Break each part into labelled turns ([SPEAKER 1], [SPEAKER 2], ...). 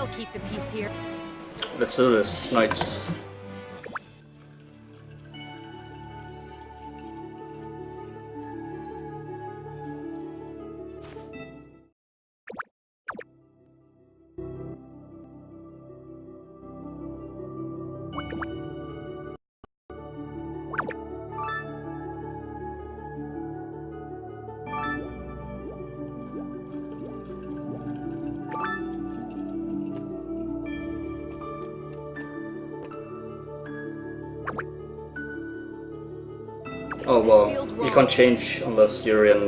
[SPEAKER 1] I'll keep the peace here.
[SPEAKER 2] Let's do this, knights. Oh well, you can't change unless you're in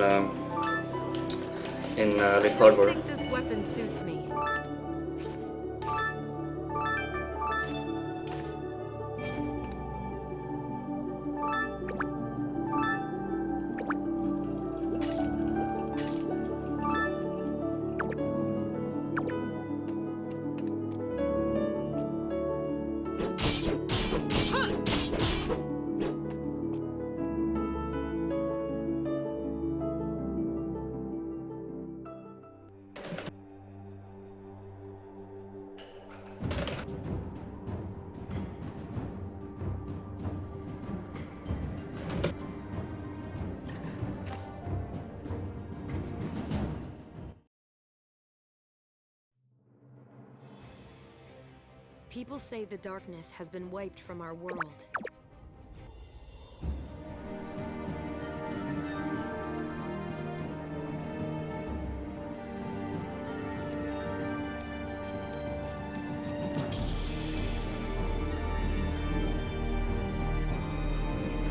[SPEAKER 2] Late
[SPEAKER 1] I
[SPEAKER 2] Harbor.
[SPEAKER 1] think this weapon suits me. People say the darkness has been wiped from our world.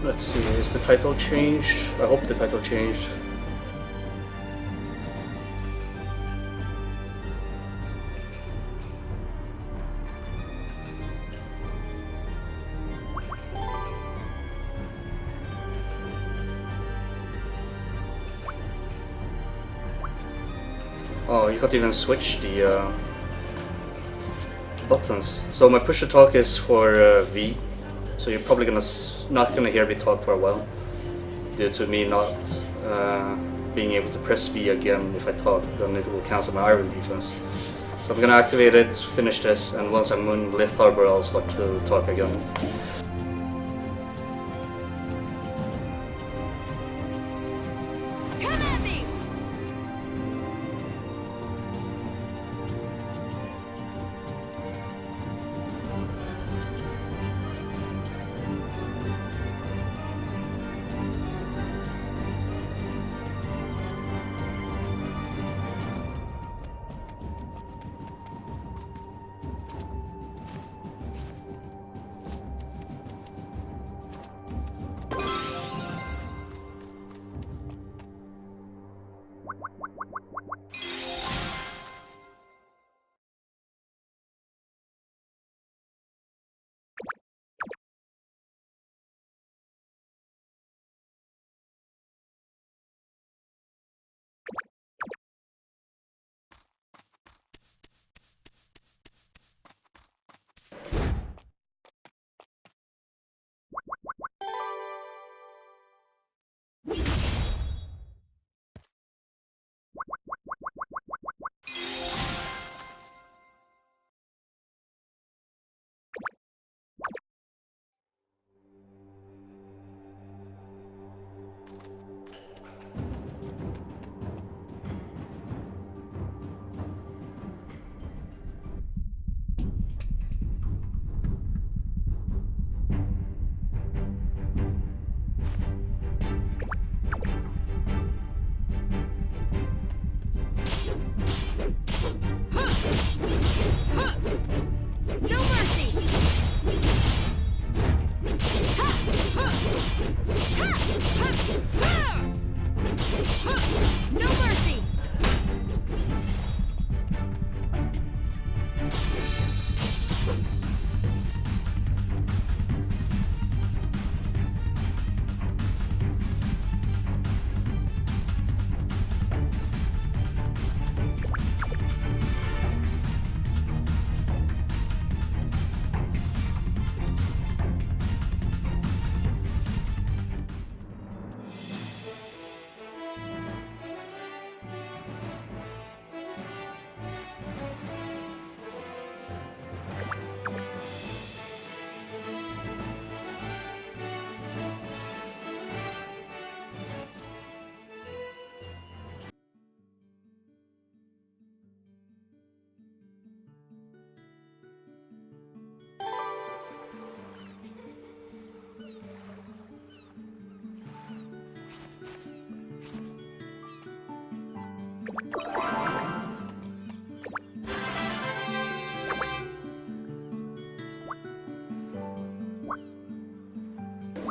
[SPEAKER 2] Let's see, is the title changed? I hope the title changed. Oh, you can't even switch the buttons. So my push to talk is for V. So you're probably not gonna hear me talk for a while, due to me not being able to press V again if I talk. Then it will cancel my iron defense. So I'm gonna activate it, finish this, and once I'm in Late Harbor, I'll start to talk again.
[SPEAKER 1] Come at me!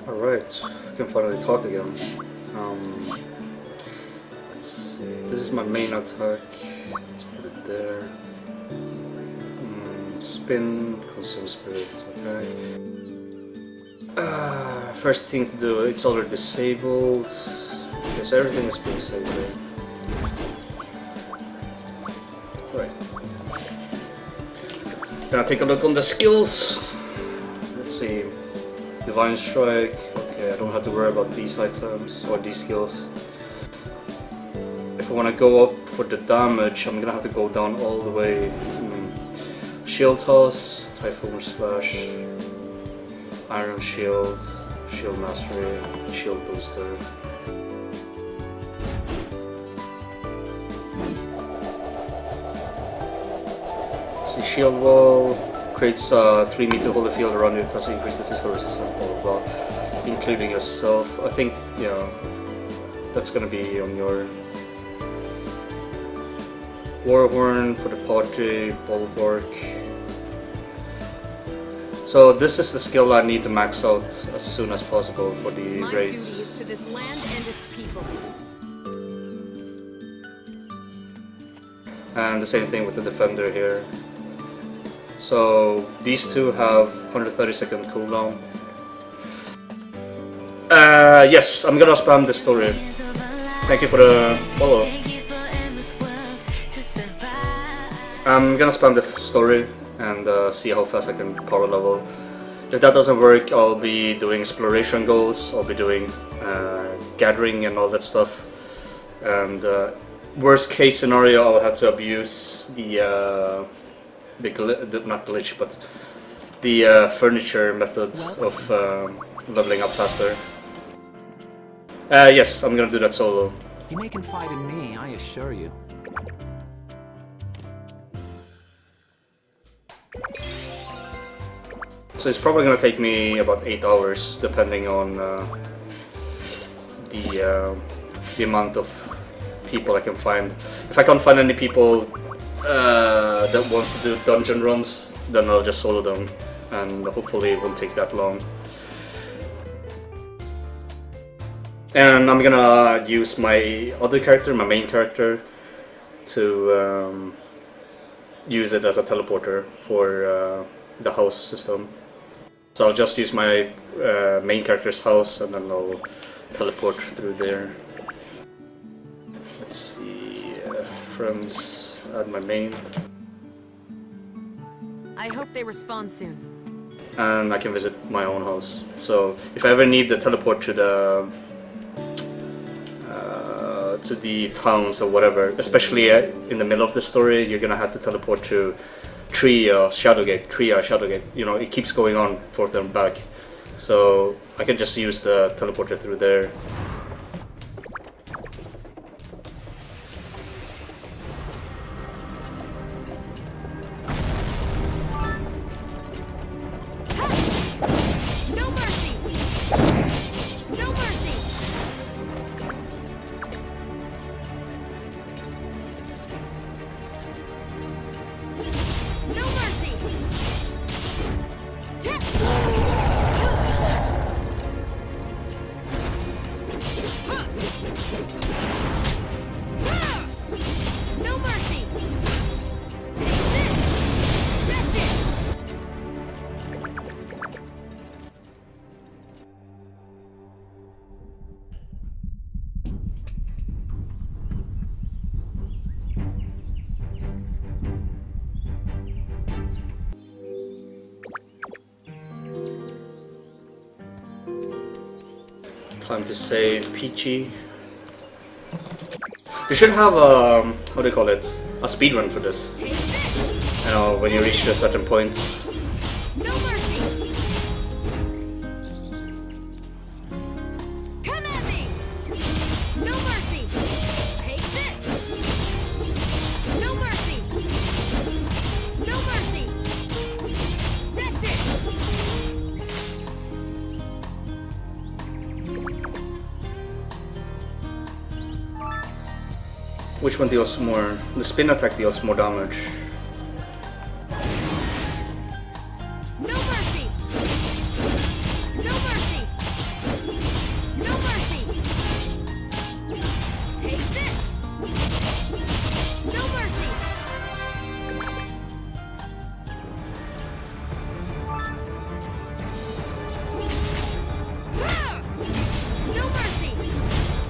[SPEAKER 2] Alright, I can finally talk again. Let's see, this is my main attack. Let's put it there. Spin, consume spirit, okay. First thing to do, it's already disabled. Yes, everything is being disabled. Right. Gonna take a look on the skills. Let's see. Divine Strike. Okay, I don't have to worry about these items or these skills. If I want to go up for the damage, I'm gonna have to go down all the way. Shield Toss, Typhoon Slash, Iron Shield, Shield Mastery, Shield Booster. See, Shield Wall creates a 3 meter holy field around you to increase the physical resistance, blah blah blah, including yourself. I think, yeah, that's gonna be on your Warhorn for the party, Bulwark. So this is the skill I need to max out as soon as possible for the
[SPEAKER 1] My
[SPEAKER 2] raid.
[SPEAKER 1] duty is to this land and its people.
[SPEAKER 2] And the same thing with the defender here. So these two have 130-second cooldown. Yes, I'm gonna spam this story. Thank you for the follow. I'm gonna spam the story and see how fast I can power level. If that doesn't work, I'll be doing exploration goals, I'll be doing gathering and all that stuff. And worst case scenario, I'll have to abuse the not glitch, but the furniture method of leveling up faster. Yes, I'm gonna do that solo.
[SPEAKER 3] You may confide in me, I assure you.
[SPEAKER 2] So it's probably gonna take me about 8 hours, depending on the amount of people I can find. If I can't find any people that wants to do dungeon runs, then I'll just solo them, and hopefully it won't take that long. And I'm gonna use my other character, my main character, to use it as a teleporter for the house system. So I'll just use my main character's house and then I'll teleport through there. Let's see, friends, add my main.
[SPEAKER 1] I hope they respond soon.
[SPEAKER 2] And I can visit my own house. So if I ever need the teleport to the towns or whatever, especially in the middle of the story, you're gonna have to teleport to Shadowgate. You know, it keeps going on forth and back. So I can just use the teleporter through there.
[SPEAKER 1] No mercy! No mercy! No mercy! No mercy! That's it!
[SPEAKER 2] Time to save Peachy. They should have a, what do you call it? A speedrun for this. You know, when you reach a certain point.
[SPEAKER 1] No mercy! Come at me! No mercy! Take this! No mercy! No mercy! That's it!
[SPEAKER 2] which one deals more? The spin attack deals more damage.
[SPEAKER 1] No mercy! No mercy! No mercy! Take this! No mercy! Ah! No mercy!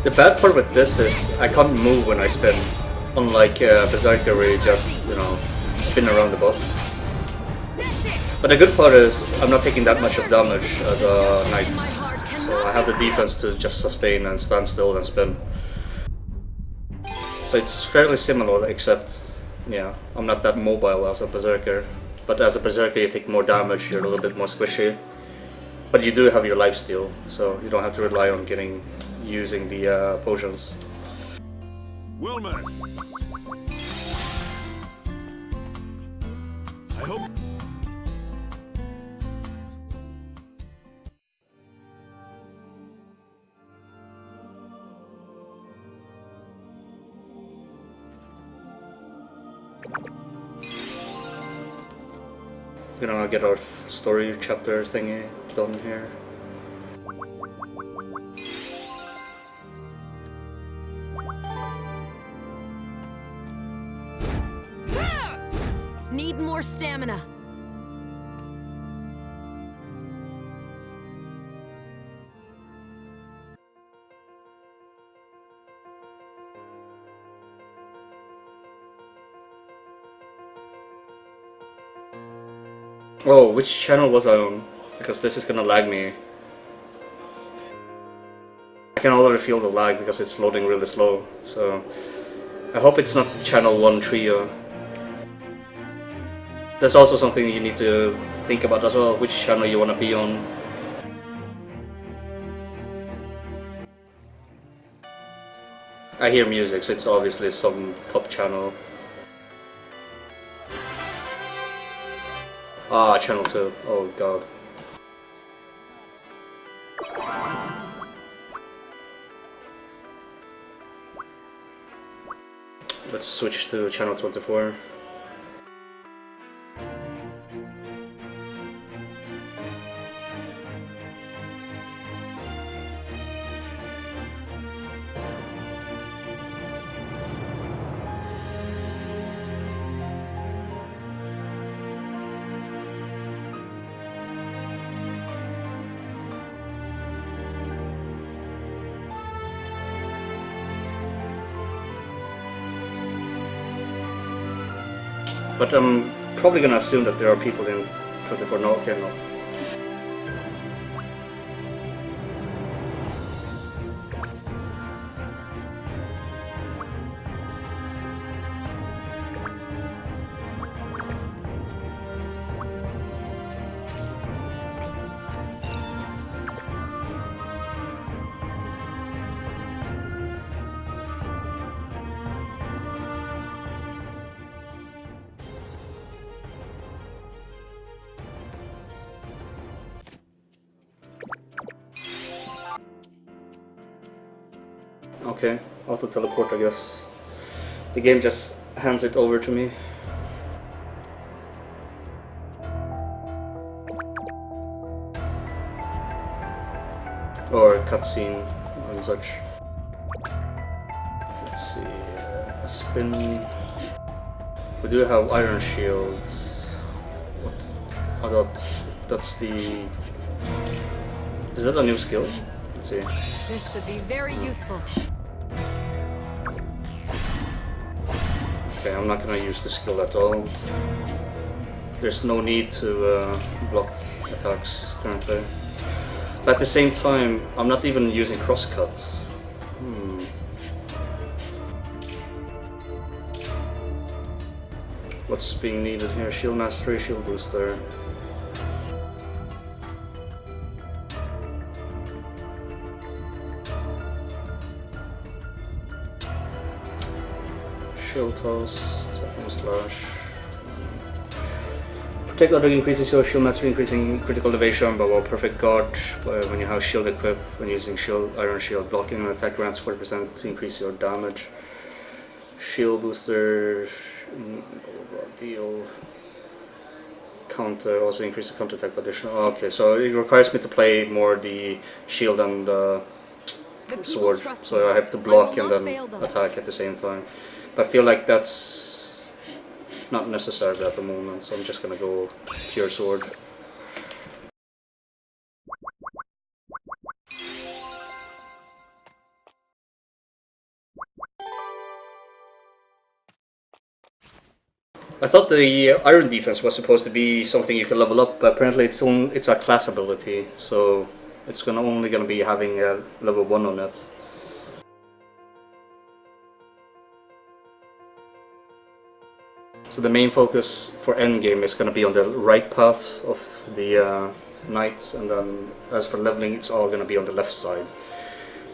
[SPEAKER 2] The bad part with this is I can't move when I spin, unlike Berserker where you just, you know, spin around the boss.
[SPEAKER 1] That's it!
[SPEAKER 2] But the good part is I'm not taking that much of damage as a knight,
[SPEAKER 1] My heart cannot
[SPEAKER 2] so I have the
[SPEAKER 1] be still.
[SPEAKER 2] defense to just sustain and stand still and spin. So it's fairly similar, except, yeah, I'm not that mobile as a Berserker. But as a Berserker you take more damage, you're a little bit more squishy. But you do have your lifesteal, so you don't have to rely on using the potions.
[SPEAKER 4] Well met. I hope.
[SPEAKER 2] We're gonna get our story chapter thingy done here.
[SPEAKER 1] Ah! Need more stamina.
[SPEAKER 2] Oh, which channel was I on? Because this is gonna lag me. I can already feel the lag because it's loading really slow, so I hope it's not channel 1 trio. That's also something you need to think about as well, which channel you want to be on. I hear music, so it's obviously some top channel. Ah, channel 2. Oh god. Let's switch to channel 24. But I'm probably gonna assume that there are people in 24. No, okay, no. Okay, auto teleport, I guess. The game just hands it over to me. Or cutscene and such. Let's see, a spin. We do have Iron Shield. What? Oh, that's the. Is that a new skill? Let's see.
[SPEAKER 1] This should be very useful.
[SPEAKER 2] Okay, I'm not gonna use the skill at all. There's no need to block attacks currently. But at the same time, I'm not even using crosscut. What's being needed here? Shield Mastery, Shield Booster. Shield Toss, Tackle Slash. Protect Auto increases your Shield Mastery, increasing critical evasion, but while Perfect Guard, when you have Shield equipped, when using Iron Shield, blocking an attack grants 40% to increase your damage. shield booster, blah, blah, blah, deal. Counter, also increase the counter attack by additional. Okay, so it requires me to play more the shield and
[SPEAKER 1] The people
[SPEAKER 2] sword,
[SPEAKER 1] trust
[SPEAKER 2] so
[SPEAKER 1] me.
[SPEAKER 2] I have to
[SPEAKER 1] I
[SPEAKER 2] block
[SPEAKER 1] will
[SPEAKER 2] and
[SPEAKER 1] not
[SPEAKER 2] then
[SPEAKER 1] fail them.
[SPEAKER 2] attack at the same time. But I feel like that's not necessary at the moment, so I'm just gonna go pure sword. I thought the iron defense was supposed to be something you can level up, but apparently it's a class ability, so it's only gonna be having a level 1 on it. So the main focus for endgame is gonna be on the right path of the knight, and then as for leveling, it's all gonna be on the left side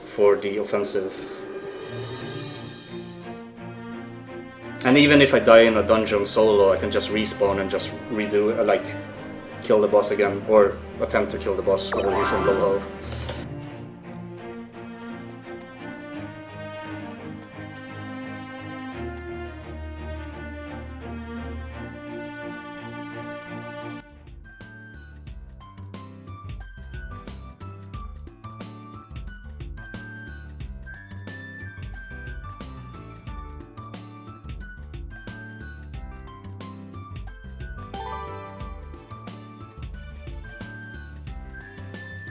[SPEAKER 2] for the offensive. And even if I die in a dungeon solo, I can just respawn and just redo, like, kill the boss again, or attempt to kill the boss while he's on low health.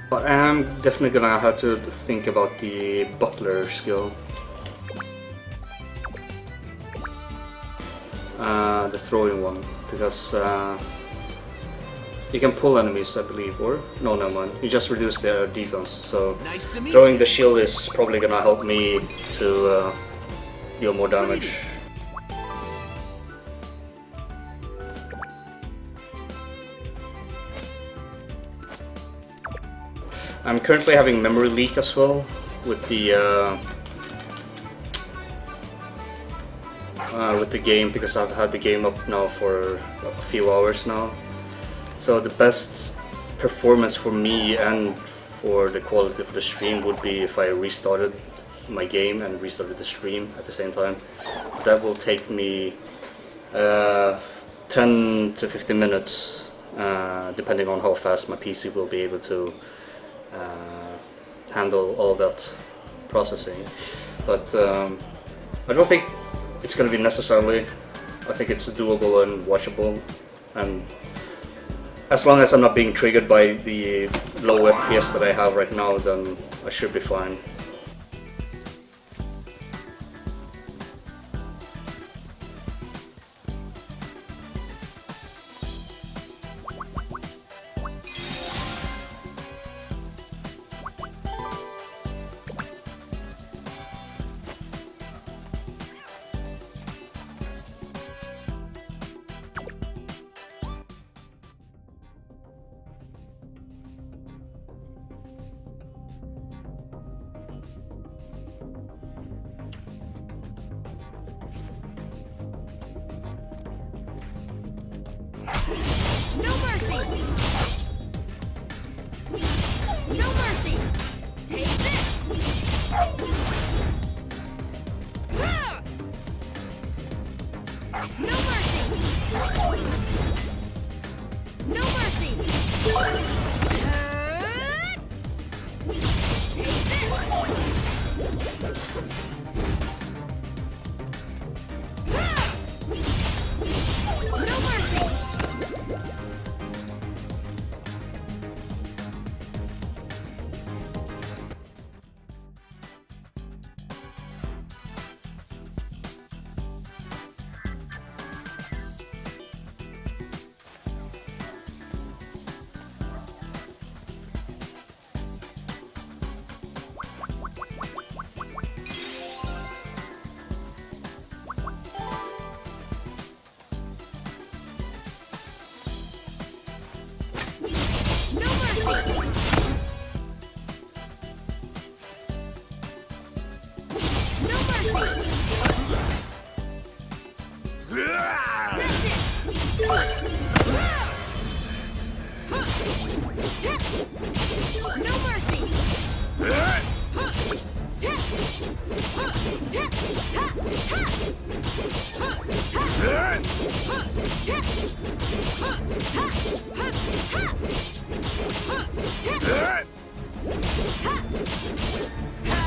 [SPEAKER 2] But I'm definitely gonna have to think about the butler skill. The throwing one, because you can pull enemies, I believe, or no, never mind. You just reduce their defense. So
[SPEAKER 3] Nice to meet
[SPEAKER 2] throwing
[SPEAKER 3] you.
[SPEAKER 2] the shield is probably gonna help me to deal more damage. I'm currently having memory leak as well with the game, because I've had the game up now for a few hours now. So the best performance for me and for the quality of the stream would be if I restarted my game and restarted the stream at the same time. That will take me 10 to 15 minutes, depending on how fast my PC will be able to handle all that processing. But I don't think it's going to be necessarily. I think it's doable and watchable, and as long as I'm not being triggered by the low FPS that I have right now, then I should be fine.
[SPEAKER 1] No mercy! No mercy! Take this! Ah! No mercy! No mercy! Take this! Ah! No mercy! No mercy! No mercy! That's it! No mercy!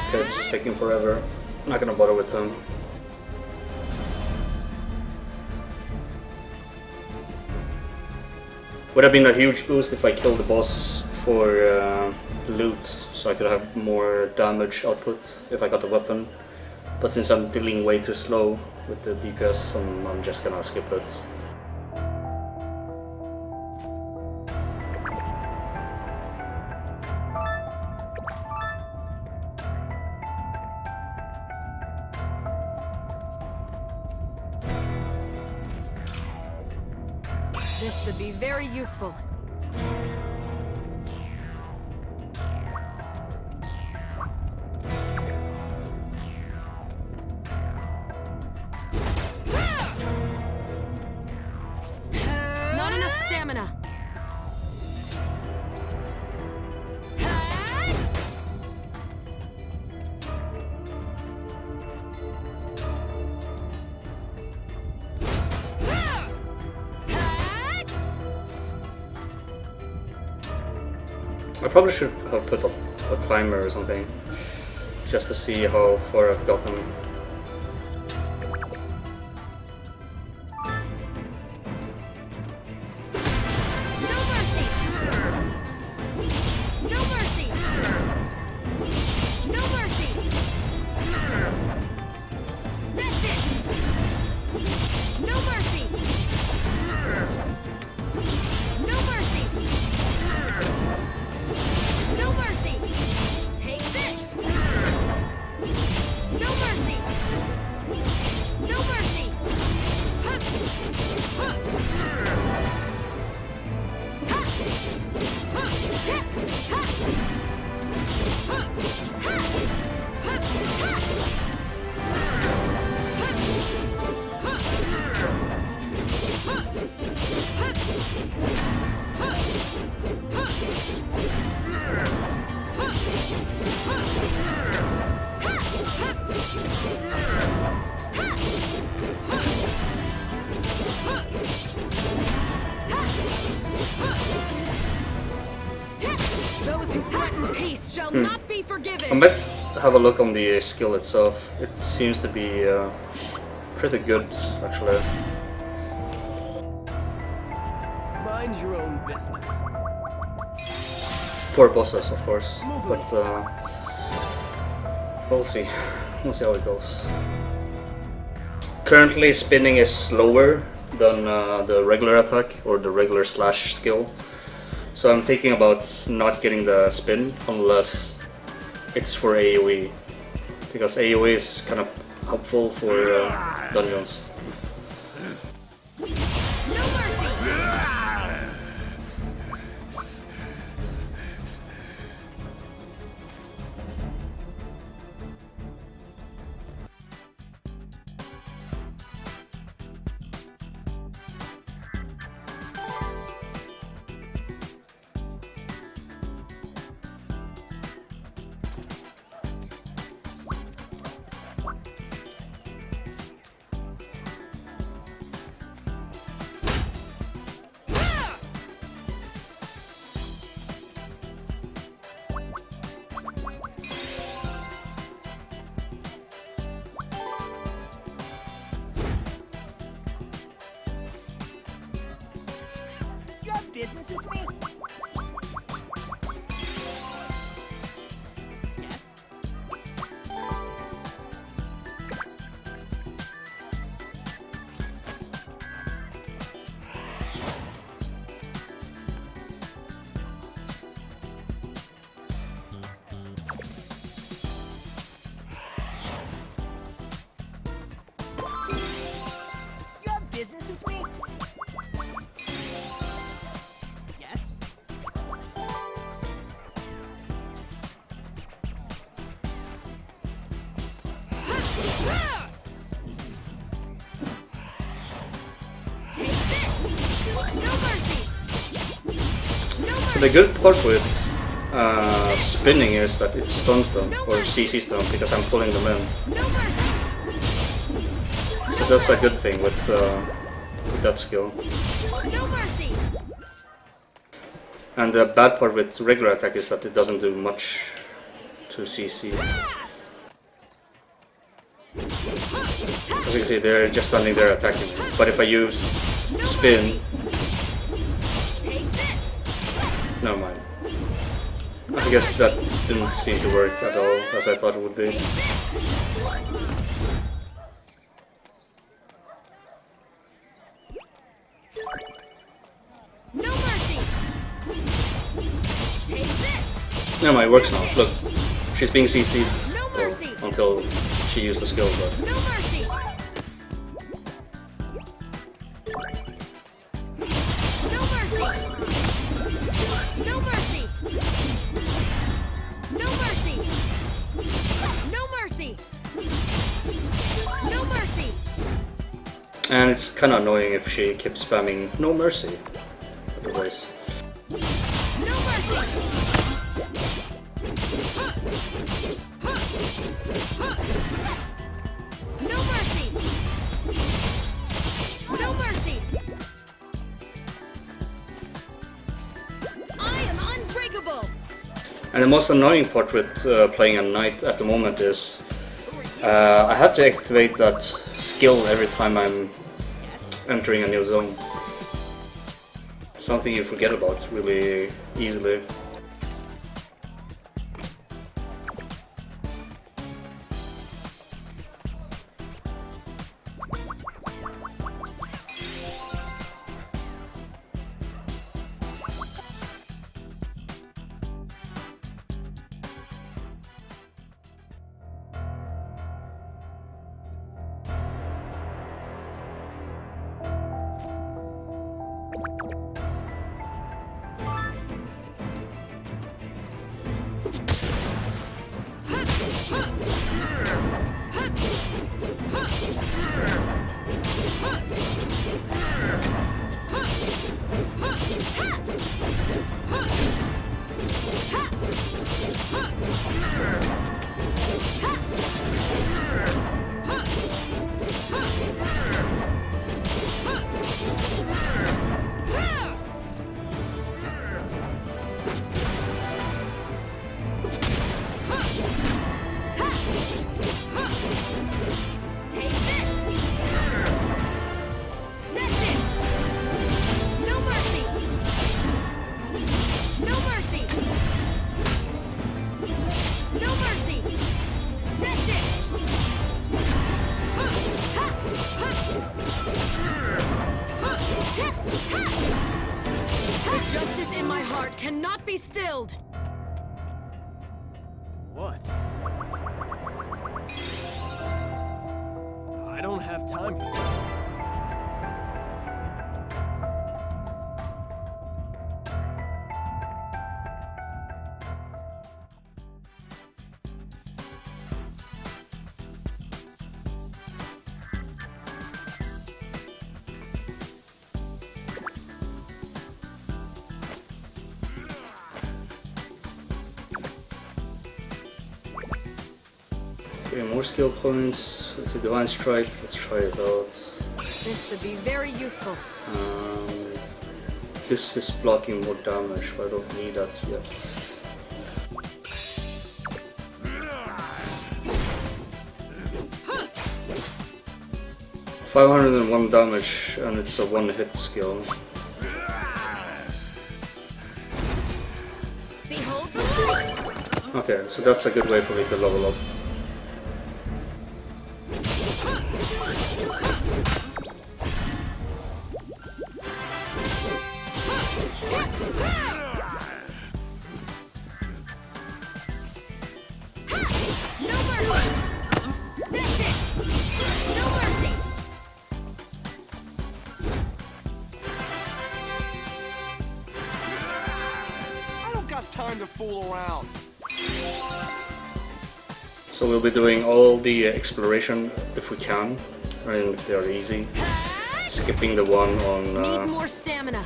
[SPEAKER 2] Okay, it's just taking forever. I'm not gonna bother with him. Would have been a huge boost if I killed the boss for loot, so I could have more damage output if I got the weapon. But since I'm dealing way too slow with the DPS, I'm just gonna skip it.
[SPEAKER 1] This should be very useful. Not enough stamina.
[SPEAKER 2] I probably should have put up a timer or something, just to see how far I've gotten.
[SPEAKER 1] No mercy. No mercy. No mercy. That's it. No mercy. No mercy. No mercy! Take this! No mercy! No mercy! Those who threaten peace shall not be
[SPEAKER 2] I
[SPEAKER 1] forgiven!
[SPEAKER 2] might have a look on the skill itself. It seems to be pretty good, actually.
[SPEAKER 3] Mind your own business.
[SPEAKER 2] For bosses, of course, but we'll see. We'll see how it goes. Currently, spinning is slower than the regular attack or the regular slash skill. So I'm thinking about not getting the spin unless it's for AoE, because AoE is kind of helpful for dungeons.
[SPEAKER 1] No mercy!
[SPEAKER 5] You have business with me? Yes. You have business with me? Yes.
[SPEAKER 1] Take this! No mercy! No
[SPEAKER 2] So
[SPEAKER 1] mercy!
[SPEAKER 2] the good part with spinning is that it stuns them, or CCs them, because I'm pulling them in.
[SPEAKER 1] No mercy.
[SPEAKER 2] So that's a good thing with that skill.
[SPEAKER 1] No mercy.
[SPEAKER 2] And the bad part with regular attack is that it doesn't do much to CC. As you can see, they're just standing there attacking me. But if I use spin,
[SPEAKER 1] Take this.
[SPEAKER 2] never mind. I guess that didn't seem to work at all, as I thought it would be.
[SPEAKER 1] No mercy. Take this.
[SPEAKER 2] Never mind, it works now. Look, she's being CC'd
[SPEAKER 1] No mercy.
[SPEAKER 2] until she used the skill, but
[SPEAKER 1] No mercy. No mercy. No mercy. No mercy. No mercy. No mercy.
[SPEAKER 2] and it's kind of annoying if she keeps spamming no mercy otherwise.
[SPEAKER 1] No mercy. No mercy. No mercy. I am unbreakable.
[SPEAKER 2] And the most annoying part with playing a knight at the moment is I have to activate that skill every time I'm entering a new zone. Something you forget about really easily.
[SPEAKER 1] Take this. That's it. No mercy. No mercy. No mercy. That's it. The justice in my heart cannot be stilled.
[SPEAKER 3] What? I don't have time for this.
[SPEAKER 2] Okay, more skill points. Let's see, Divine Strike. Let's try it out.
[SPEAKER 1] This should be very useful.
[SPEAKER 2] This is blocking more damage, but I don't need that yet. 501 damage, and it's a one-hit skill.
[SPEAKER 1] Behold the light.
[SPEAKER 2] Okay, so that's a good way for me to level up.
[SPEAKER 1] No mercy. That's it. No mercy.
[SPEAKER 6] I don't got time to fool around.
[SPEAKER 2] So we'll be doing all the exploration if we can, and if they're easy. Skipping the one
[SPEAKER 1] Need
[SPEAKER 2] on
[SPEAKER 1] more stamina.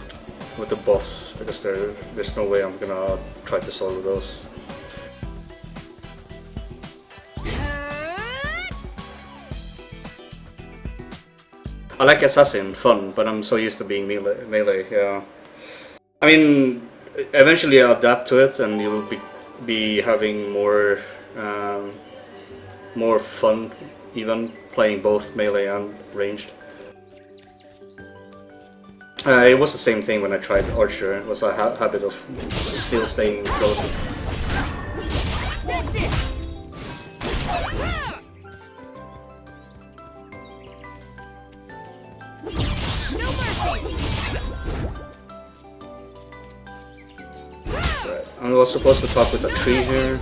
[SPEAKER 2] with the boss, because there's no way I'm gonna try to solve those. I like assassin, fun, but I'm so used to being melee. Yeah, I mean, eventually I'll adapt to it, and you'll be having more more fun, even playing both melee and ranged. It was the same thing when I tried archer. It was a habit of still staying close.
[SPEAKER 1] That's it. No mercy.
[SPEAKER 2] Right. I was supposed to talk with a tree here.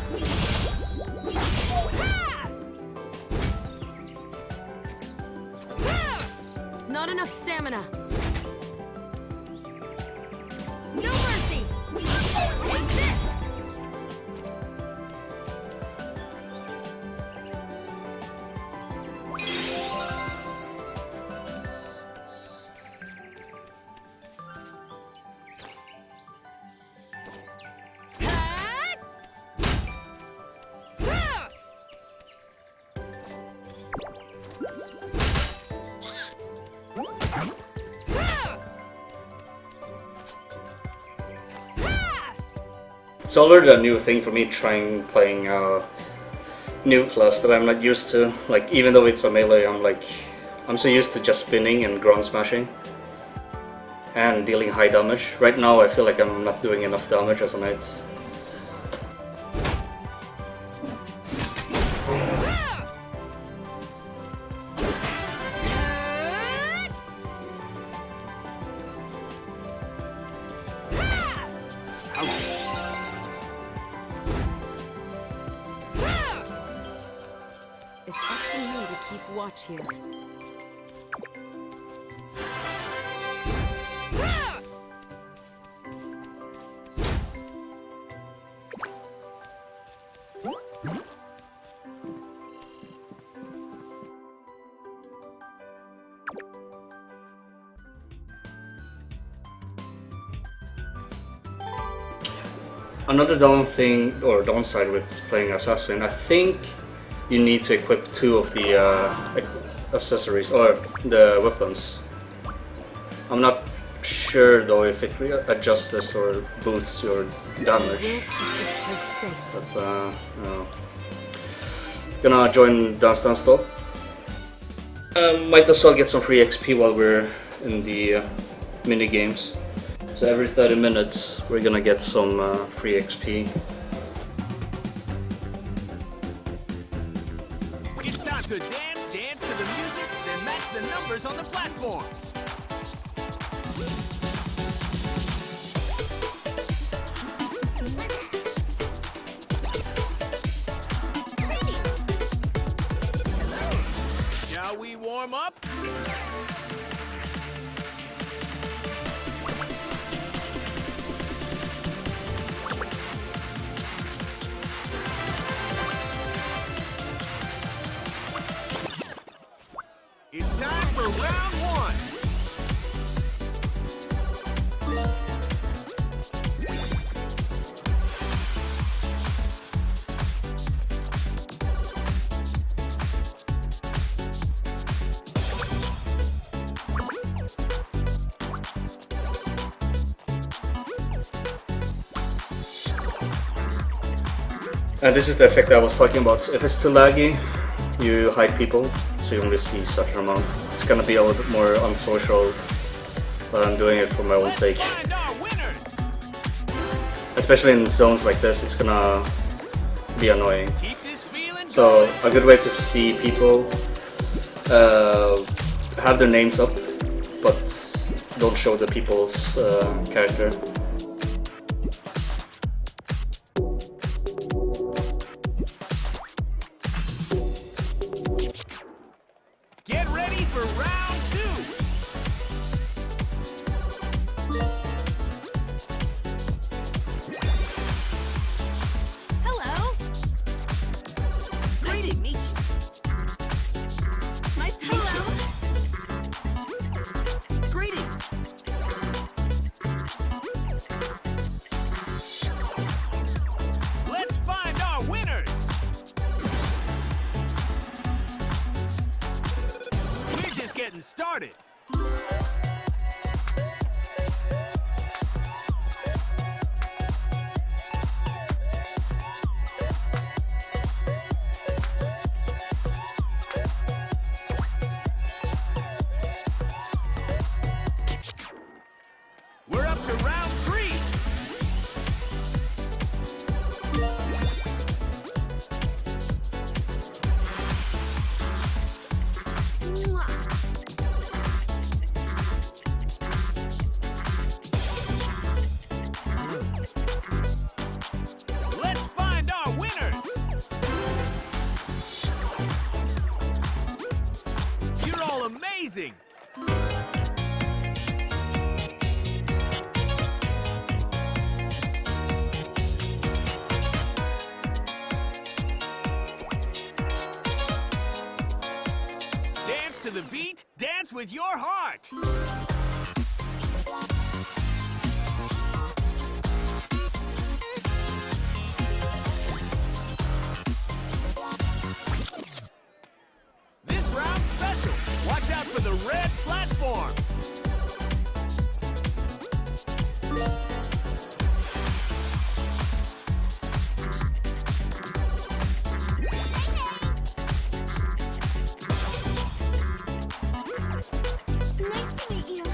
[SPEAKER 1] Not enough stamina. No mercy. Take this.
[SPEAKER 2] It's already a new thing for me playing new class that I'm not used to. Like, even though it's a melee, I'm so used to just spinning and ground smashing and dealing high damage. Right now I feel like I'm not doing enough damage as a knight.
[SPEAKER 1] It's up to me to keep watch here.
[SPEAKER 2] Another downside with playing assassin, I think you need to equip 2 of the accessories or the weapons. I'm not sure though if it adjusts or boosts your damage. But no. Gonna join Dance Dance Stop. Might as well get some free XP while we're in the mini games. So every 30 minutes we're gonna get some free XP.
[SPEAKER 6] It's time to dance to the music, then match the numbers on the platform. Shall we warm up? It's time for round 1.
[SPEAKER 2] This is the effect I was talking about. If it's too laggy, you hide people, so you only see such an amount. It's gonna be a little bit more unsocial, but I'm doing it for my own sake.
[SPEAKER 6] Find our winners.
[SPEAKER 2] Especially in zones like this, it's gonna be annoying.
[SPEAKER 6] Keep this feeling
[SPEAKER 2] So a good way to see people have their names up, but don't show the people's character.
[SPEAKER 6] Get ready for round 2.
[SPEAKER 1] Hello.
[SPEAKER 5] Nice to meet you. Nice to meet you. Greetings.
[SPEAKER 6] started. We're up to round 3. Let's find our winners. You're all amazing. Dance to the beat, dance with your heart. This round's special. Watch out for the red platform.
[SPEAKER 1] Nice to meet you.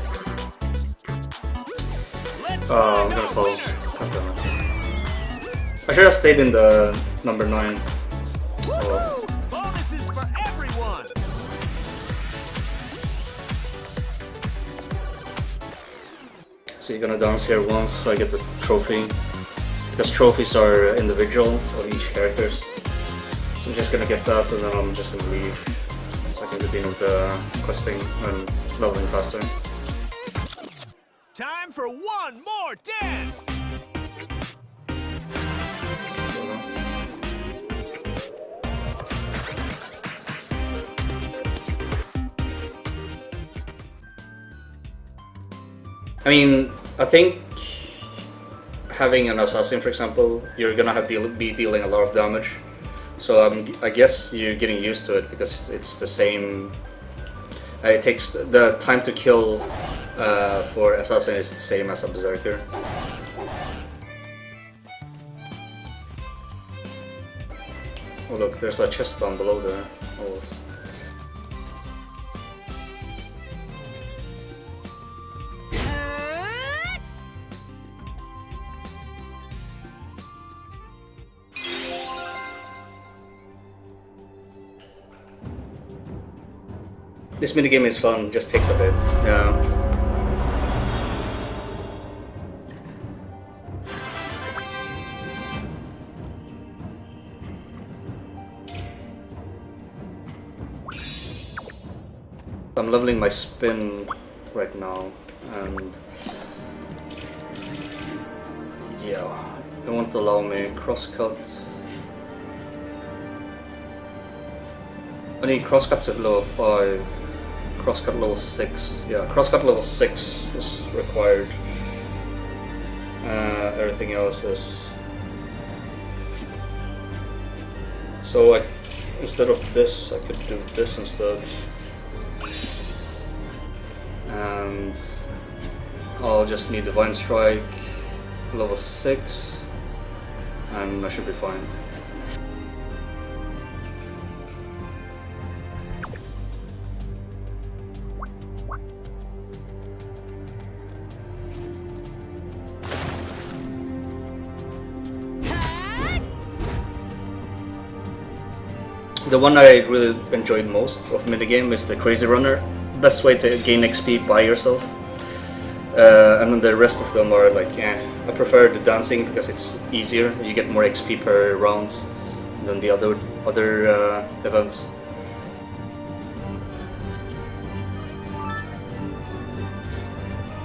[SPEAKER 6] Let's
[SPEAKER 2] I'm
[SPEAKER 6] find
[SPEAKER 2] gonna
[SPEAKER 6] our
[SPEAKER 2] pause.
[SPEAKER 6] winners.
[SPEAKER 2] I should have stayed in the number 9.
[SPEAKER 6] Woo-hoo! Bonuses for everyone.
[SPEAKER 2] So you're gonna dance here once so I get the trophy. Because trophies are individual of each character. So I'm just gonna get that and then I'm just gonna leave. So I can continue with the questing and leveling faster.
[SPEAKER 6] Time for one more dance.
[SPEAKER 2] I mean, I think having an assassin, for example, you're gonna have be dealing a lot of damage. So I guess you're getting used to it because it's the same. It takes the time to kill for assassin is the same as a berserker. Oh look, there's a chest down below there. Always. This minigame is fun, just takes a bit. Yeah. I'm leveling my spin right now, and yeah, it won't allow me crosscut. I need crosscut to level 5, crosscut level 6. Yeah, crosscut level 6 is required. Everything else is. So instead of this, I could do this instead. And I'll just need Divine Strike, level 6, and I should be fine. The one I really enjoyed most of minigame is the Crazy Runner. Best way to gain XP by yourself. And then the rest of them are like, I prefer the dancing because it's easier. You get more XP per rounds than the other events.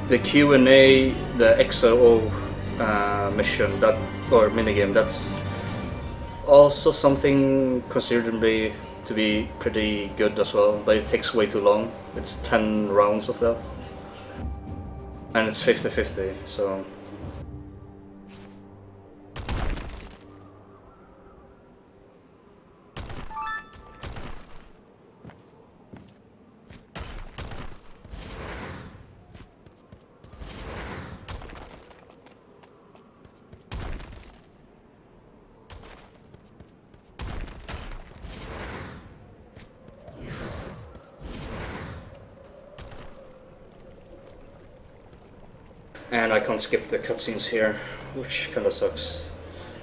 [SPEAKER 2] The Q&A, the XO mission or minigame, that's also something considered to be pretty good as well, but it takes way too long. It's 10 rounds of that. And it's 50-50, so... And I can't skip the cutscenes here, which kinda sucks.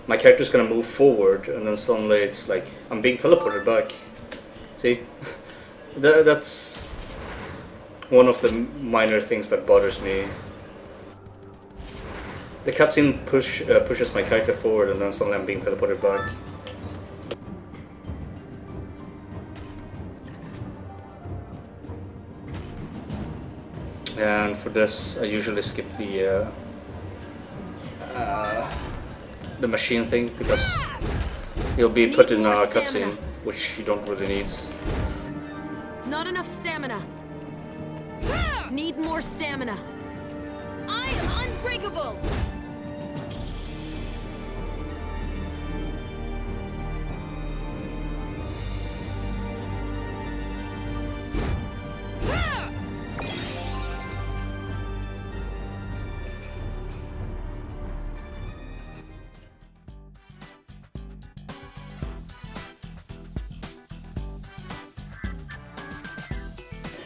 [SPEAKER 2] My character's gonna move forward and then suddenly it's like I'm being teleported back. See? That's one of the minor things that bothers me. The cutscene pushes my character forward and then suddenly I'm being teleported back. And for this, I usually skip the machine thing because you'll be put in a cutscene, which you don't really need.
[SPEAKER 1] Not enough stamina. Need more stamina. I'm unbreakable.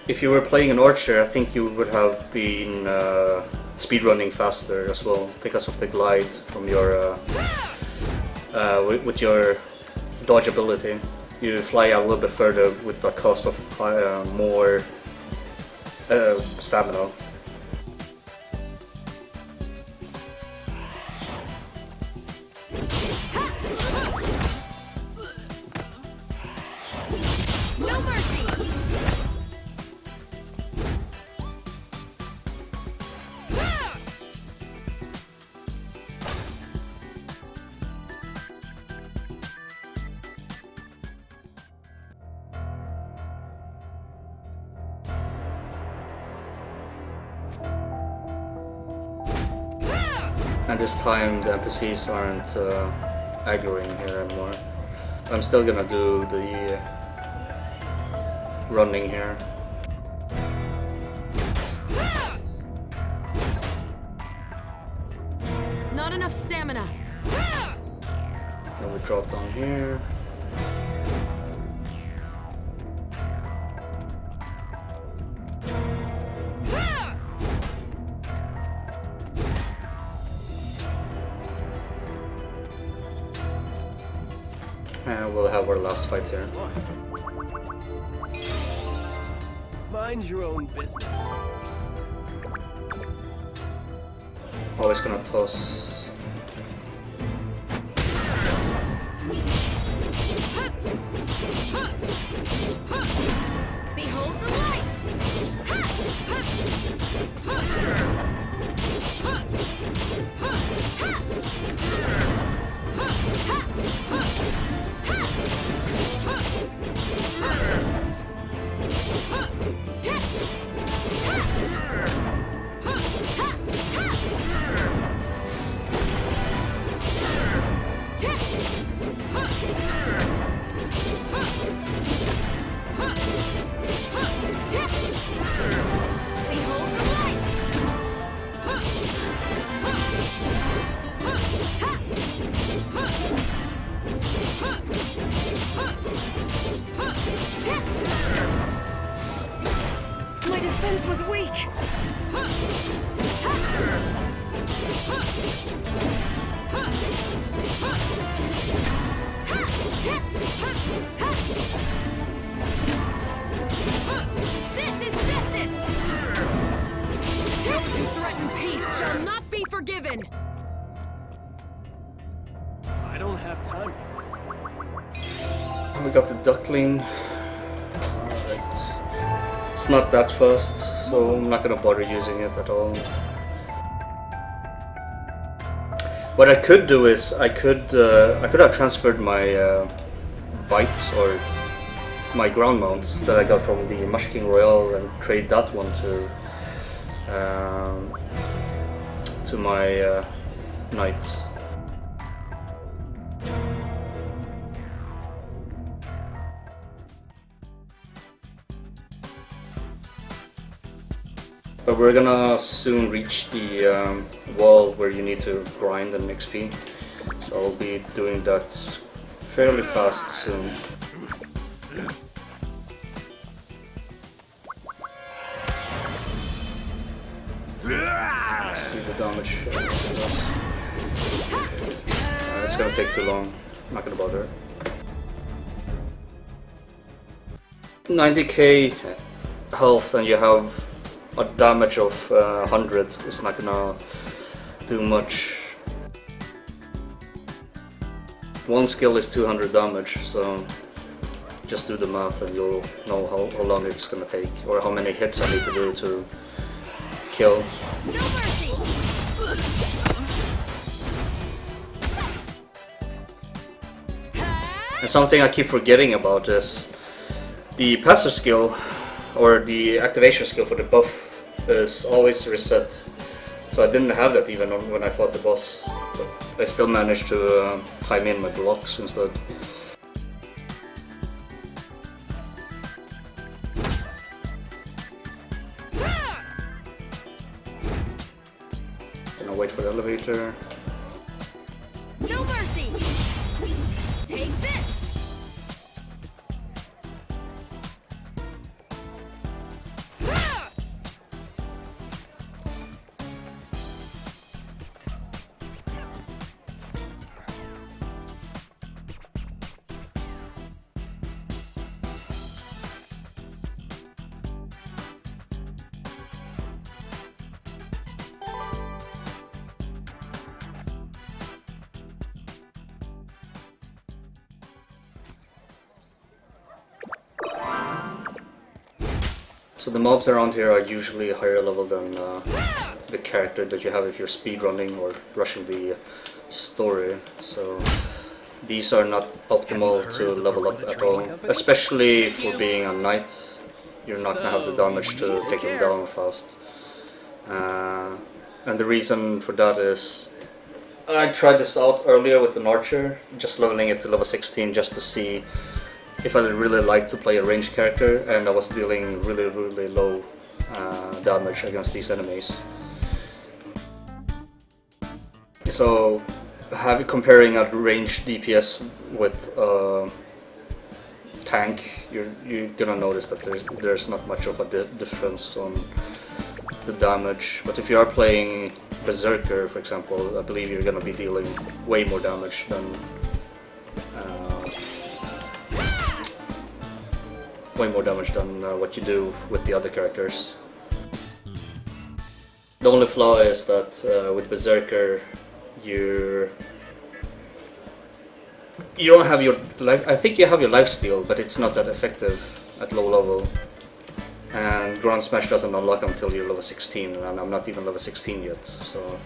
[SPEAKER 2] If you were playing an archer, I think you would have been speedrunning faster as well because of the glide from your with your dodge ability. You fly a little bit further with the cost of more stamina.
[SPEAKER 1] No mercy.
[SPEAKER 2] And this time the NPCs aren't aggroing here anymore. I'm still gonna do the running here.
[SPEAKER 1] Not enough stamina.
[SPEAKER 2] Then we drop down here. And we'll have our last fight here.
[SPEAKER 3] Mind your own business.
[SPEAKER 2] Always gonna toss.
[SPEAKER 1] Behold the light. Behold the light. My defense was weak. This is justice. Those who threaten peace shall not be forgiven.
[SPEAKER 3] I don't have time for this.
[SPEAKER 2] We got the duckling. Alright. It's not that fast, so I'm not gonna bother using it at all. What I could do is I could have transferred my bikes or my ground mounts that I got from the Mush King Royale and trade that one to my knights. But we're gonna soon reach the wall where you need to grind an XP, so I'll be doing that fairly fast soon. see the damage. It's gonna take too long. I'm not gonna bother. 90k health and you have a damage of 100. It's not gonna do much. One skill is 200 damage, so just do the math and you'll know how long it's gonna take, or how many hits I need to do to kill. And something I keep forgetting about is the passive skill, or the activation skill for the buff, is always reset. So I didn't have that even when I fought the boss, but I still managed to time in my blocks instead. Gonna wait for the elevator.
[SPEAKER 1] No mercy! Take this!
[SPEAKER 2] So the mobs around here are usually higher level than the character that you have if you're speedrunning or rushing the story. So these are not optimal to level up at all, especially for being a knight. You're not gonna have the damage to take them down fast. And the reason for that is I tried this out earlier with an archer, just leveling it to level 16 just to see if I really like to play a ranged character, and I was dealing really low damage against these enemies. So comparing a ranged DPS with tank, you're gonna notice that there's not much of a difference on the damage. But if you are playing Berserker, for example, I believe you're gonna be dealing way more damage than what you do with the other characters. The only flaw is that with Berserker, you don't have your life. I think you have your lifesteal, but it's not that effective at low level. And Ground Smash doesn't unlock until you're level 16, and I'm not even level 16 yet. So.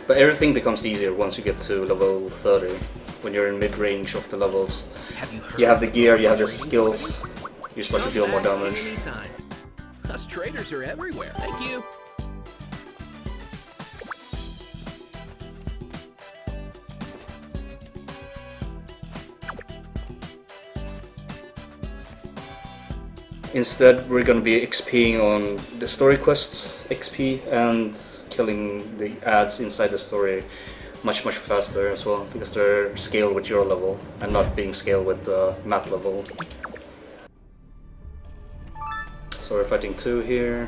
[SPEAKER 2] But everything becomes easier once you get to level 30, when you're in mid-range of the levels. You have the gear, you have the skills, you start to deal more damage.
[SPEAKER 6] Us traders are everywhere. Thank you.
[SPEAKER 2] Instead, we're gonna be XPing on the story quests XP and killing the ads inside the story much faster as well, because they're scaled with your level and not being scaled with map level. So we're fighting 2 here.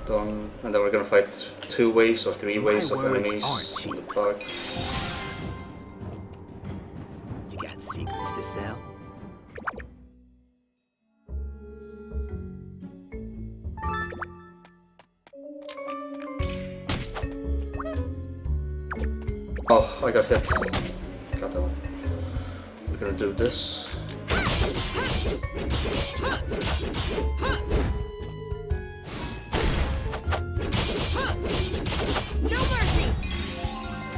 [SPEAKER 2] Done. And then we're gonna fight 2 waves or 3 waves of enemies in the park.
[SPEAKER 5] You got secrets to sell?
[SPEAKER 2] Oh, I got hit. Got that one. We're gonna do this.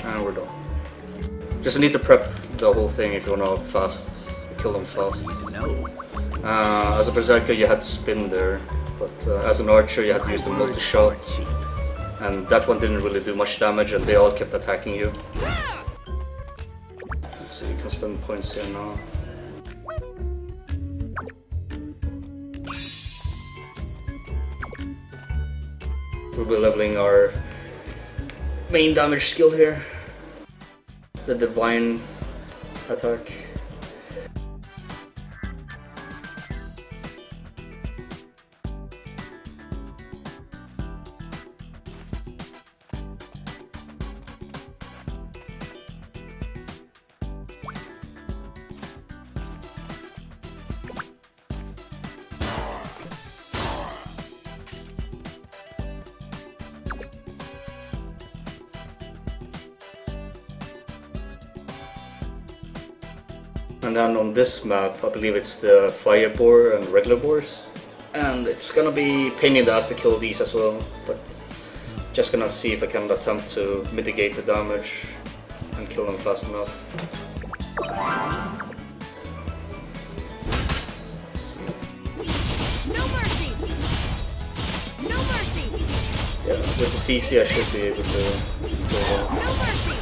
[SPEAKER 2] And we're done. Just need to prep the whole thing if you wanna kill them fast.
[SPEAKER 5] No.
[SPEAKER 2] As a berserker you had to spin there, but as an archer you had to use the multi-shot. And that one didn't really do much damage and they all kept attacking you. Let's see, you can spend points here now. We'll be leveling our main damage skill here. the divine attack. And then on this map, I believe it's the fire boar and regular boars. And it's gonna be pain in the ass to kill these as well, but just gonna see if I can attempt to mitigate the damage and kill them fast enough.
[SPEAKER 1] No mercy! No mercy!
[SPEAKER 2] Yeah, with the CC I should be able to go well.
[SPEAKER 1] No mercy!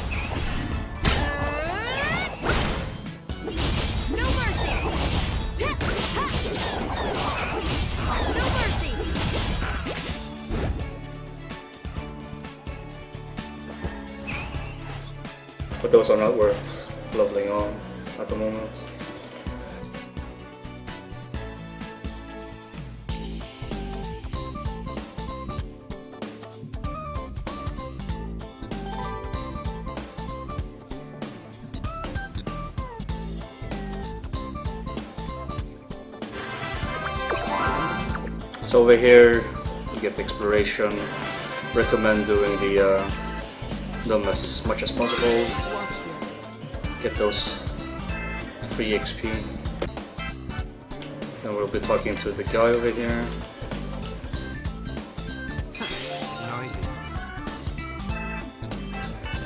[SPEAKER 1] No mercy! No mercy!
[SPEAKER 2] But those are not worth leveling on at the moment. So over here you get the exploration. Recommend doing them as much as possible. Get those free XP. Then we'll be talking to the guy over here.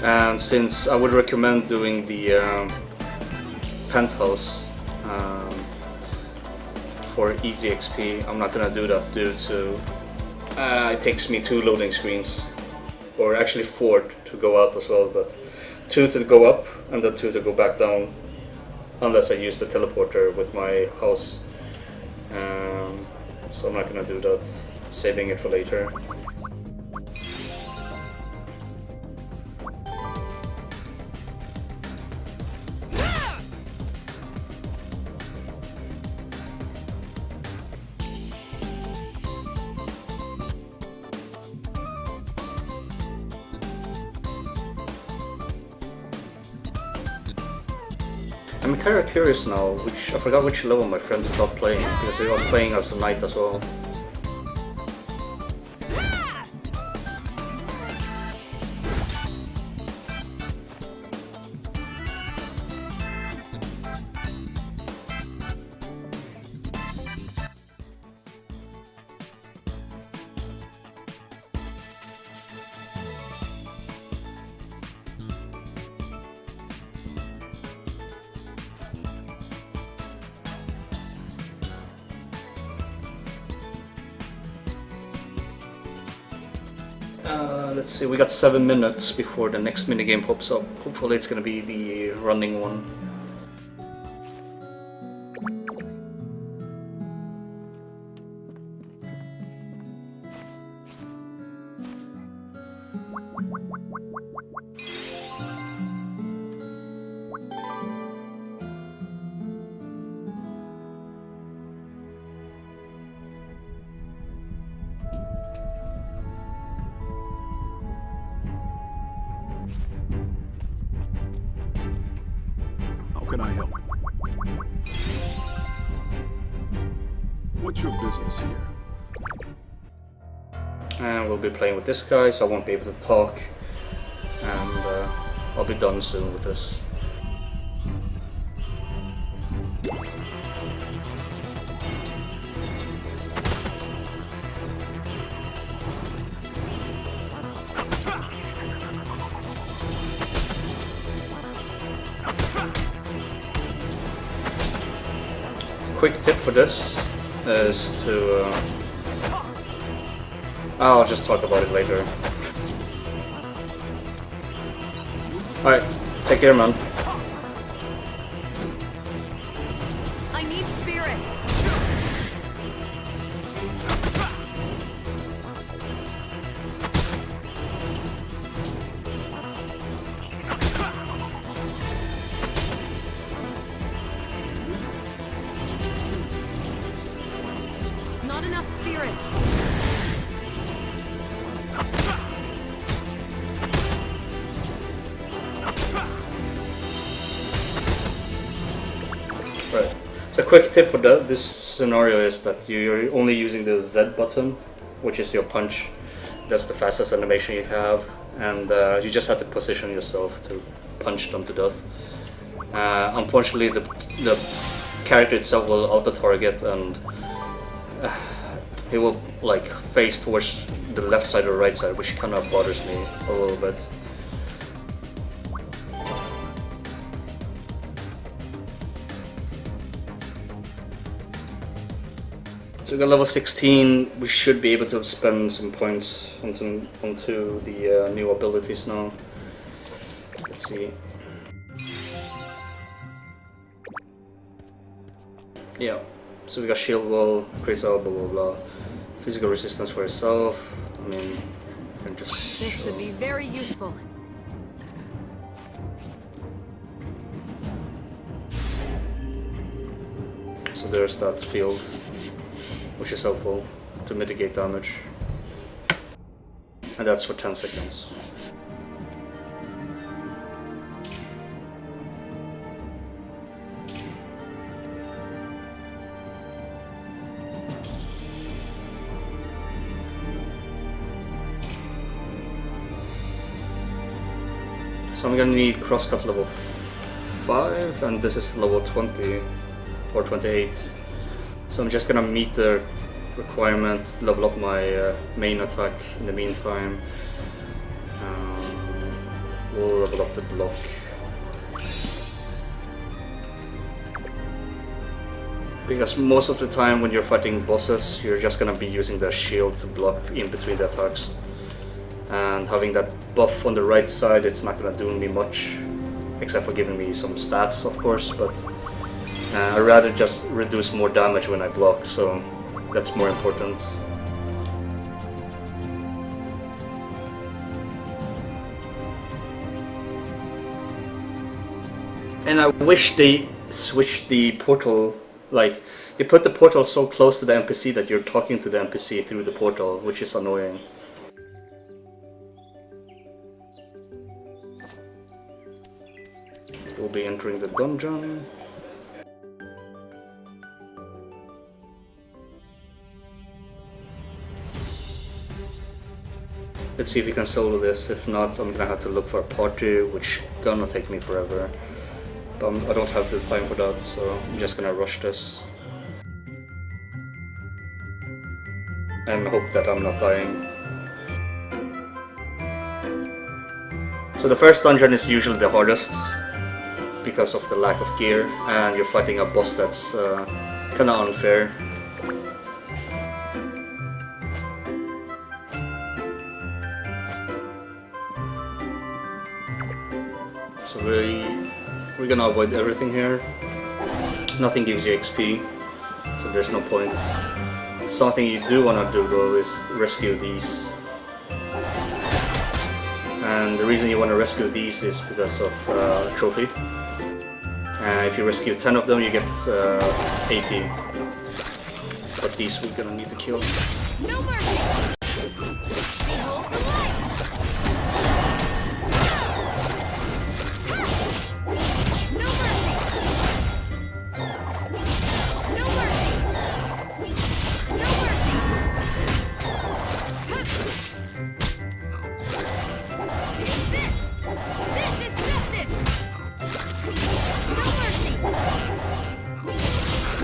[SPEAKER 2] And since I would recommend doing the penthouse for easy XP, I'm not gonna do that due to it takes me 2 loading screens, or actually 4 to go out as well, but 2 to go up and then 2 to go back down, unless I use the teleporter with my house. So I'm not gonna do that, saving it for later. I'm kind of curious now, I forgot which level my friend stopped playing, because he was playing as a knight as well. Let's see, we got 7 minutes before the next minigame pops up. Hopefully it's gonna be the running one.
[SPEAKER 4] How can I help? What's your business here?
[SPEAKER 2] And we'll be playing with this guy, so I won't be able to talk. And I'll be done soon with this. Quick tip for this is to I'll just talk about it later. Alright, take care, man.
[SPEAKER 1] I need spirit.
[SPEAKER 2] Right. So a quick tip for this scenario is that you're only using the Z button, which is your punch. That's the fastest animation you have, and you just have to position yourself to punch them to death. Unfortunately, the character itself will auto-target, and he will like face towards the left side or right side, which kind of bothers me a little bit. So we got level 16, we should be able to spend some points onto the new abilities now. Let's see. Yeah, so we got shield wall, creates out, blah blah blah. Physical resistance for yourself. I mean, you can just.
[SPEAKER 1] This should be very useful.
[SPEAKER 2] So there's that field, which is helpful to mitigate damage. And that's for 10 seconds. So I'm gonna need crosscut level 5, and this is level 20 or 28. So I'm just gonna meet the requirement, level up my main attack in the meantime. We'll level up the block. Because most of the time when you're fighting bosses, you're just gonna be using the shield to block in between the attacks. And having that buff on the right side, it's not gonna do me much, except for giving me some stats, of course, but I'd rather just reduce more damage when I block, so that's more important. And I wish they switched the portal, like, they put the portal so close to the NPC that you're talking to the NPC through the portal, which is annoying. We'll be entering the dungeon. Let's see if we can solo this. If not, I'm gonna have to look for a party, which gonna take me forever. But I don't have the time for that, so I'm just gonna rush this. And hope that I'm not dying. So the first dungeon is usually the hardest, because of the lack of gear, and you're fighting a boss that's kinda unfair. So we're gonna avoid everything here. Nothing gives you XP, so there's no point. Something you do wanna do though is rescue these. And the reason you wanna rescue these is because of trophy. If you rescue 10 of them, you get AP. But these we're gonna need to kill.
[SPEAKER 1] No mercy! Behold the light! No mercy! No mercy! No mercy! Take this! This is justice! No mercy!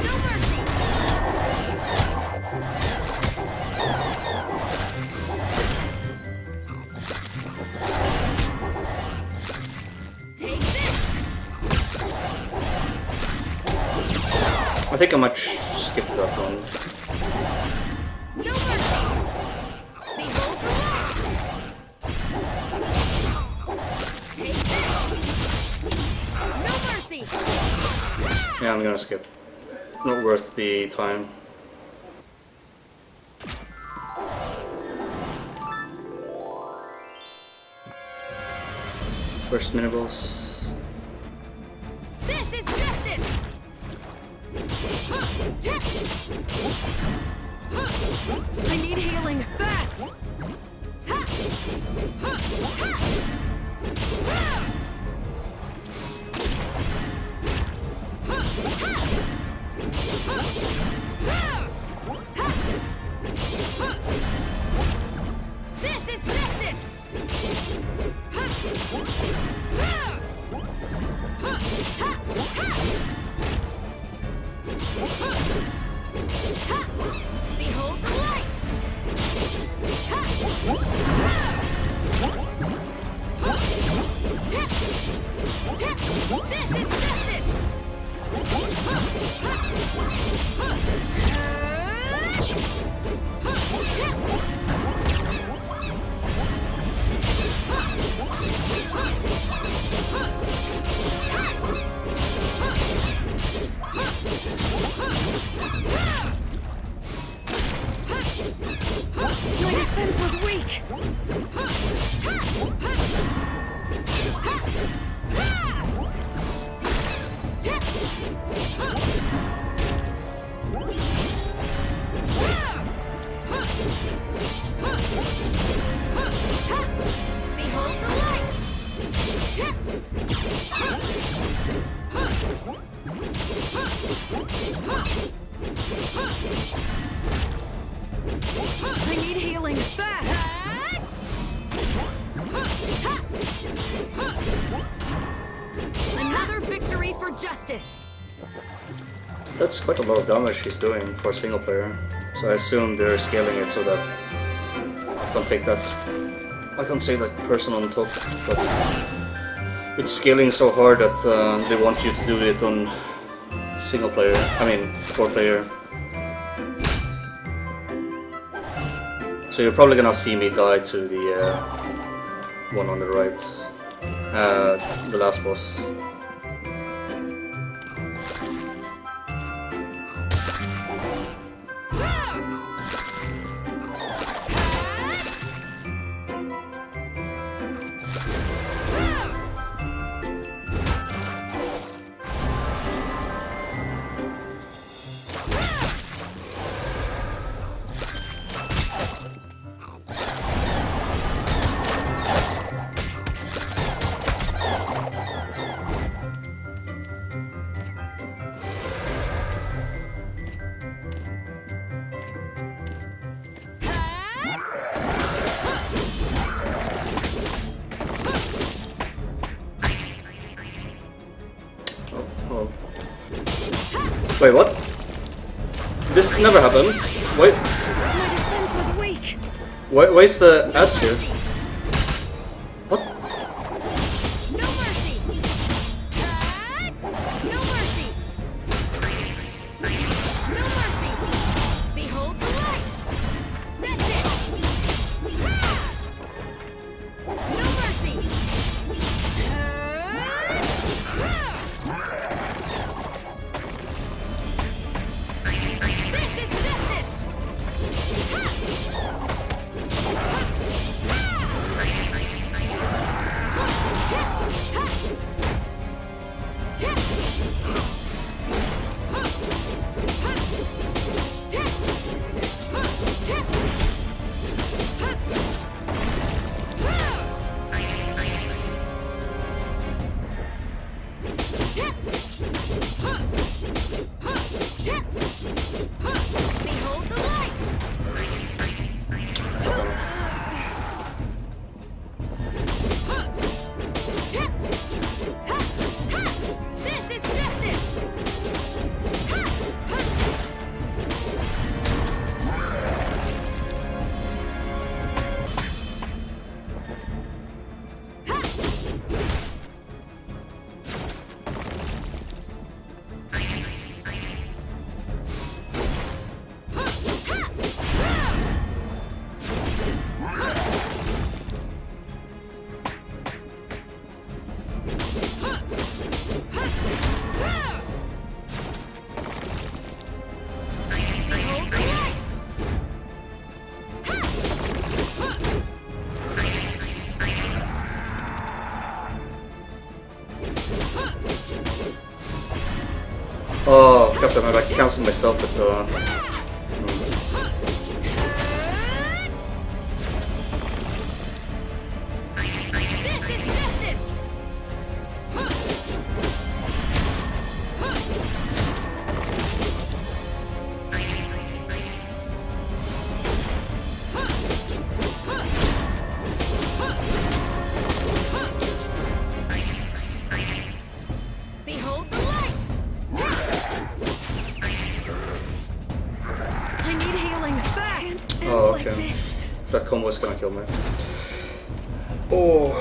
[SPEAKER 1] No mercy! Take this!
[SPEAKER 2] I think I might skip that one.
[SPEAKER 1] No mercy! Behold the light! Take this! No mercy!
[SPEAKER 2] Yeah, I'm gonna skip. Not worth the time. First mini-boss.
[SPEAKER 1] This is justice! I need healing fast! This is justice! My defense was weak! Behold the light! I need healing fast! Another victory for justice!
[SPEAKER 2] That's quite a lot of damage he's doing for a single player. So I assume they're scaling it so that I can't take that. I can't say that person on top, but it's scaling so hard that they want you to do it on single player. I mean, 4 player. So you're probably gonna see me die to the one on the right, the last boss. Wait, what? This never happened. Wait,
[SPEAKER 1] My defense was weak!
[SPEAKER 2] where's the ads here? What?
[SPEAKER 1] No mercy! No mercy! No mercy! Behold the light! That's it! No mercy! This is justice! Behold the light! This is justice! Behold the light!
[SPEAKER 2] Oh, Captain, I canceled myself with the...
[SPEAKER 1] This is justice! Behold the light! I need healing fast! And
[SPEAKER 2] Oh,
[SPEAKER 1] like
[SPEAKER 2] okay.
[SPEAKER 1] this.
[SPEAKER 2] That combo is gonna kill me. Oh.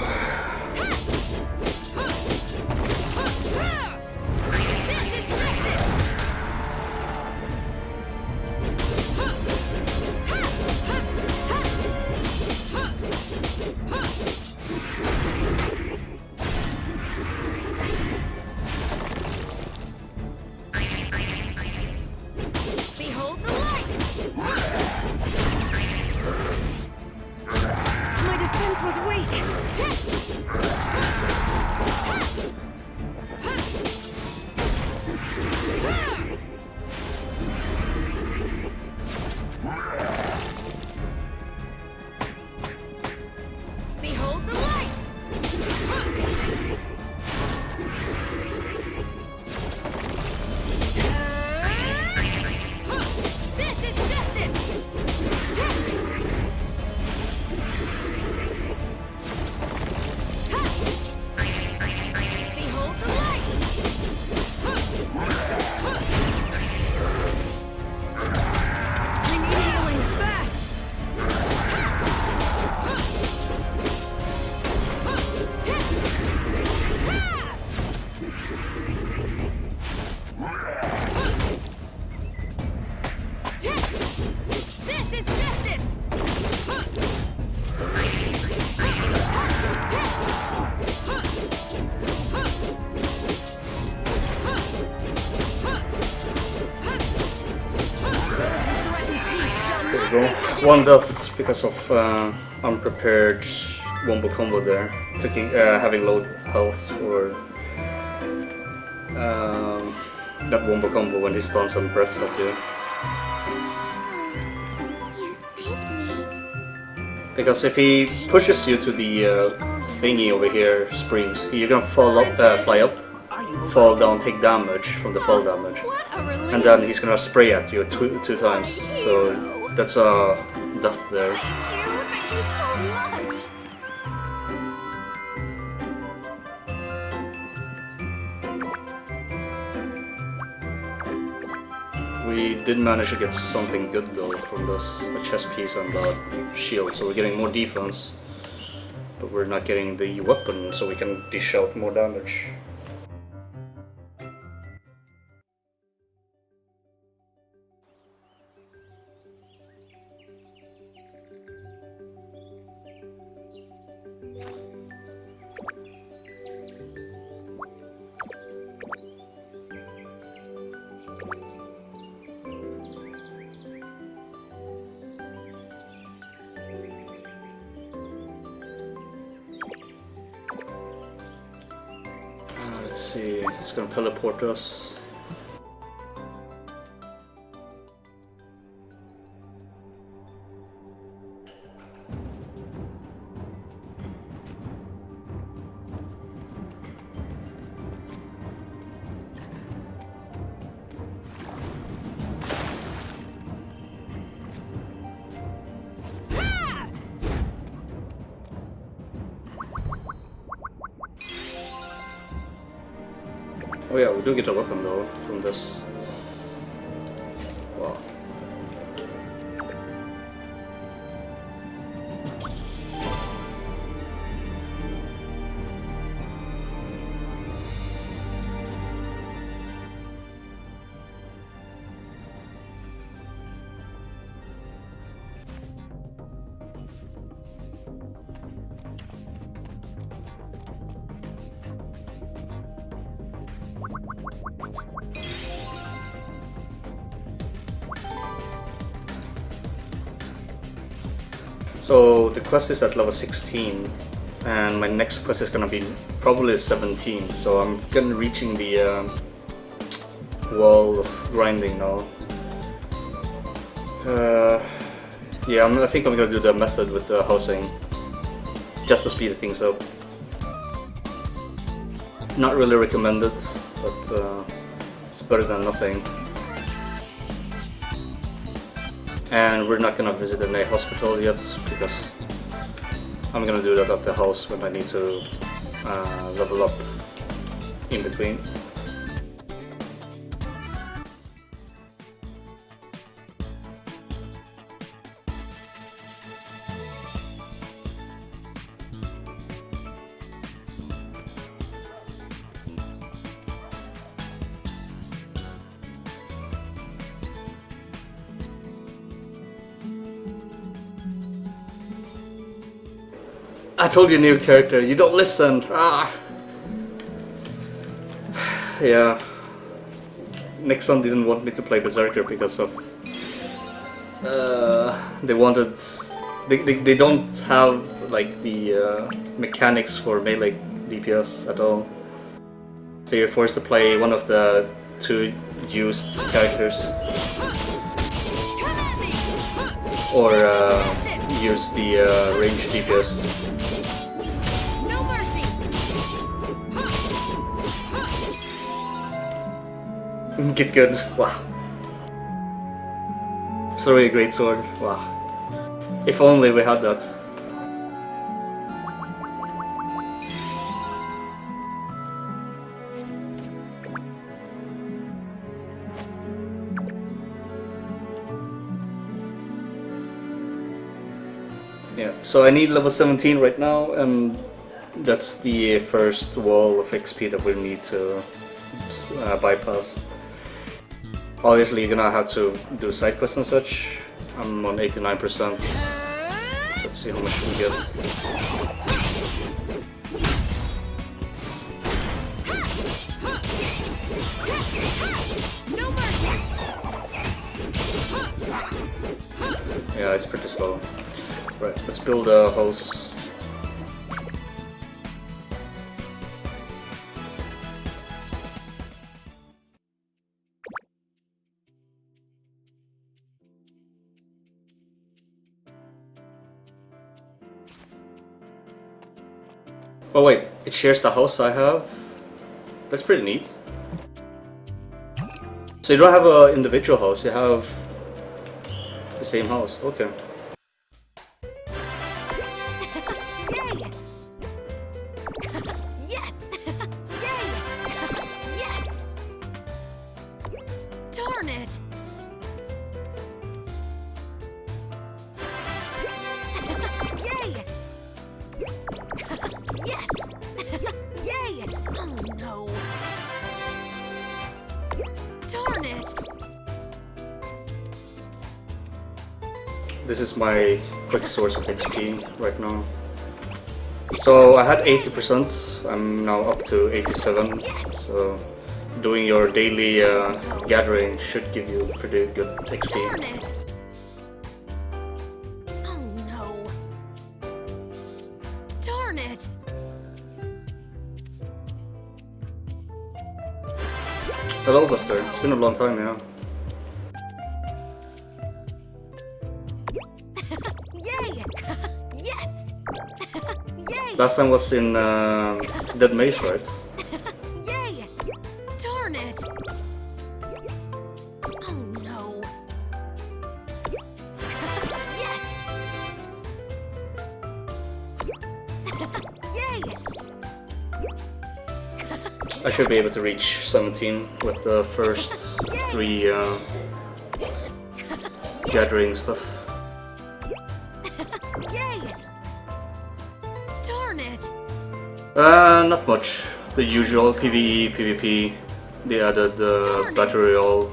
[SPEAKER 2] go. One death because of unprepared wombo combo there. Having low health or that wombo combo when he stuns and breaths at you.
[SPEAKER 1] You saved me.
[SPEAKER 2] Because if he pushes you to the thingy over here, springs, you're gonna fly up, fall down, take damage from the fall damage.
[SPEAKER 1] What a relief.
[SPEAKER 2] And then he's gonna spray at you two times. So that's a death there.
[SPEAKER 1] Thank you so much.
[SPEAKER 2] We did manage to get something good though from this, a chest piece and a shield, so we're getting more defense, but we're not getting the weapon so we can dish out more damage. Let's see, it's gonna teleport us. Oh yeah, we do get a weapon though from this. Wow. So the quest is at level 16 and my next quest is gonna be probably 17, so I'm reaching the wall of grinding now. Yeah, I think I'm gonna do the method with the housing just to speed things up. Not really recommended, but it's better than nothing. And we're not gonna visit any hospital yet because I'm gonna do that at the house when I need to level up in between. I told you, new character, you don't listen. Ah. Yeah. Nixon didn't want me to play Berserker because of they wanted they don't have like the mechanics for melee DPS at all. So you're forced to play one of the two used characters or use the range DPS. Get good. Wow. Sorry, a great sword. Wow. If only we had that. Yeah, so I need level 17 right now, and that's the first wall of XP that we need to bypass. Obviously you're gonna have to do side quests and such. I'm on 89%. Let's see how much we get. Yeah, it's pretty slow. Right, let's build a house. Oh wait, it shares the house I have? That's pretty neat. So you don't have an individual house, you have the same house, okay.
[SPEAKER 1] Yay! Yes! Yay! Yes! Darn it! Yay! Yes! Yay! Oh no! Darn it!
[SPEAKER 2] This is my quick source of XP right now. So I had 80%, I'm now up to 87, so doing your daily gathering should give you pretty good
[SPEAKER 1] Darn
[SPEAKER 2] XP.
[SPEAKER 1] it! Oh no! Darn it!
[SPEAKER 2] Hello Buster, it's been a long time, yeah.
[SPEAKER 1] Yay! Yes! Yay!
[SPEAKER 2] Last time was in Dead Maze, right?
[SPEAKER 1] Yay! Darn it! Oh no! Yes! Yay!
[SPEAKER 2] I should be able to reach 17 with the first 3 gathering stuff.
[SPEAKER 1] Yay! Darn it!
[SPEAKER 2] Not much. The usual PvE, PvP. They added Battle Royale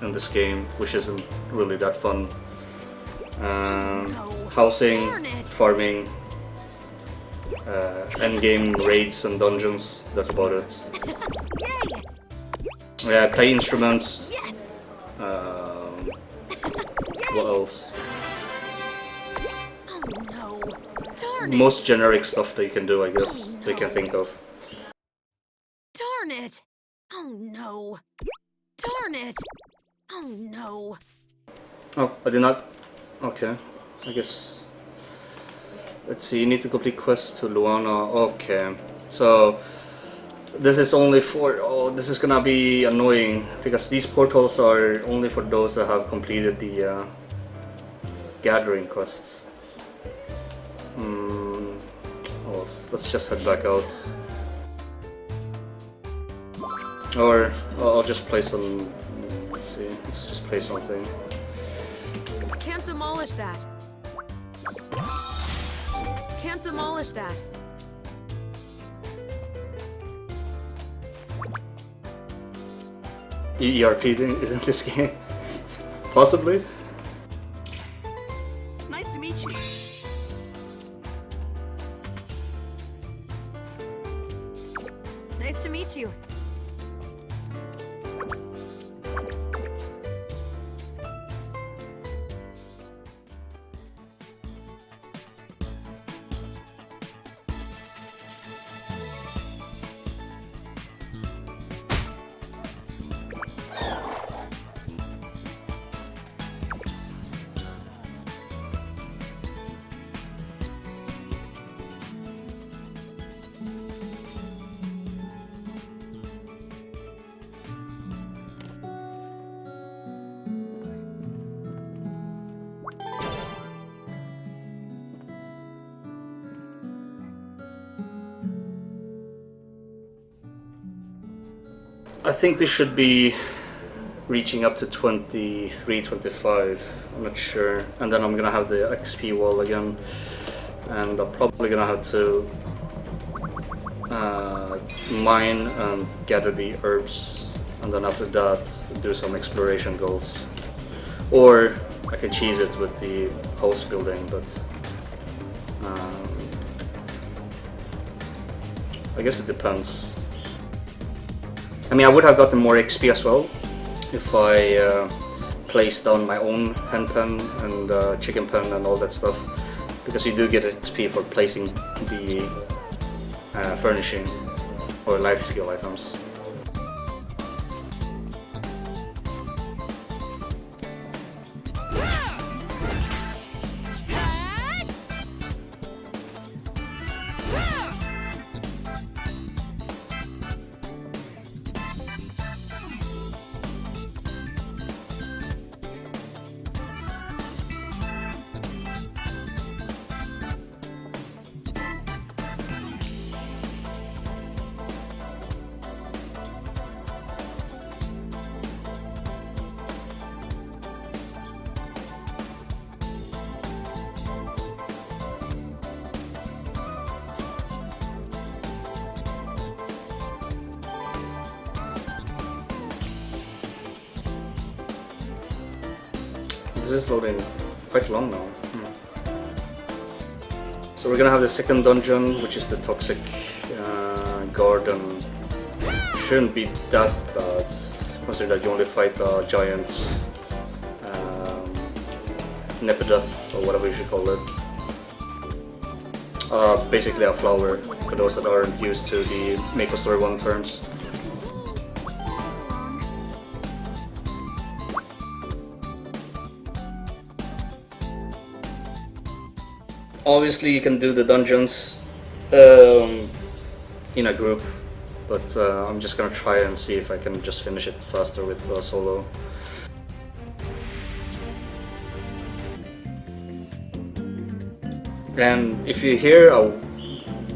[SPEAKER 2] in this game, which isn't really that fun. Housing, farming, endgame raids and dungeons. That's about it.
[SPEAKER 1] Yay!
[SPEAKER 2] Yeah, play instruments.
[SPEAKER 1] Yes!
[SPEAKER 2] What else?
[SPEAKER 1] Oh no! Darn it!
[SPEAKER 2] Most generic stuff that you can do, I guess, that you can think of.
[SPEAKER 1] Darn it! Oh no! Darn it! Oh no!
[SPEAKER 2] Oh, I did not. Okay, I guess. Let's see, you need to complete quests to Luana. Okay, so this is only for. Oh, this is gonna be annoying because these portals are only for those that have completed the gathering quest. Well, let's just head back out. Or I'll just play some. Let's see, let's just play something.
[SPEAKER 1] Can't demolish that. Can't demolish that.
[SPEAKER 2] ERP isn't this game? Possibly?
[SPEAKER 5] Nice to meet you.
[SPEAKER 1] Nice to meet you.
[SPEAKER 2] I think this should be reaching up to 23, 25. I'm not sure. And then I'm gonna have the XP wall again. And I'm probably gonna have to mine and gather the herbs. And then after that, do some exploration goals. Or I can cheese it with the house building, but I guess it depends. I mean, I would have gotten more XP as well if I place down my own hand pen and chicken pen and all that stuff, because you do get XP for placing the furnishing or life skill items. This is loading quite long now. So we're gonna have the second dungeon, which is the toxic garden. Shouldn't be that bad, considering that you only fight a giant Nepidath, or whatever you should call it. Basically a flower, for those that aren't used to the Maplestory 1 terms. Obviously you can do the dungeons in a group, but I'm just gonna try and see if I can just finish it faster with solo. And if you hear a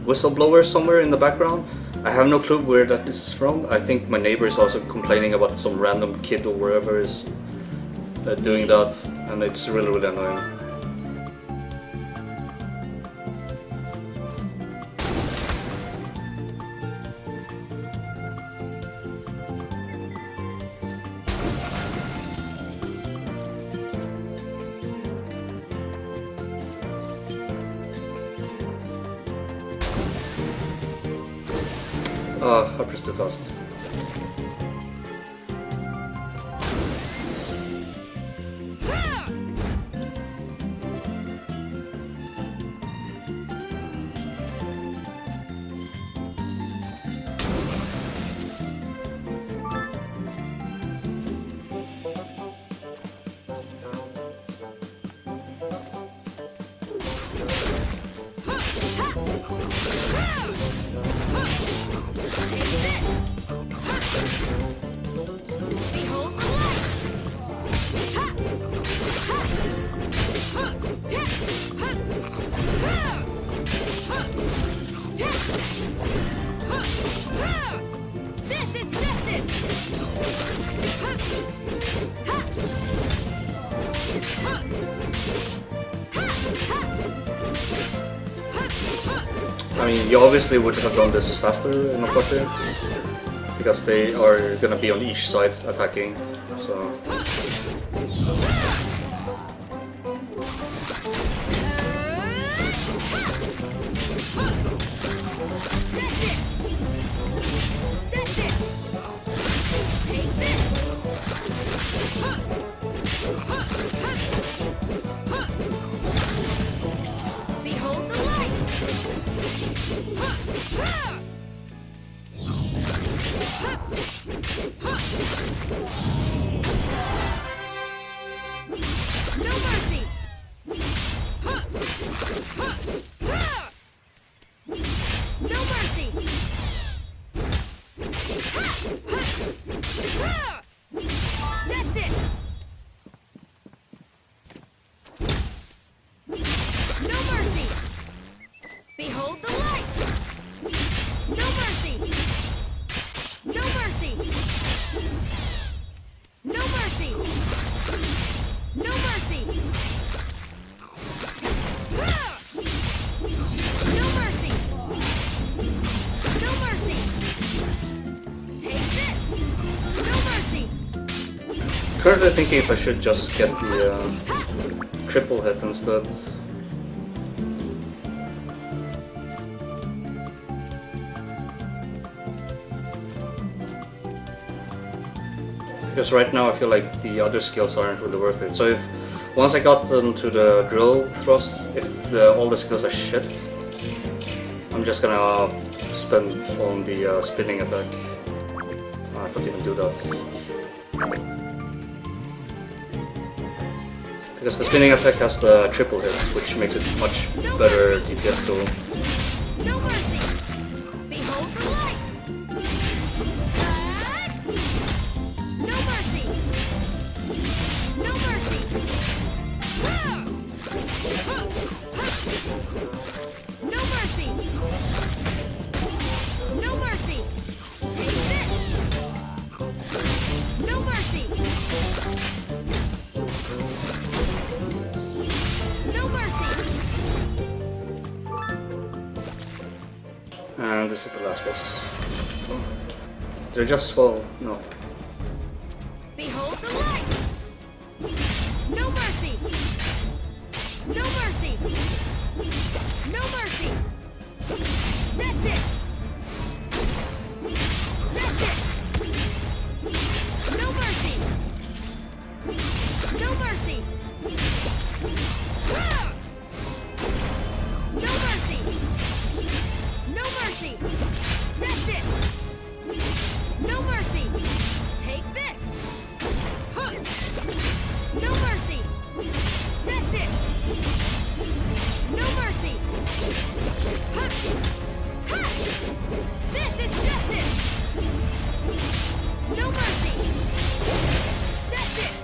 [SPEAKER 2] whistleblower somewhere in the background, I have no clue where that is from. I think my neighbor is also complaining about some random kid or wherever is doing that, and it's really, really annoying. I pressed it fast. I mean, you obviously would have done this faster in a quarter, because they are gonna be on each side attacking, so... Currently thinking if I should just get the triple hit instead. because right now I feel like the other skills aren't really worth it. So if once I got into the drill thrust, if all the skills are shit, I'm just gonna spend on the spinning attack. I can't even do that. Because the spinning attack has the triple hit, which makes it much better DPS tool.
[SPEAKER 1] No mercy! Behold the light! No mercy! No mercy! No mercy! No mercy! Take this! No mercy! No mercy!
[SPEAKER 2] And this is the last boss. Did I just fall? No.
[SPEAKER 1] Behold the light! No mercy! No mercy! No mercy! That's it! That's it! No mercy! No mercy! Ah! No mercy! No mercy! That's it! No mercy! Take this! Huh! No mercy! That's it! No mercy! Huh! Ha! This is justice! No mercy! That's it!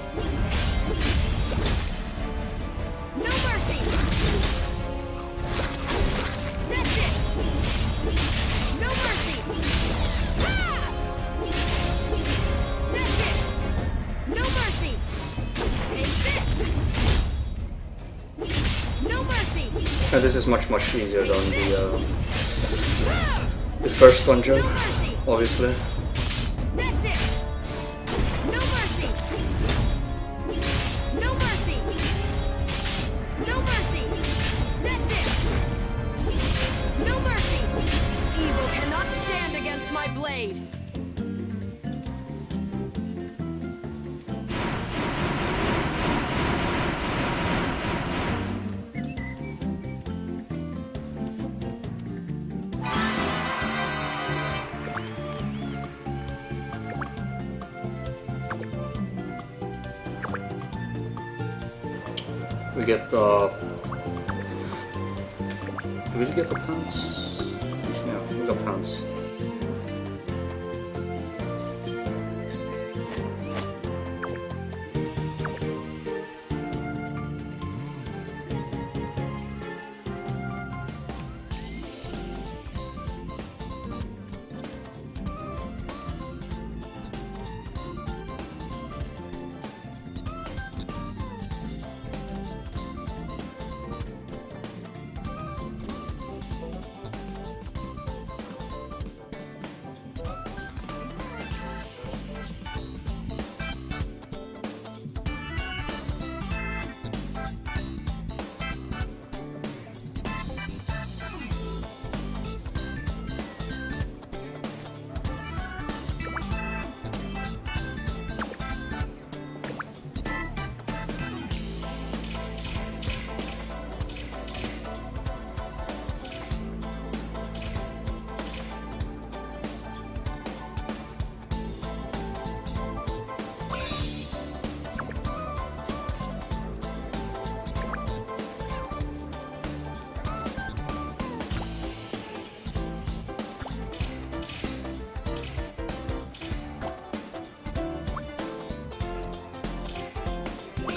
[SPEAKER 1] No mercy! That's it! No mercy! Ha! That's it! No mercy! Take this! No mercy!
[SPEAKER 2] And this is much easier than the first dungeon,
[SPEAKER 1] No mercy!
[SPEAKER 2] obviously.
[SPEAKER 1] That's it! No mercy! No mercy! No mercy! That's it! No mercy! Evil cannot stand against my blade!
[SPEAKER 2] We get do we get the pants? Yeah, we got pants.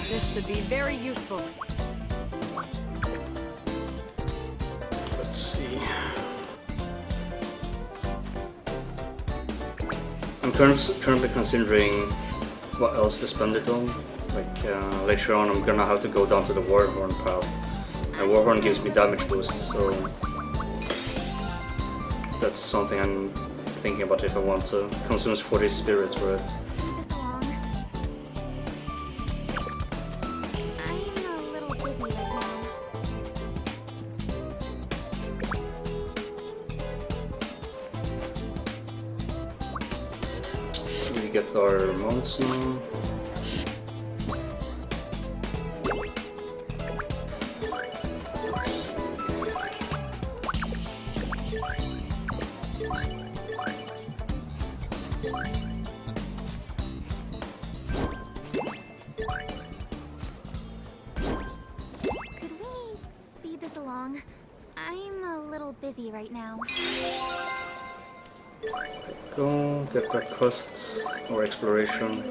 [SPEAKER 1] This should be very useful.
[SPEAKER 2] Let's see. I'm currently considering what else to spend it on. Like later on I'm gonna have to go down to the Warhorn path. And Warhorn gives me damage boost, so that's something I'm thinking about if I want to. Consumes 40 spirits for it.
[SPEAKER 1] This along. I'm a little busy right now.
[SPEAKER 2] Should we get our mounts now.
[SPEAKER 1] Could we speed this along? I'm a little busy right now.
[SPEAKER 2] Go get that quest or exploration.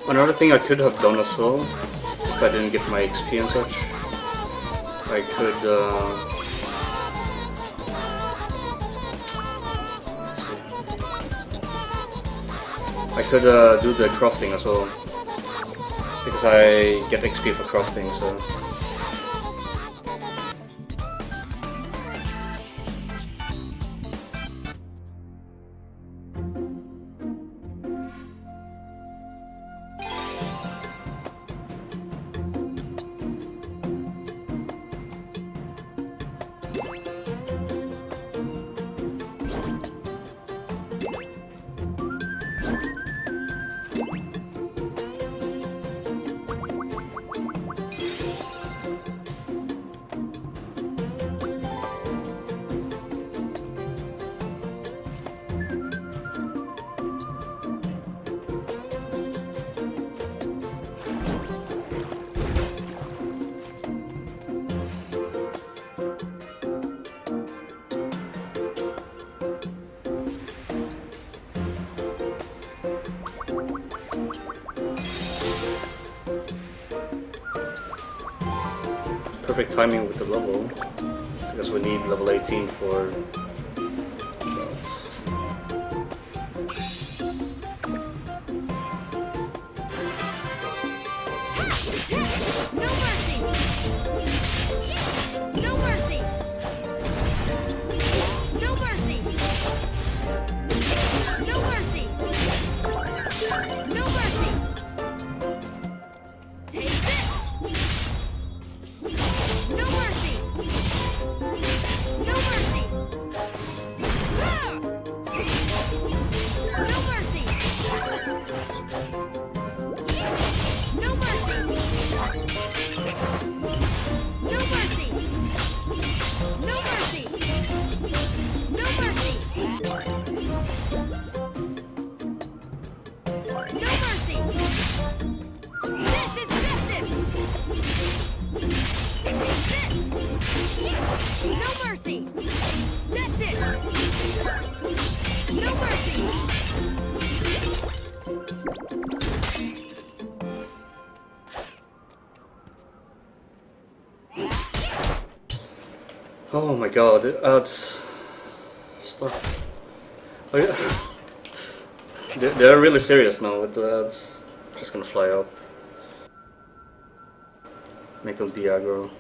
[SPEAKER 2] Another thing I could have done as well, if I didn't get my XP and such, I could let's see. I could do the crafting as well, because I get XP for crafting, so. Perfect timing with the level, because we need level 18 for that.
[SPEAKER 1] No mercy! No mercy! No mercy! No mercy! No mercy! Take this! No mercy! No mercy! Ah! No mercy! No mercy! No mercy! No mercy! No mercy! No mercy! This is justice! This! No mercy! That's it! No mercy!
[SPEAKER 2] Oh my god, it adds stuff. Oh yeah. They're really serious now with the ads. Just gonna fly up. Make them de-aggro.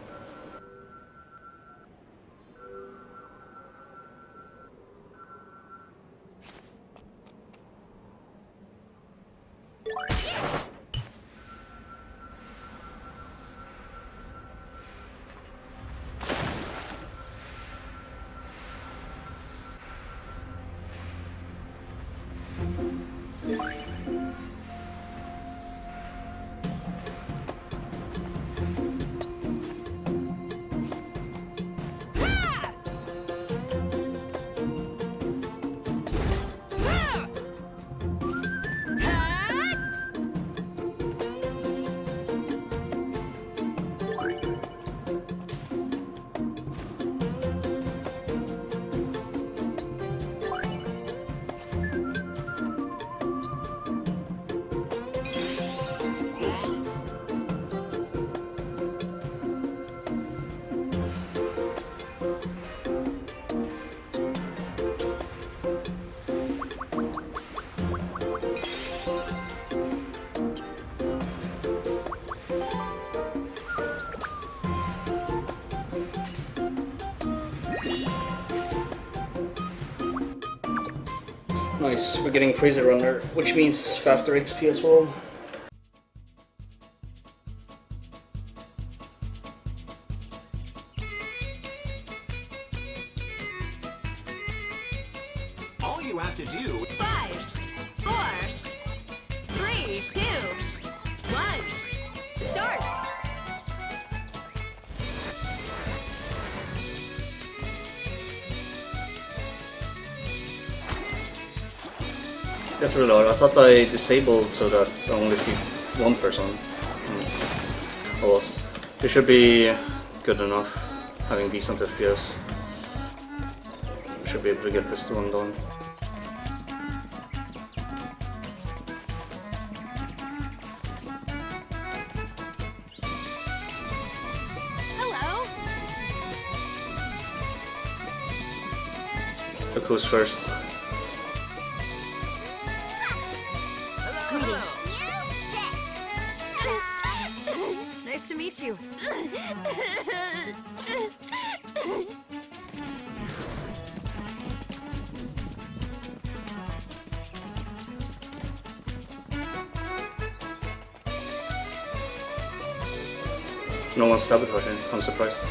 [SPEAKER 2] Nice, we're getting Crazy Runner, which means faster XP as well.
[SPEAKER 6] All you have to do.
[SPEAKER 7] 5, 4, 3, 2, 1, start!
[SPEAKER 2] That's really odd. I thought I disabled so that I only see one person. Alas, it should be good enough, having decent FPS. We should be able to get this one done.
[SPEAKER 7] Hello!
[SPEAKER 2] Look who's first.
[SPEAKER 7] Nice to meet you.
[SPEAKER 2] No one's sabotaging, I'm surprised.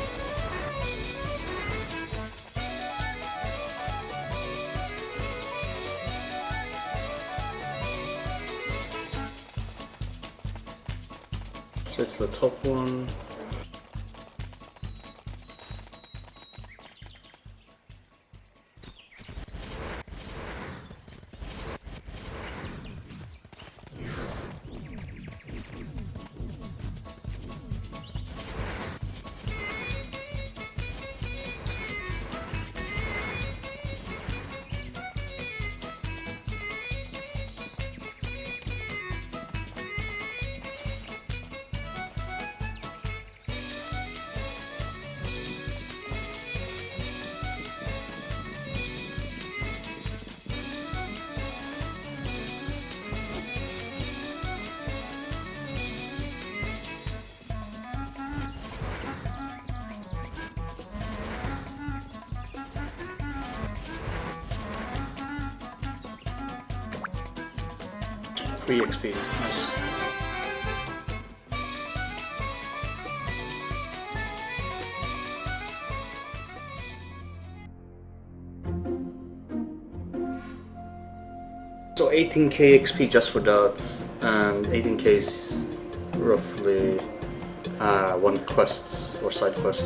[SPEAKER 2] So it's the top one. Free XP, nice. So 18k XP just for that, and 18k is roughly one quest or side quest.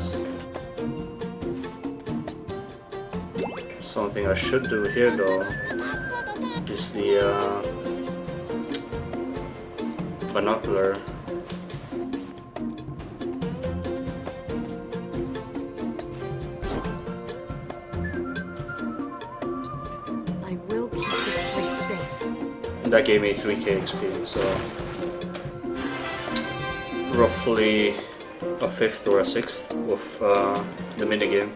[SPEAKER 2] Something I should do here though is the binocular.
[SPEAKER 7] I will keep this place safe.
[SPEAKER 2] That gave me 3k XP, so roughly a fifth or a sixth of the minigame.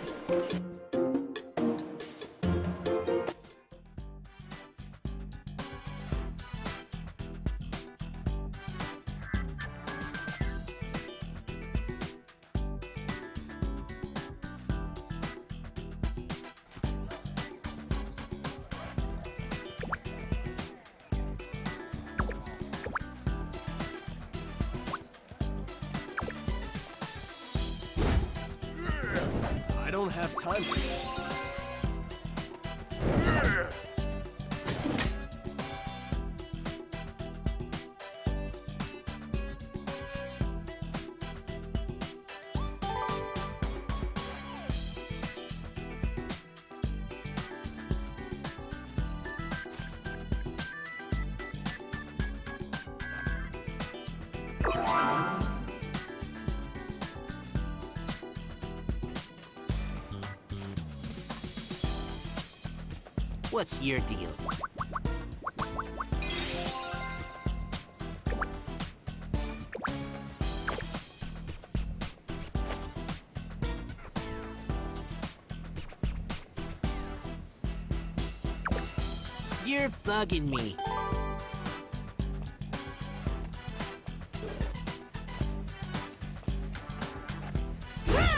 [SPEAKER 3] I don't have time for this.
[SPEAKER 5] What's your deal? You're bugging me.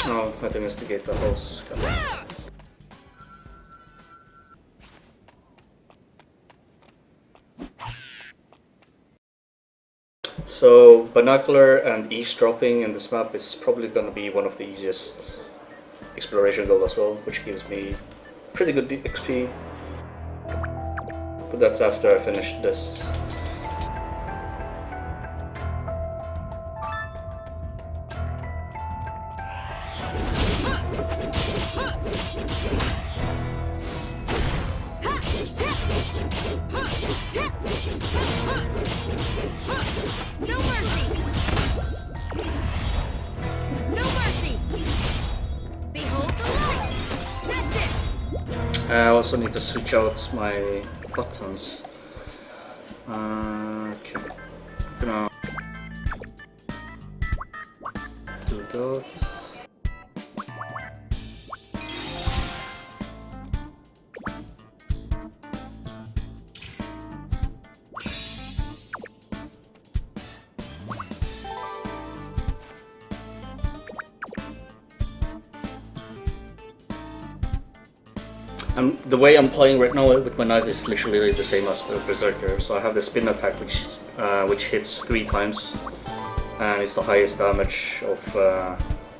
[SPEAKER 2] Oh, I had to investigate the house. binocular and eavesdropping in this map is probably gonna be one of the easiest exploration goals as well, which gives me pretty good XP. But that's after I finish this.
[SPEAKER 1] No mercy! No mercy! Behold the light! That's it!
[SPEAKER 2] I also need to switch out my buttons. Okay. I'm gonna do that. And the way I'm playing right now with my knife is literally the same as Berserker. So I have the spin attack, which hits 3 times, and it's the highest damage of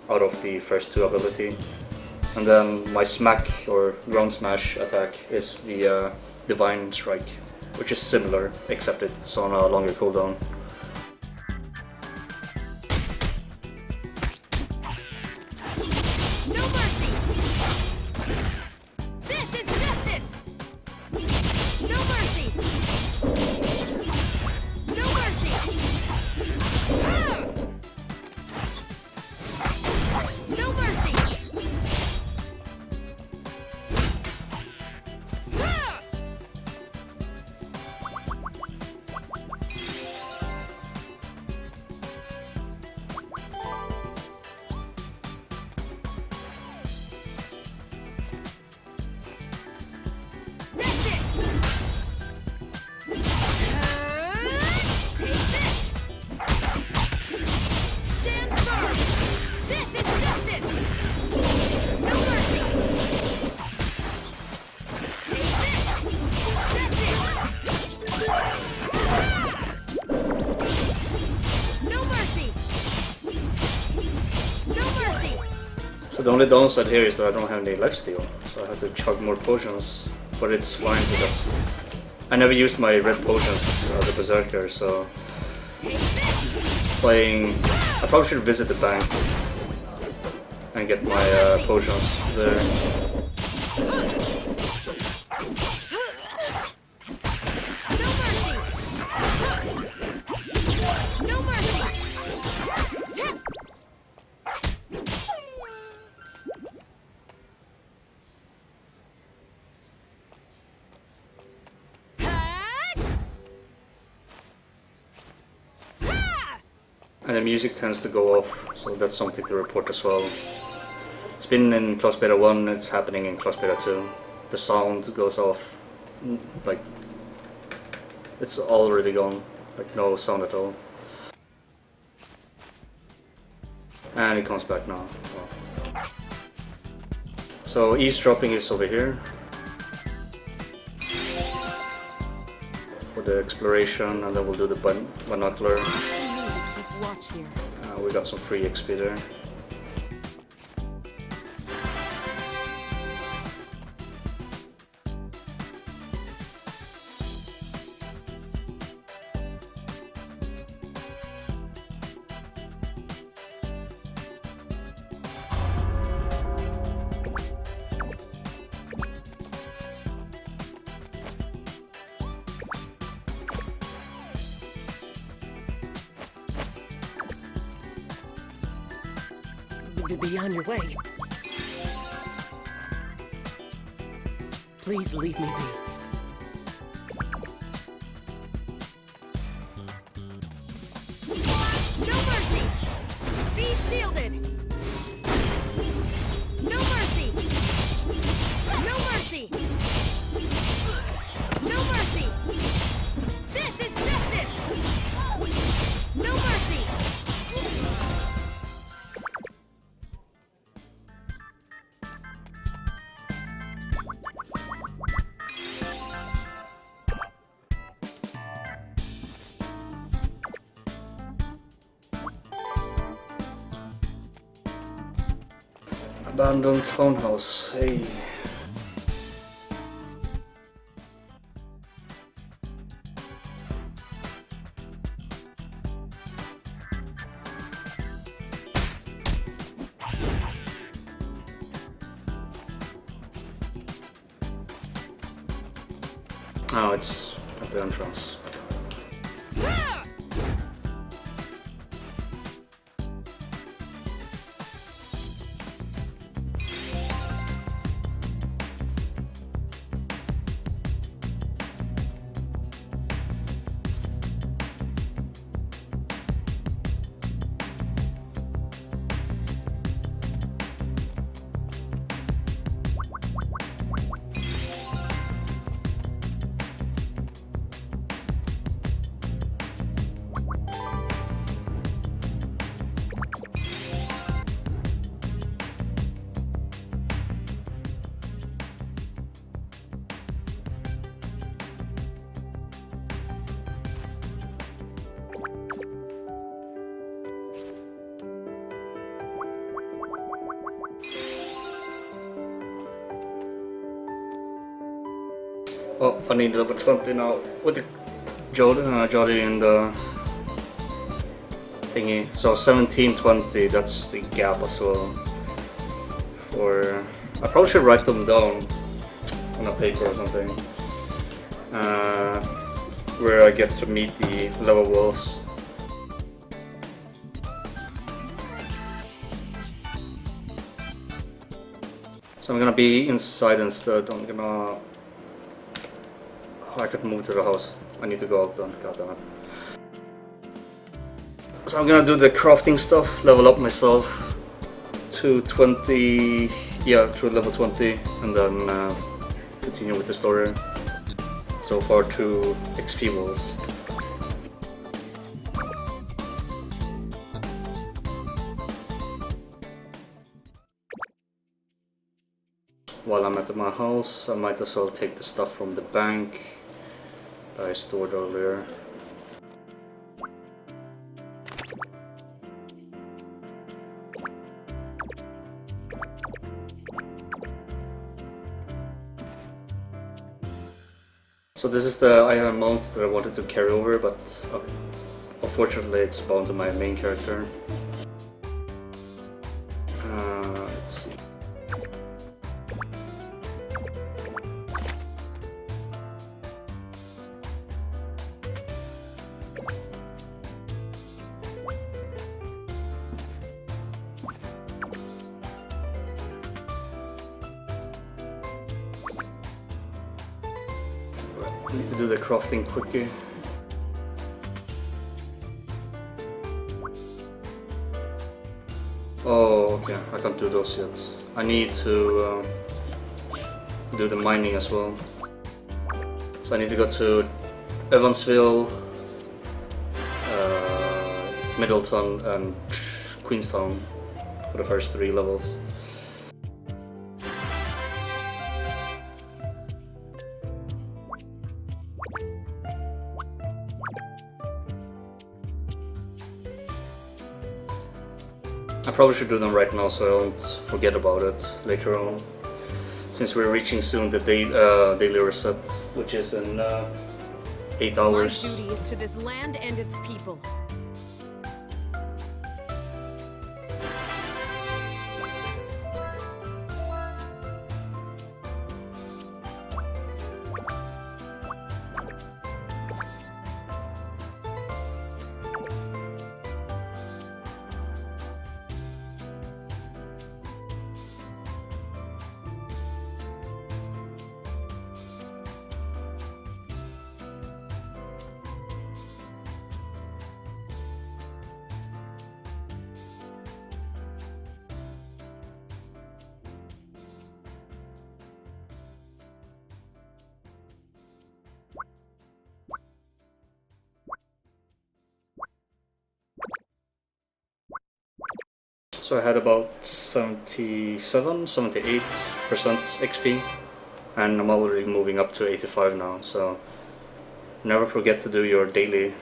[SPEAKER 2] out of the first 2 ability. And then my smack or ground smash attack is the divine strike, which is similar except it's on a longer cooldown.
[SPEAKER 1] No mercy! This is justice! No mercy! No mercy! Ah! No mercy! Ah! That's it! Take this! Stand firm! This is justice! No mercy! Take this! That's it! No mercy! No mercy!
[SPEAKER 2] So the only downside here is that I don't have any lifesteal, so I have to chug more potions. But it's fine because I never used my red potions as a Berserker, so
[SPEAKER 1] Take this!
[SPEAKER 2] playing... I probably should visit the bank and get my potions there.
[SPEAKER 1] No mercy! No mercy!
[SPEAKER 2] And the music tends to go off, so that's something to report as well. It's been in Class Beta 1, it's happening in Class Beta 2. The sound goes off, like, it's already gone, like no sound at all. And it comes back now. So eavesdropping is over here. For the exploration, and then we'll do the binocular.
[SPEAKER 7] Keep watch here.
[SPEAKER 2] We got some free XP there.
[SPEAKER 5] Be on your way. Please leave me be.
[SPEAKER 1] No mercy! Be shielded! No mercy! No mercy! No mercy! This is justice! No mercy!
[SPEAKER 2] Abandoned townhouse, hey. Oh, it's at the entrance. Oh, I need level 20 now with the Jolly and the thingy. So 17, 20, that's the gap as well. I probably should write them down on a paper or something. Where I get to meet the level walls. So I'm gonna be inside instead. I could move to the house. I need to go out then, goddammit. So I'm gonna do the crafting stuff, level up myself to 20, yeah, through level 20, and then continue with the story. So far 2 XP walls. While I'm at my house, I might as well take the stuff from the bank that I stored earlier. So this is the item amount that I wanted to carry over, but unfortunately it's bound to my main character. Let's see. I need to do the crafting quickly. Oh, okay, I can't do those yet. I need to do the mining as well. So I need to go to Evansville, Middleton and Queenstown for the first 3 levels. I probably should do them right now so I don't forget about it later on, since we're reaching soon the daily reset, which is in 8 hours.
[SPEAKER 7] My duty is to this land and its people.
[SPEAKER 2] So I had about 78% XP, and I'm already moving up to 85 now, so never forget to do your daily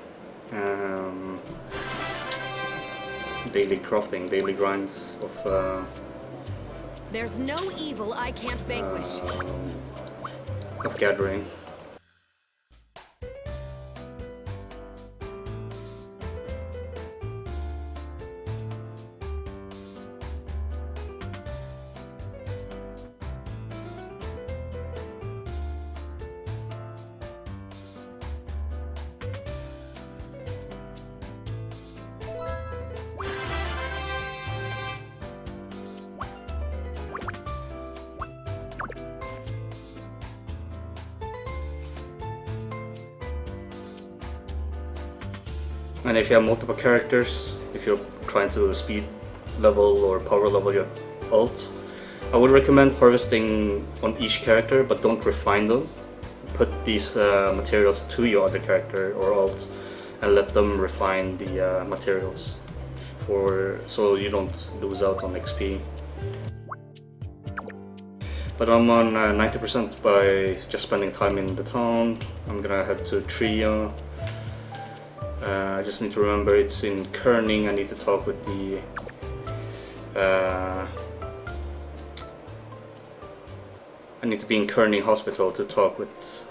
[SPEAKER 2] crafting, daily grind of
[SPEAKER 7] There's no evil I can't vanquish.
[SPEAKER 2] Of gathering. And if you have multiple characters, if you're trying to speed level or power level your ult, I would recommend harvesting on each character, but don't refine them. Put these materials to your other character or ult and let them refine the materials so you don't lose out on XP. But I'm on 90% by just spending time in the town. I'm gonna head to Trio. I just need to remember it's in Kerning. I need to talk with the I need to be in Kerning Hospital to talk with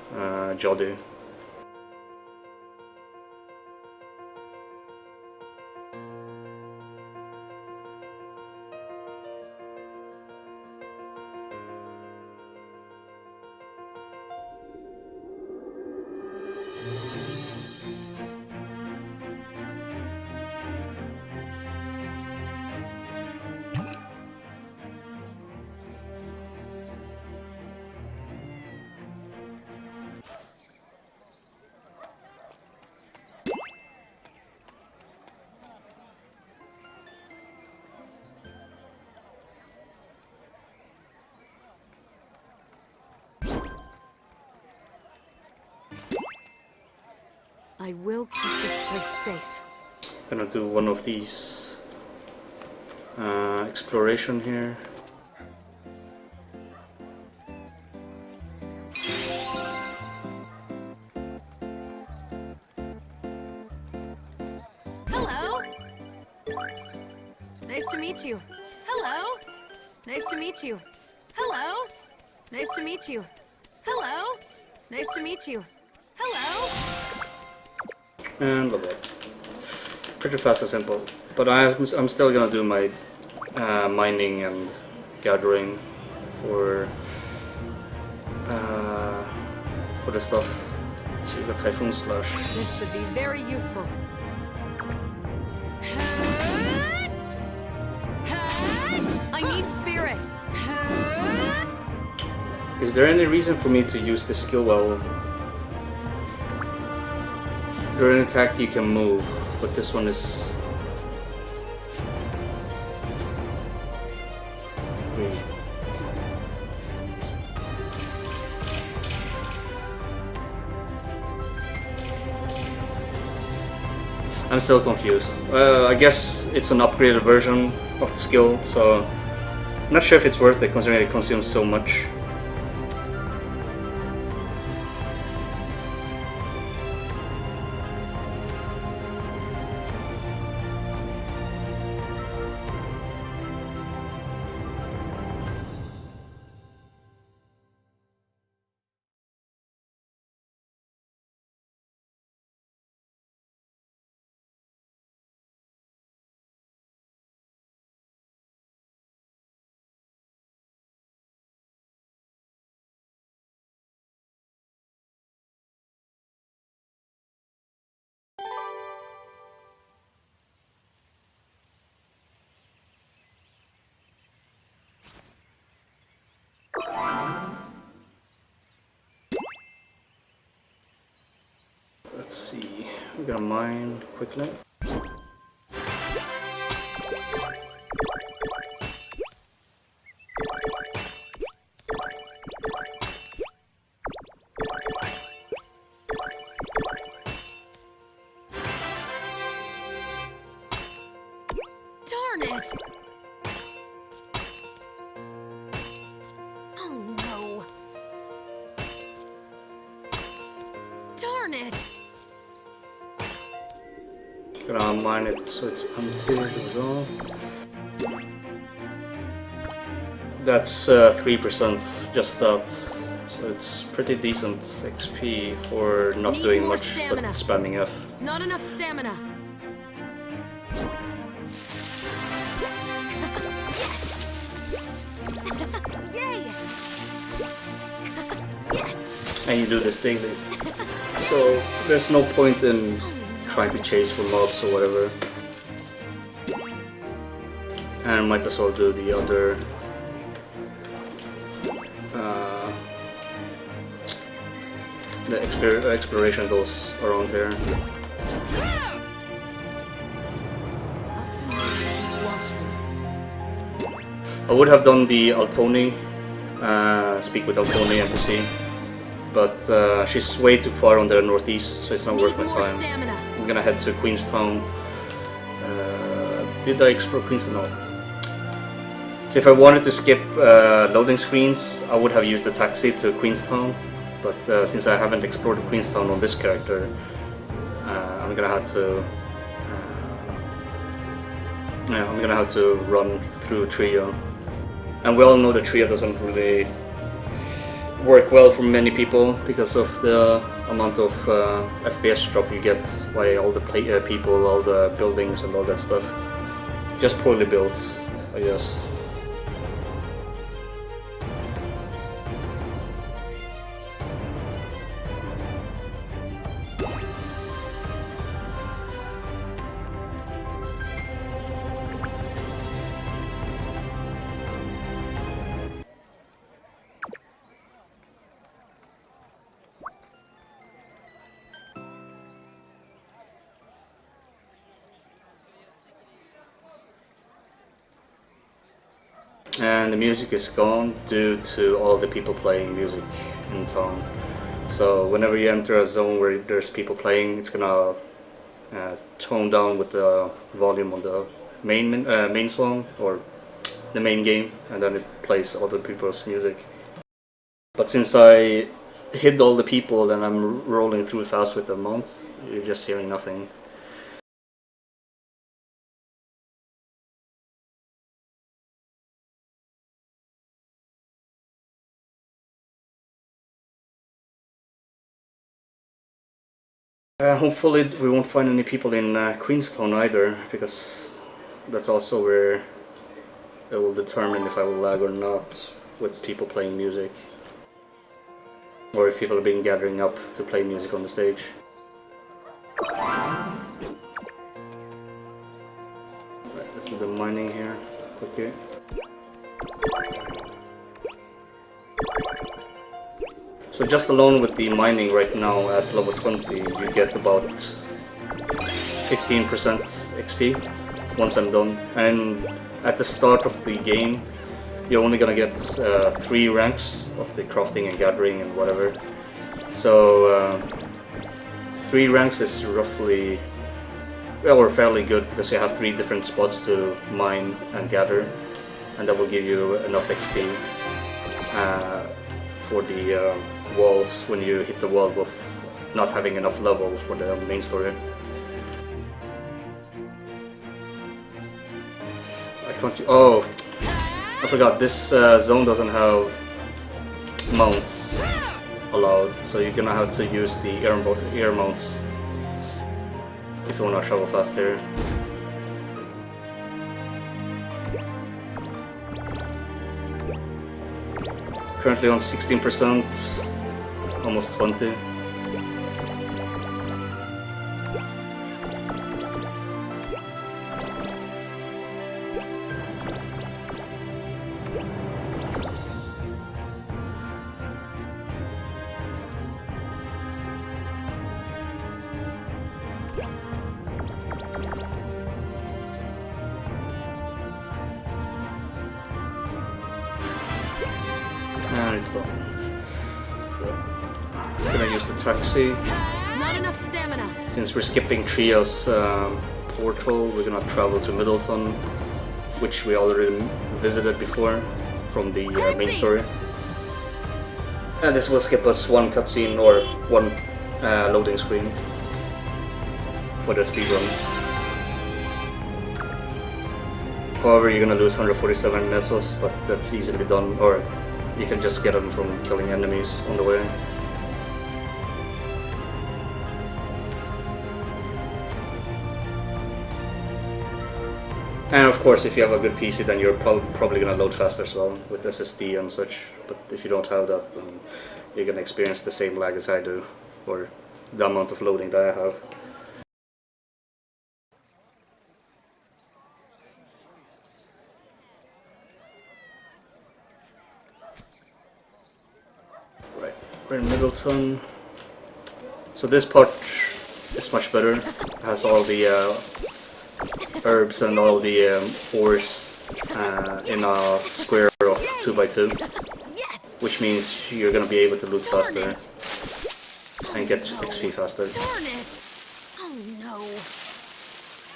[SPEAKER 2] Jody.
[SPEAKER 7] I will keep this place safe.
[SPEAKER 2] Gonna do one of these exploration here.
[SPEAKER 7] Hello. Nice to meet you. Hello. Nice to meet you. Hello. Nice to meet you. Hello. Nice to meet you. Hello.
[SPEAKER 2] And level up. Pretty fast and simple. But I'm still gonna do my mining and gathering for the stuff. Let's see, we got Typhoon Slash.
[SPEAKER 7] This should be very useful. I need spirit.
[SPEAKER 2] Is there any reason for me to use this skill well? During attack you can move, but this one is 3. I'm still confused. I guess it's an upgraded version of the skill, so I'm not sure if it's worth it considering it consumes so much. Let's see, we're gonna mine quickly.
[SPEAKER 7] Darn it! Oh no! Darn it!
[SPEAKER 2] Gonna mine it so it's until there we go. That's 3%, just that. So it's pretty decent XP for not
[SPEAKER 7] Need
[SPEAKER 2] doing
[SPEAKER 7] more
[SPEAKER 2] much
[SPEAKER 7] stamina.
[SPEAKER 2] but spamming F.
[SPEAKER 7] Not enough stamina. Yay!
[SPEAKER 2] And you do this daily. So there's no point in trying to chase for mobs or whatever. And might as well do the other the exploration goals around here.
[SPEAKER 7] It's up to me to watch them.
[SPEAKER 2] I would have done the Alponi, speak with Alponi NPC, but she's way too far on the northeast, so it's not worth my
[SPEAKER 7] Need more
[SPEAKER 2] time.
[SPEAKER 7] stamina.
[SPEAKER 2] I'm gonna head to Queenstown. Did I explore Queenstown? No. So if I wanted to skip loading screens, I would have used the taxi to Queenstown. But since I haven't explored Queenstown on this character, I'm gonna have to. I'm gonna have to run through Trio, and we all know the Trio doesn't really work well for many people because of the amount of FPS drop you get by all the people, all the buildings, and all that stuff. Just poorly built, I guess. And the music is gone due to all the people playing music in town. So whenever you enter a zone where there's people playing, it's gonna tone down with the volume on the main song or the main game, and then it plays other people's music. But since I hid all the people and I'm rolling through fast with the mounts, you're just hearing nothing. Hopefully we won't find any people in Queenstown either, because that's also where it will determine if I will lag or not with people playing music. Or if people are being gathering up to play music on the stage. Right, let's do the mining here, quickly. So just alone with the mining right now at level 20, you get about 15% XP once I'm done. And at the start of the game, you're only gonna get 3 ranks of the crafting and gathering and whatever. So 3 ranks is roughly, well, or fairly good, because you have 3 different spots to mine and gather, and that will give you enough XP for the walls when you hit the wall with not having enough level for the main story. I can't. Oh, I forgot. This zone doesn't have mounts allowed, so you're gonna have to use the air mounts if you wanna travel fast here. Currently on 16%, almost 20. And it's done. I'm gonna use the taxi.
[SPEAKER 7] Not enough stamina.
[SPEAKER 2] Since we're skipping Trio's portal, we're gonna travel to Middleton, which we already visited before from the main story. And this will skip us one cutscene or one loading screen for the speedrun. However, you're gonna lose 147 mesos, but that's easily done, or you can just get them from killing enemies on the way. And of course, if you have a good PC, then you're probably gonna load faster as well with SSD and such. But if you don't have that, then you're gonna experience the same lag as I do, or the amount of loading that I have. Right, we're in Middleton. So this part is much better. It has all the herbs and all the ores in a square of 2x2,
[SPEAKER 7] Yes!
[SPEAKER 2] which means you're gonna be able to loot
[SPEAKER 7] Darn
[SPEAKER 2] faster
[SPEAKER 7] it!
[SPEAKER 2] and get XP faster.
[SPEAKER 7] Darn it! Oh no!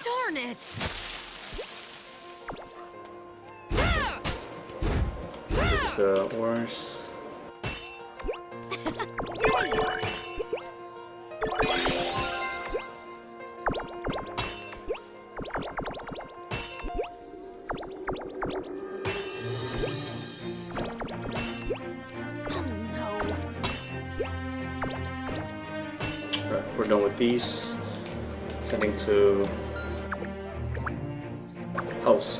[SPEAKER 7] Darn it! Ah!
[SPEAKER 2] This is the ores. Right, we're done with these. Heading to house.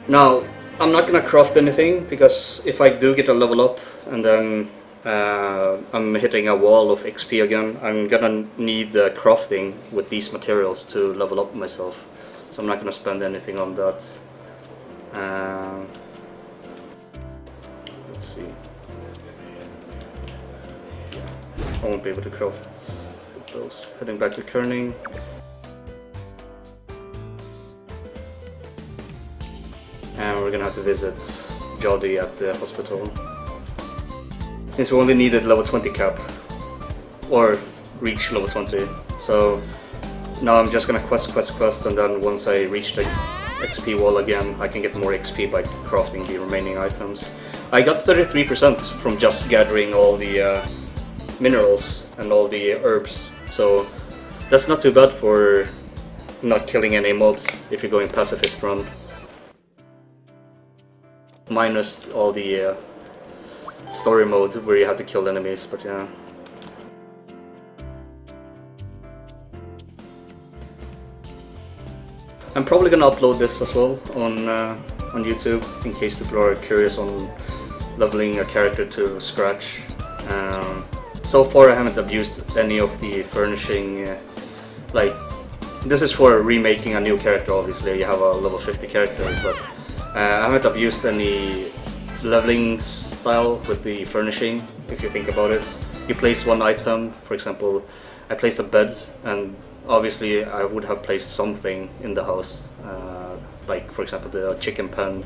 [SPEAKER 2] Now, I'm not gonna craft anything, because if I do get a level up and then I'm hitting a wall of XP again, I'm gonna need the crafting with these materials to level up myself. So I'm not gonna spend anything on that. Let's see. I won't be able to craft with those. Heading back to Kerning. And we're gonna have to visit Jody at the hospital. Since we only needed level 20 cap, or reach level 20, so now I'm just gonna quest, and then once I reach the XP wall again, I can get more XP by crafting the remaining items. I got 33% from just gathering all the minerals and all the herbs, so that's not too bad for not killing any mobs if you're going pacifist run. Minus all the story modes where you have to kill enemies, but yeah. I'm probably gonna upload this as well on YouTube in case people are curious on leveling a character to scratch. So far I haven't abused any of the furnishing, like this is for remaking a new character. Obviously you have a level 50 character, but I haven't abused any leveling style with the furnishing. If you think about it, you place one item, for example I placed a bed, and obviously I would have placed something in the house, like for example the chicken pen,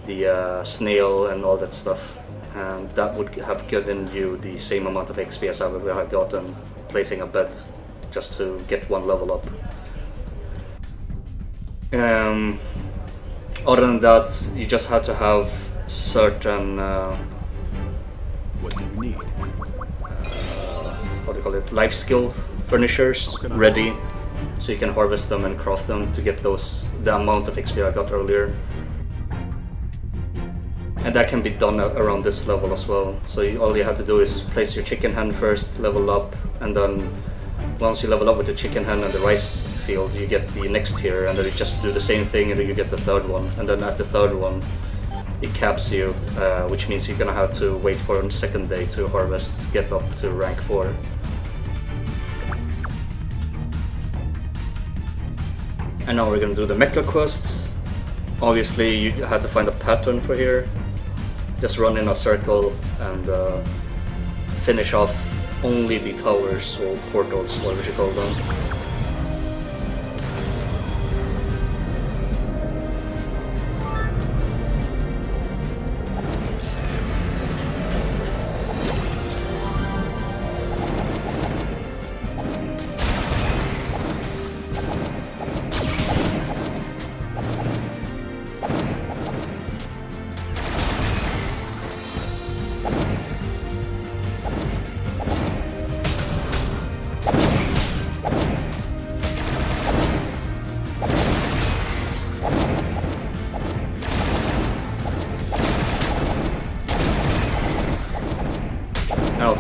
[SPEAKER 2] the snail and all that stuff, and that would have given you the same amount of XP as I would have gotten placing a bed just to get one level up. Other than that, you just had to have certain
[SPEAKER 4] What do you need?
[SPEAKER 2] what do you call it, life skill furnishers ready, so you can harvest them and craft them to get the amount of XP I got earlier. And that can be done around this level as well. So all you have to do is place your chicken hen first, level up, and then once you level up with the chicken hen and the rice field, you get the next tier, and then you just do the same thing and then you get the third one. And then at the third one, it caps you, which means you're gonna have to wait for the second day to harvest, get up to rank 4. And now we're gonna do the mecha quest. Obviously you had to find a pattern for here. Just run in a circle and finish off only the towers or portals, whatever you call them.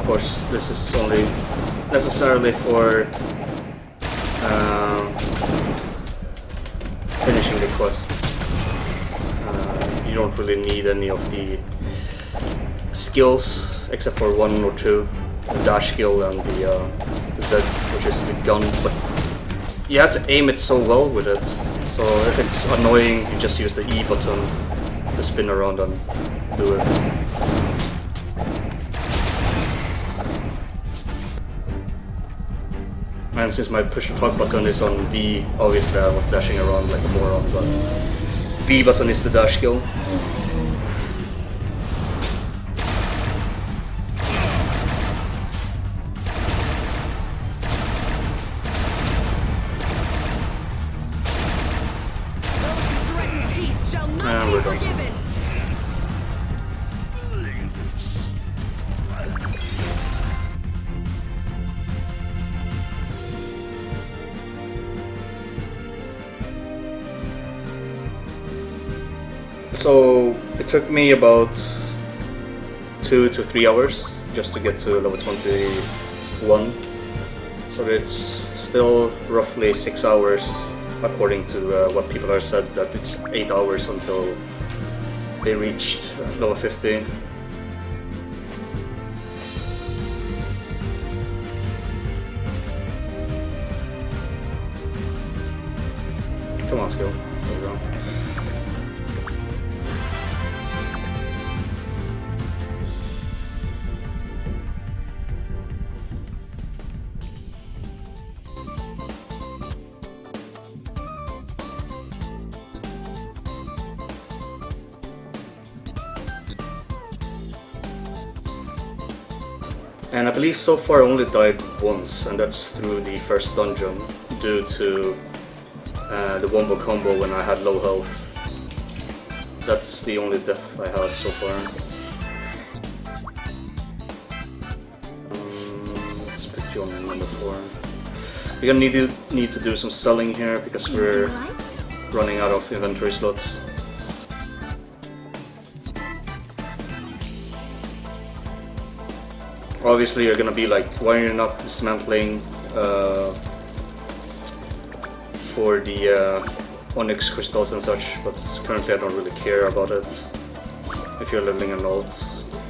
[SPEAKER 2] course, this is only necessarily for finishing the quest. You don't really need any of the skills except for one or two, the dash skill and the Z, which is the gun, but you have to aim it so well with it, so if it's annoying you just use the E button to spin around and do it. And since my push to talk button is on V, obviously I was dashing around like a moron, but V button is the dash skill. And we're done. So it took me about 2 to 3 hours just to get to level 21. So it's still roughly 6 hours according to what people have said, that it's 8 hours until they reached level 50. Come on, skill. There we go. And I believe so far I only died once, and that's through the first dungeon, due to the wombo combo when I had low health. That's the only death I had so far. Let's put you on number 4. We're gonna need to do some selling here because we're running out of inventory slots. Obviously you're gonna be like, why are you not dismantling for the onyx crystals and such, but currently I don't really care about it. If you're leveling an ult,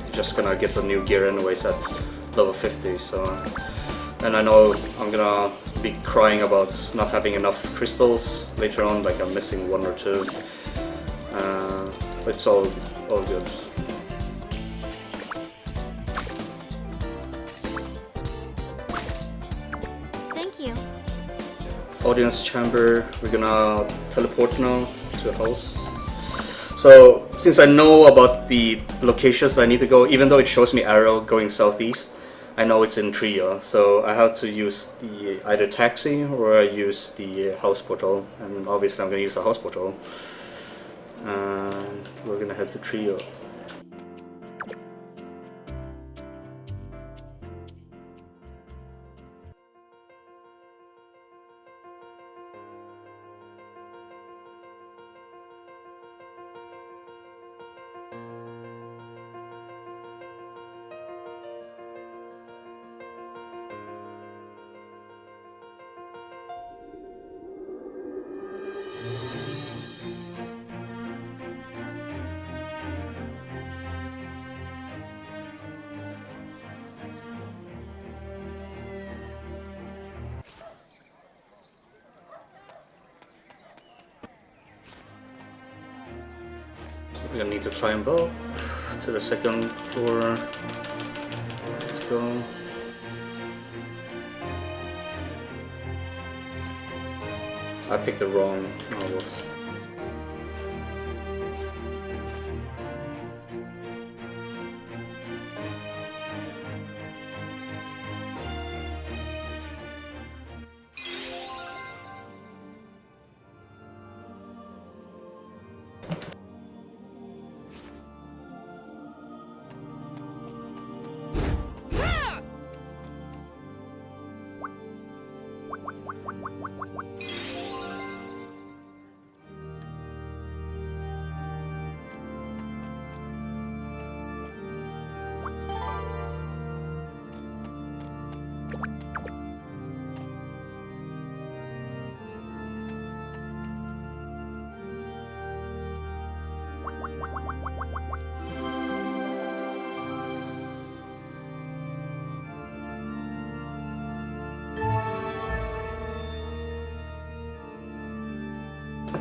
[SPEAKER 2] you're just gonna get the new gear anyways at level 50, so... And I know I'm gonna be crying about not having enough crystals later on, like I'm missing 1 or 2. But it's all good. Audience chamber, we're gonna teleport now to a house. So since I know about the locations that I need to go, even though it shows me arrow going southeast, I know it's in Trio, so I have to use the either taxi or I use the house portal, and obviously I'm gonna use the house portal. And we're gonna head to Trio. We're gonna need to climb up to the second floor. Let's go. I picked the wrong novels.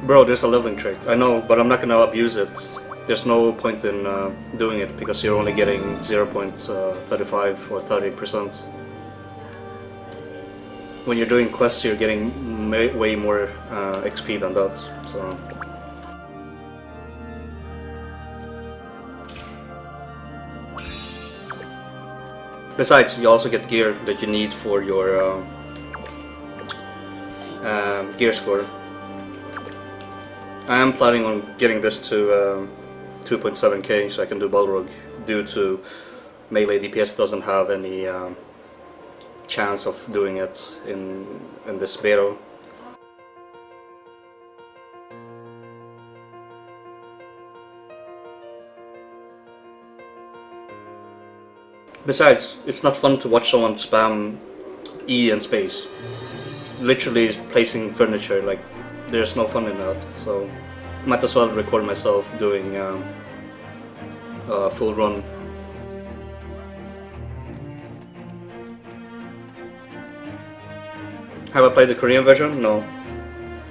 [SPEAKER 2] Bro, there's a leveling trick. I know, but I'm not gonna abuse it. There's no point in doing it because you're only getting 0.35 or 30%. When you're doing quests, you're getting way more XP than that. So. Besides, you also get gear that you need for your gear score. I am planning on getting this to 2.7k so I can do Balrog, due to melee DPS doesn't have any chance of doing it in this beta. Besides, it's not fun to watch someone spam E and space. Literally placing furniture, like, there's no fun in that, so might as well record myself doing a full run. Have I played the Korean version? No.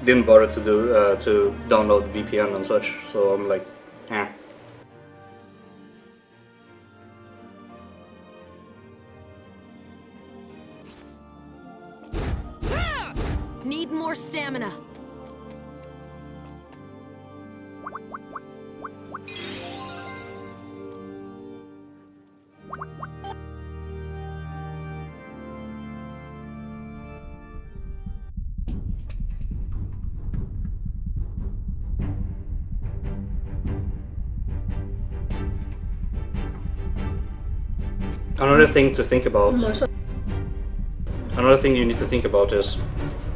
[SPEAKER 2] Didn't bother to do to download VPN and such, so I'm like, eh.
[SPEAKER 7] Need more stamina.
[SPEAKER 2] Another thing to think about. Another thing you need to think about is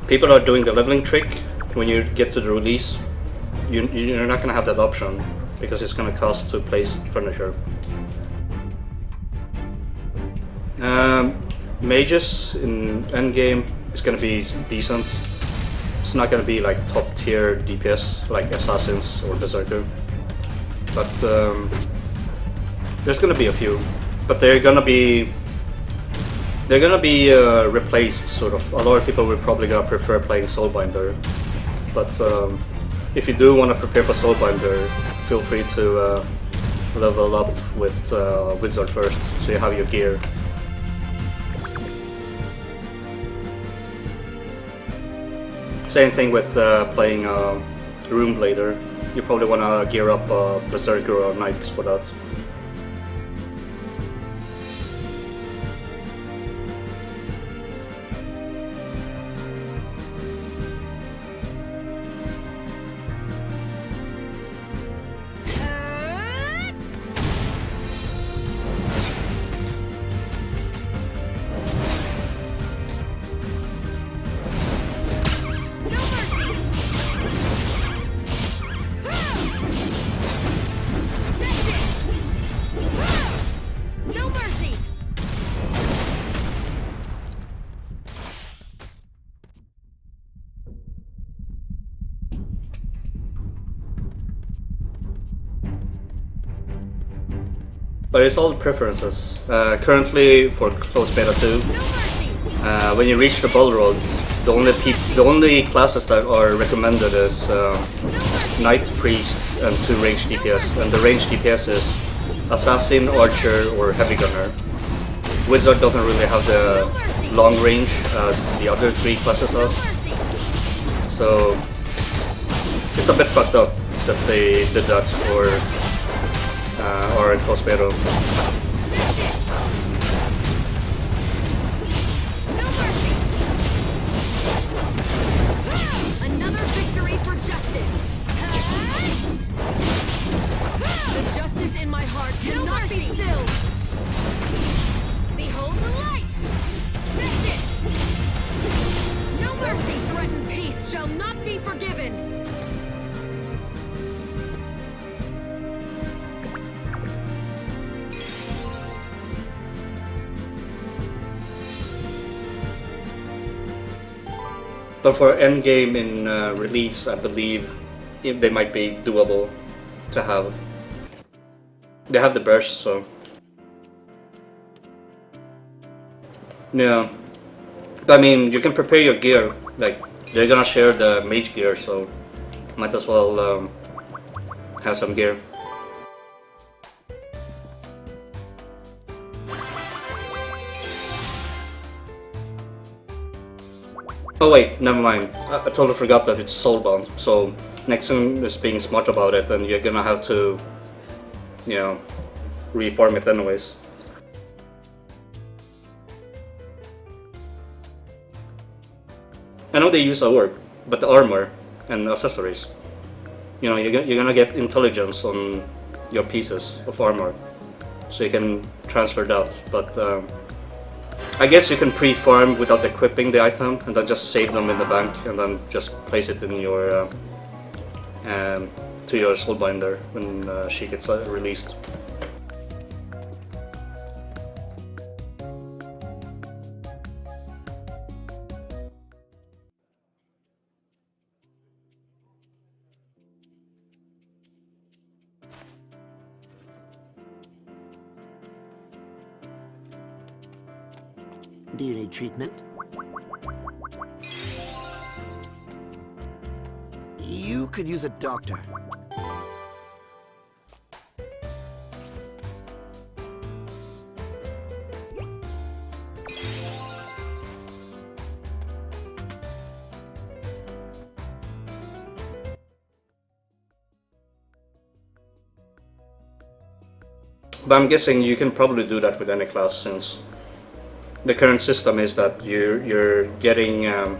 [SPEAKER 2] people are doing the leveling trick. When you get to the release, you're not gonna have that option because it's gonna cost to place furniture. Mages in endgame is gonna be decent. It's not gonna be like top tier DPS like assassins or berserker, but there's gonna be a few. But they're gonna be replaced, sort of. A lot of people will probably gonna prefer playing Soulbinder, but if you do want to prepare for Soulbinder, feel free to level up with Wizard first, so you have your gear. Same thing with playing Runeblader. You probably want to gear up Berserker or Knights for that. But it's all preferences. Currently, for closed beta 2, when you reach the Balrog, the only classes that are recommended is Knight, Priest, and 2 ranged DPS. And the ranged DPS is Assassin, Archer, or Heavy Gunner. Wizard doesn't really have the long range as the other 3 classes does. So it's a bit fucked up that they did that for or in closed beta.
[SPEAKER 7] Another victory for justice. The justice in my heart cannot be stilled. Behold the light. That's it. No mercy. Threatened peace shall not be forgiven.
[SPEAKER 2] But for endgame in release, I believe they might be doable to have. They have the burst, so yeah. But I mean, you can prepare your gear. Like, they're gonna share the mage gear, so Might as well have some gear. Oh wait, never mind. I totally forgot that it's soulbound. So next thing is being smart about it, and you're gonna have to, you know, reform it anyways. I know they use our, but the armor and accessories, you know, you're gonna get intelligence on your pieces of armor, so you can transfer that. But I guess you can pre-farm without equipping the item, and then just save them in the bank, and then just place it in your to your soulbinder when she gets released.
[SPEAKER 8] Do you need treatment? You could use a doctor.
[SPEAKER 2] But I'm guessing you can probably do that with any class, since the current system is that you're getting a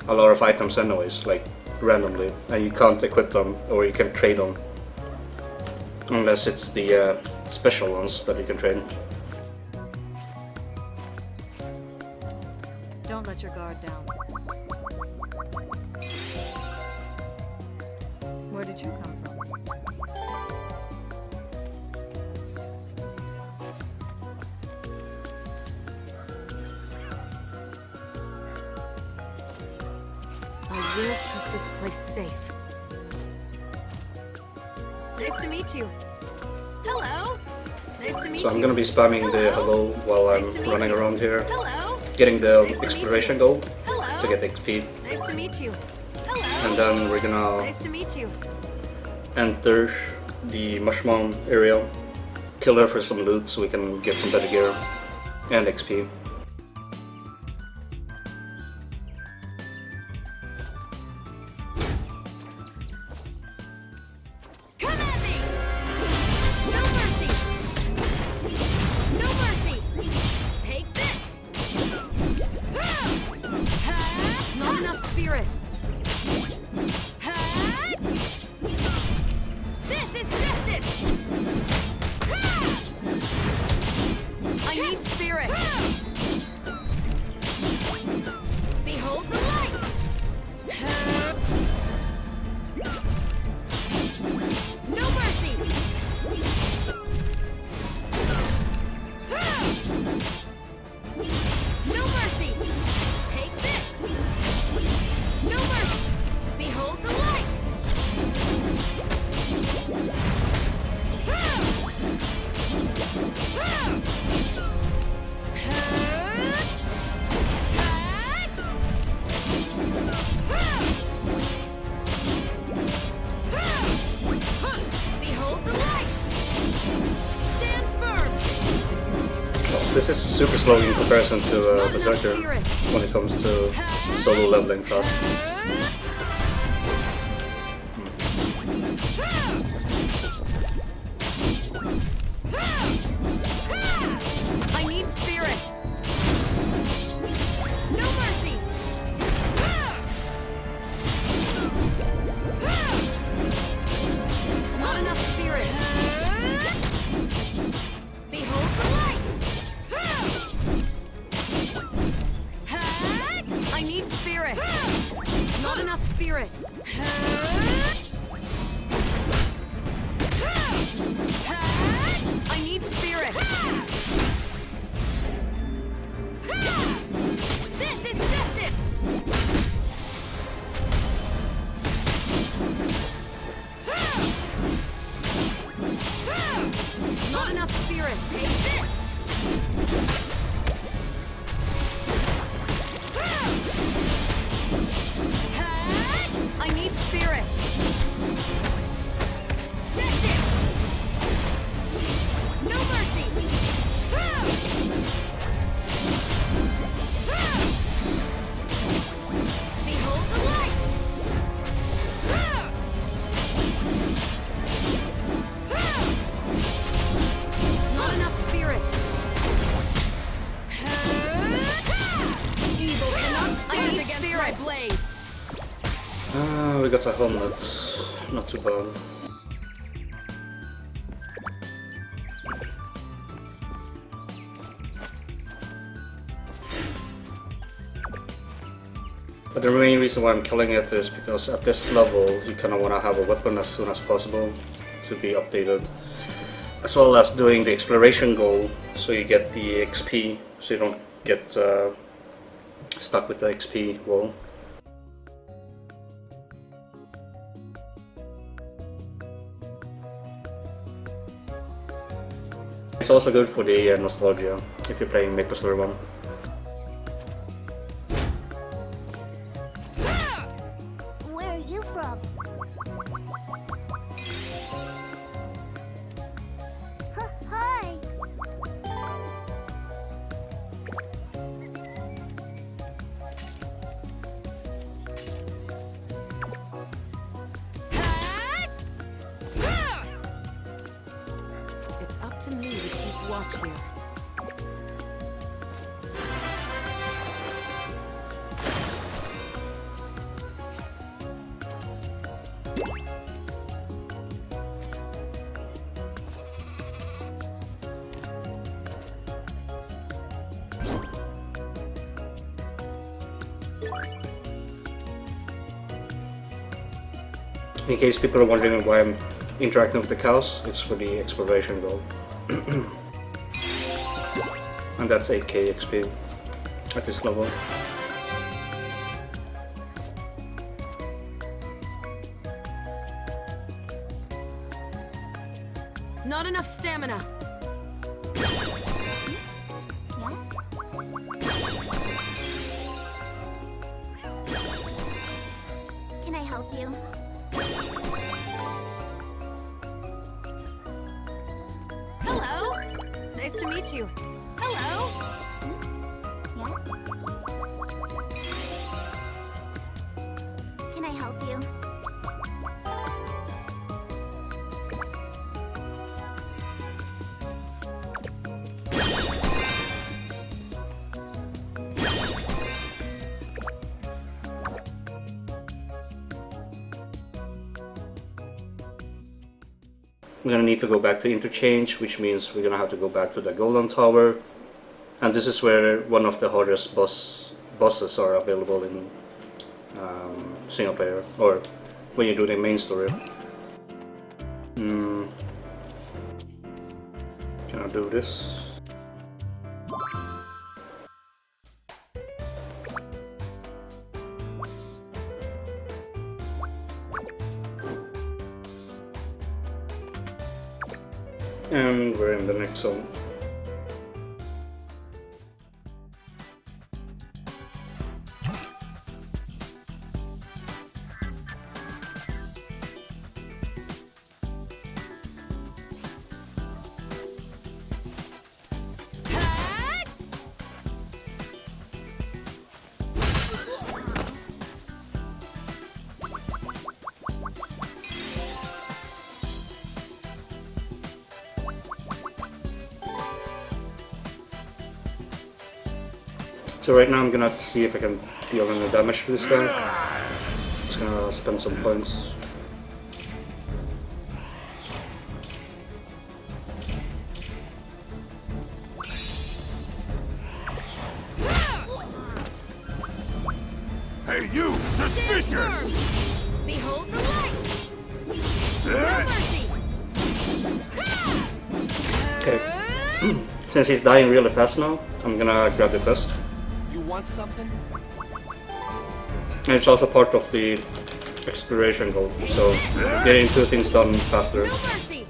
[SPEAKER 2] lot of items anyways, like randomly, and you can't equip them or you can trade them unless it's the special ones that you can trade.
[SPEAKER 7] Don't let your guard down. Where did you come from? I will keep this place safe. Nice to meet you. Hello. Nice to meet you.
[SPEAKER 2] So I'm gonna be spamming the hello while I'm
[SPEAKER 7] Nice to meet
[SPEAKER 2] running
[SPEAKER 7] you.
[SPEAKER 2] around here,
[SPEAKER 7] Hello.
[SPEAKER 2] getting the
[SPEAKER 7] Nice to meet
[SPEAKER 2] exploration
[SPEAKER 7] you.
[SPEAKER 2] gold
[SPEAKER 7] Hello.
[SPEAKER 2] to get XP,
[SPEAKER 7] Nice to meet you. Hello.
[SPEAKER 2] and then we're gonna
[SPEAKER 7] Nice to meet you.
[SPEAKER 2] enter the mushroom area, kill her for some loot so we can get some better gear and XP.
[SPEAKER 7] Come at me! No mercy! No mercy! Take this! Not enough spirit! This is justice! I need spirit! Behold the light! No mercy! No mercy! Take this! No mercy! Behold the light! Behold the light! Stand firm!
[SPEAKER 2] This is super slow in comparison to
[SPEAKER 7] Not enough
[SPEAKER 2] Berserker
[SPEAKER 7] spirit.
[SPEAKER 2] when it comes to solo leveling fast.
[SPEAKER 7] I need spirit. No mercy. Not enough spirit. Behold the light. I need spirit. Not enough spirit. I need spirit. This is justice. Not enough spirit. Take this. I need spirit. That's it. No mercy. Ah! Ah! Behold the light. Ah! Ah! Not enough spirit. Evil cannot stand against my blade.
[SPEAKER 2] We got a helmet. Not too bad. But the main reason why I'm killing it is because at this level you kind of want to have a weapon as soon as possible to be updated. As well as doing the exploration goal so you get the XP, so you don't get stuck with the XP wall. It's also good for the nostalgia if you're playing Maplestory 1.
[SPEAKER 1] Where are you from? Hi.
[SPEAKER 7] It's up to me to keep watch here.
[SPEAKER 2] In case people are wondering why I'm interacting with the cows, it's for the exploration goal. And that's 8k XP at this level.
[SPEAKER 7] Not enough stamina.
[SPEAKER 1] Can I help you?
[SPEAKER 7] Hello. Nice to meet you. Hello.
[SPEAKER 1] Yes? Can I help you?
[SPEAKER 2] We're gonna need to go back to interchange, which means we're gonna have to go back to the Golden Tower. And this is where one of the hardest bosses are available in single player, or when you do the main story. Can I do this? And we're in the next zone. So right now I'm gonna see if I can deal any damage to this guy. Just gonna spend some points.
[SPEAKER 6] Hey, you! Suspicious!
[SPEAKER 7] Behold the light. No mercy.
[SPEAKER 2] Okay. Since he's dying really fast now, I'm gonna grab the quest.
[SPEAKER 3] You want something?
[SPEAKER 2] And it's also part of the exploration goal, so getting two things done faster.
[SPEAKER 7] No mercy.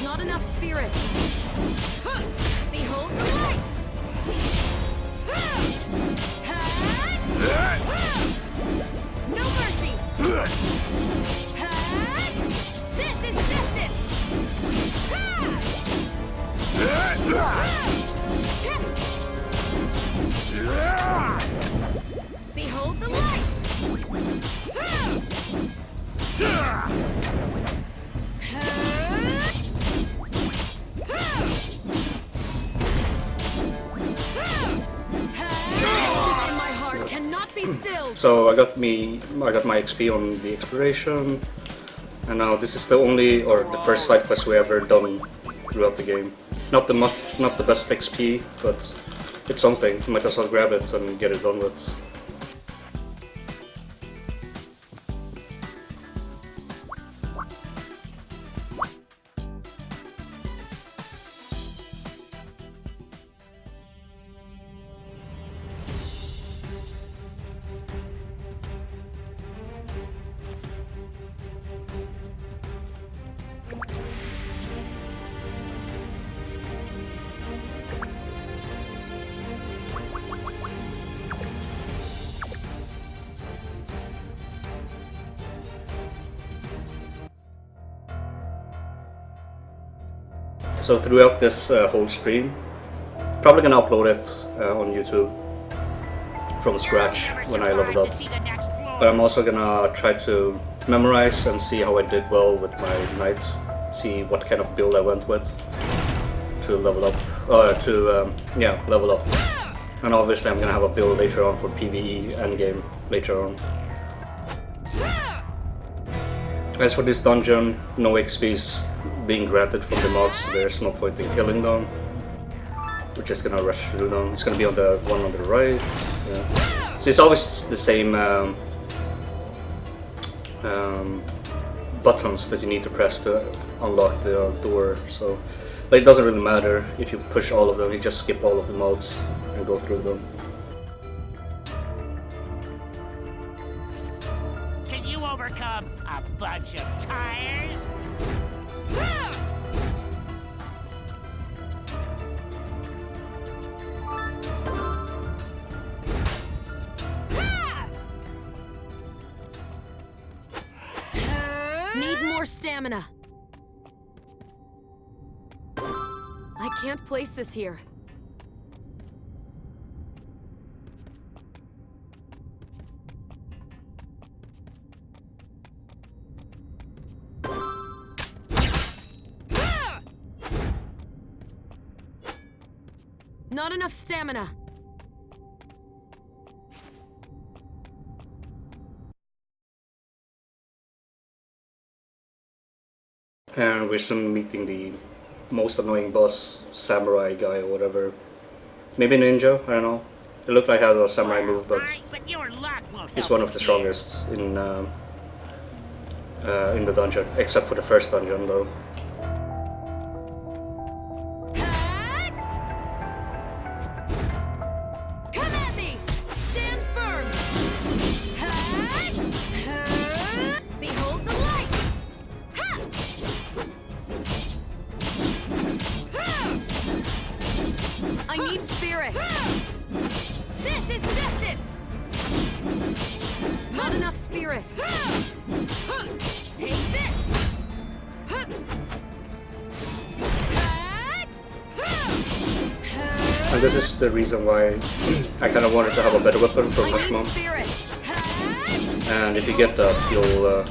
[SPEAKER 7] Not enough spirit.
[SPEAKER 2] So I got my XP on the exploration, and now this is the only or the first side quest we ever done throughout the game. Not the best XP, but it's something. Might as well grab it and get it done with. So throughout this whole stream, probably gonna upload it on YouTube from scratch when I leveled up. But I'm also gonna try to memorize and see how I did well with my knights, see what kind of build I went with to level up, level up. And obviously I'm gonna have a build later on for PvE endgame later on. As for this dungeon, no XPs being granted from the mobs, so there's no point in killing them. We're just gonna rush through them. It's gonna be on the one on the right. Yeah. So it's always the same buttons that you need to press to unlock the door. So, but it doesn't really matter if you push all of them. You just skip all of the modes and go through them.
[SPEAKER 9] Can you overcome a bunch of tires?
[SPEAKER 7] Need more stamina. I can't place this here. Not enough stamina.
[SPEAKER 2] And we're soon meeting the most annoying boss, samurai guy or whatever. Maybe ninja, I don't know. It looked like he had a samurai move, but he's one of the strongest in the dungeon, except for the first dungeon though.
[SPEAKER 7] Come at me! Stand firm! Behold the light! I need spirit! This is justice! Not enough spirit! Take this!
[SPEAKER 2] And this is the reason why I kind of wanted to have a better weapon for Mushmon. And if you get that, you'll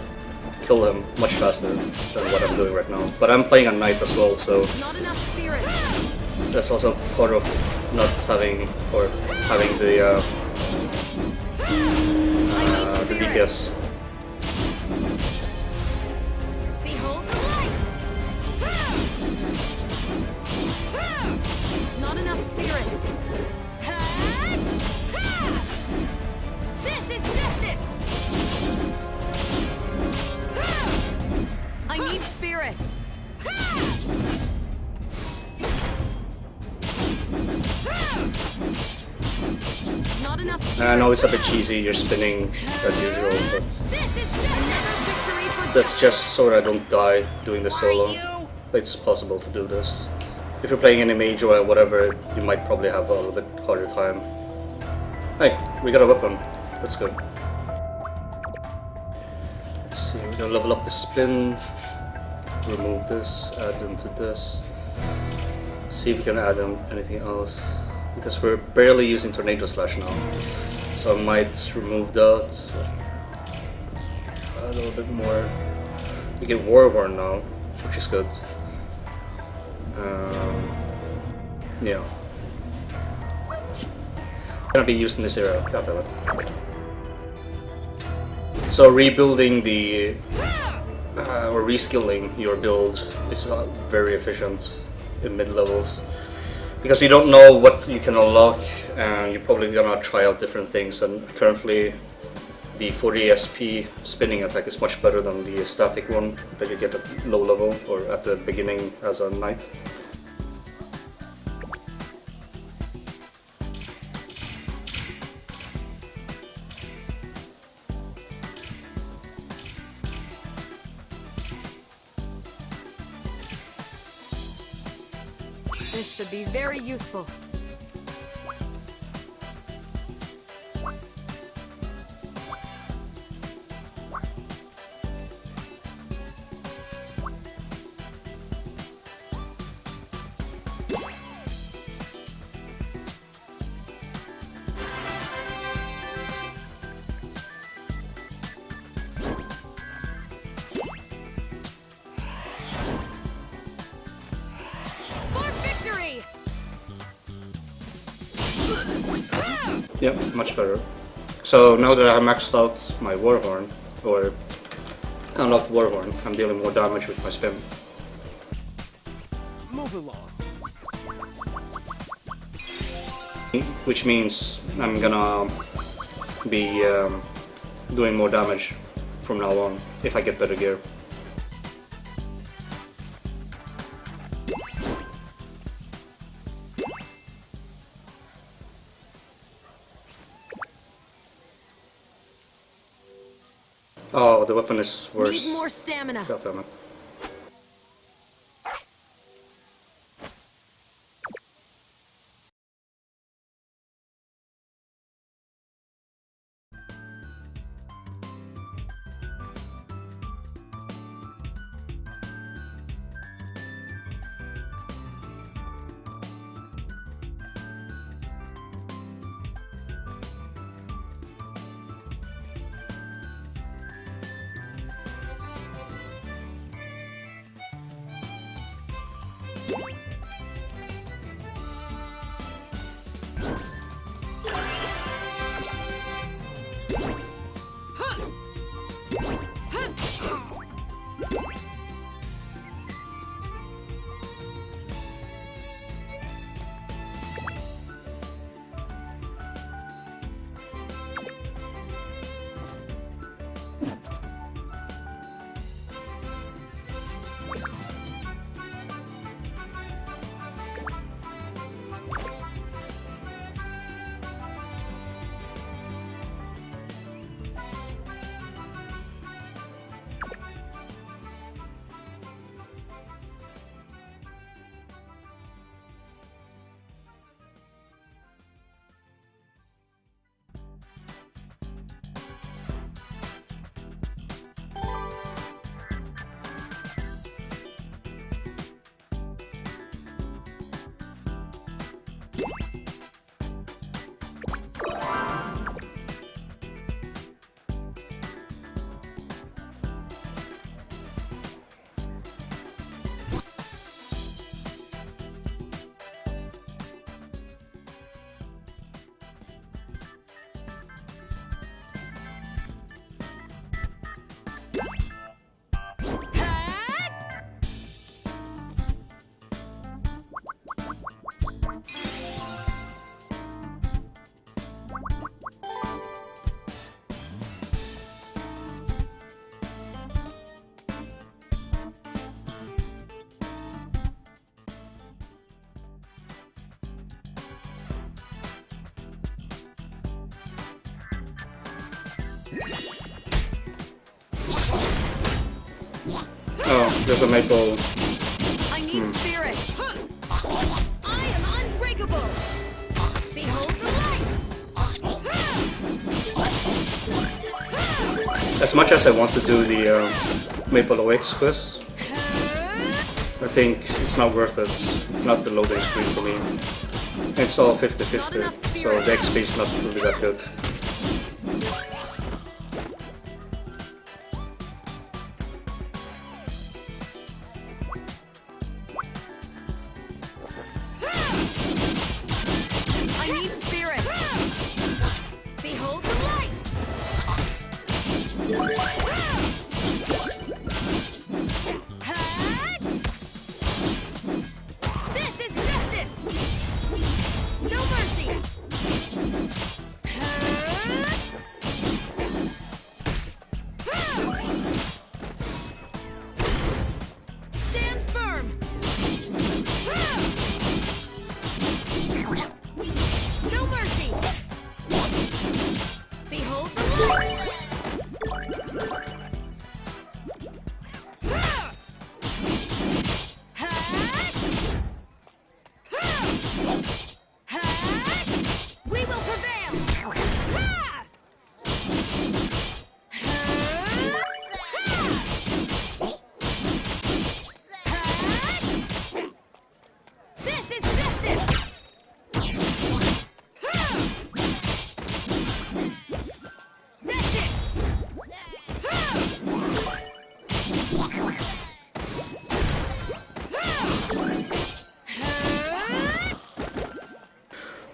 [SPEAKER 2] kill him much faster than what I'm doing right now. But I'm playing a knight as well, so that's also part of not having, or having the DPS.
[SPEAKER 7] Behold the light! Not enough spirit. This is justice! I need spirit. Not enough spirit.
[SPEAKER 2] I know it's a bit cheesy, you're spinning as usual, but that's just so that I don't die doing this solo. It's possible to do this. If you're playing any mage or whatever, you might probably have a little bit harder time. Hey, we got a weapon. That's good. Let's see, we're gonna level up the spin. Remove this, add into this. See if we can add in anything else. Because we're barely using Tornado Slash now. So I might remove that. A little bit more. We get Warhorn now, which is good. Yeah. Gonna be used in this area, got that one. So rebuilding the or reskilling your build is very efficient in mid levels because you don't know what you can unlock and you're probably gonna try out different things. And currently, the 40 SP spinning attack is much better than the static one that you get at low level or at the beginning as a knight.
[SPEAKER 7] This should be very useful. For victory!
[SPEAKER 2] Yep, much better. So now that I maxed out my Warhorn, or unlocked Warhorn, I'm dealing more damage with my spin.
[SPEAKER 3] Move along.
[SPEAKER 2] Which means I'm gonna be doing more damage from now on if I get better gear. Oh, the weapon is worse.
[SPEAKER 7] Need more stamina.
[SPEAKER 2] God damn it. Oh, there's a maple.
[SPEAKER 7] I need spirit. I am unbreakable. Behold the light.
[SPEAKER 2] As much as I want to do the Maple Awakes quest, I think it's not worth it. Not the loading screen for me. It's all 50-50, so the XP is not really that good.
[SPEAKER 7] I need spirit. Behold the light.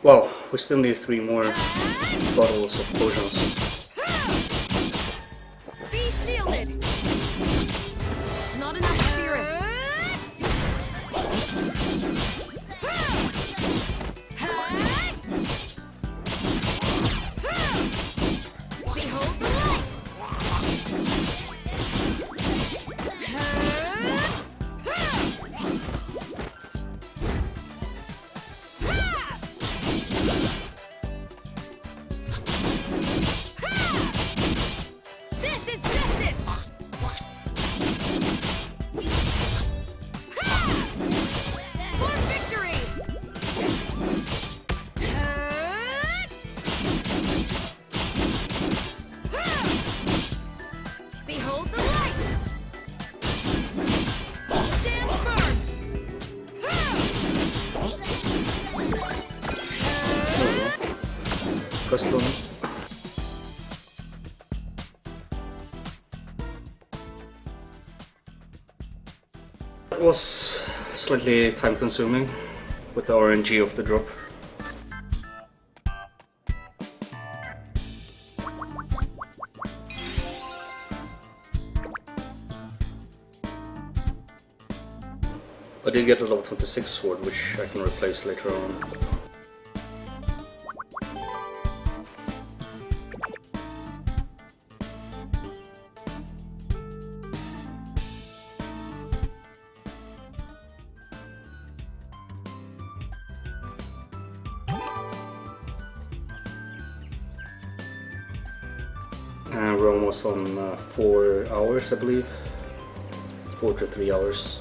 [SPEAKER 2] Wow, we still need 3 more bottles of potions.
[SPEAKER 7] Be shielded. Not enough spirit. Behold the light. This is justice. For victory. Behold the light. Stand firm.
[SPEAKER 2] Custom. It was slightly time consuming with the RNG of the drop. I did get a level 26 sword, which I can replace later on. And we're almost on 4 hours, I believe. 4 to 3 hours.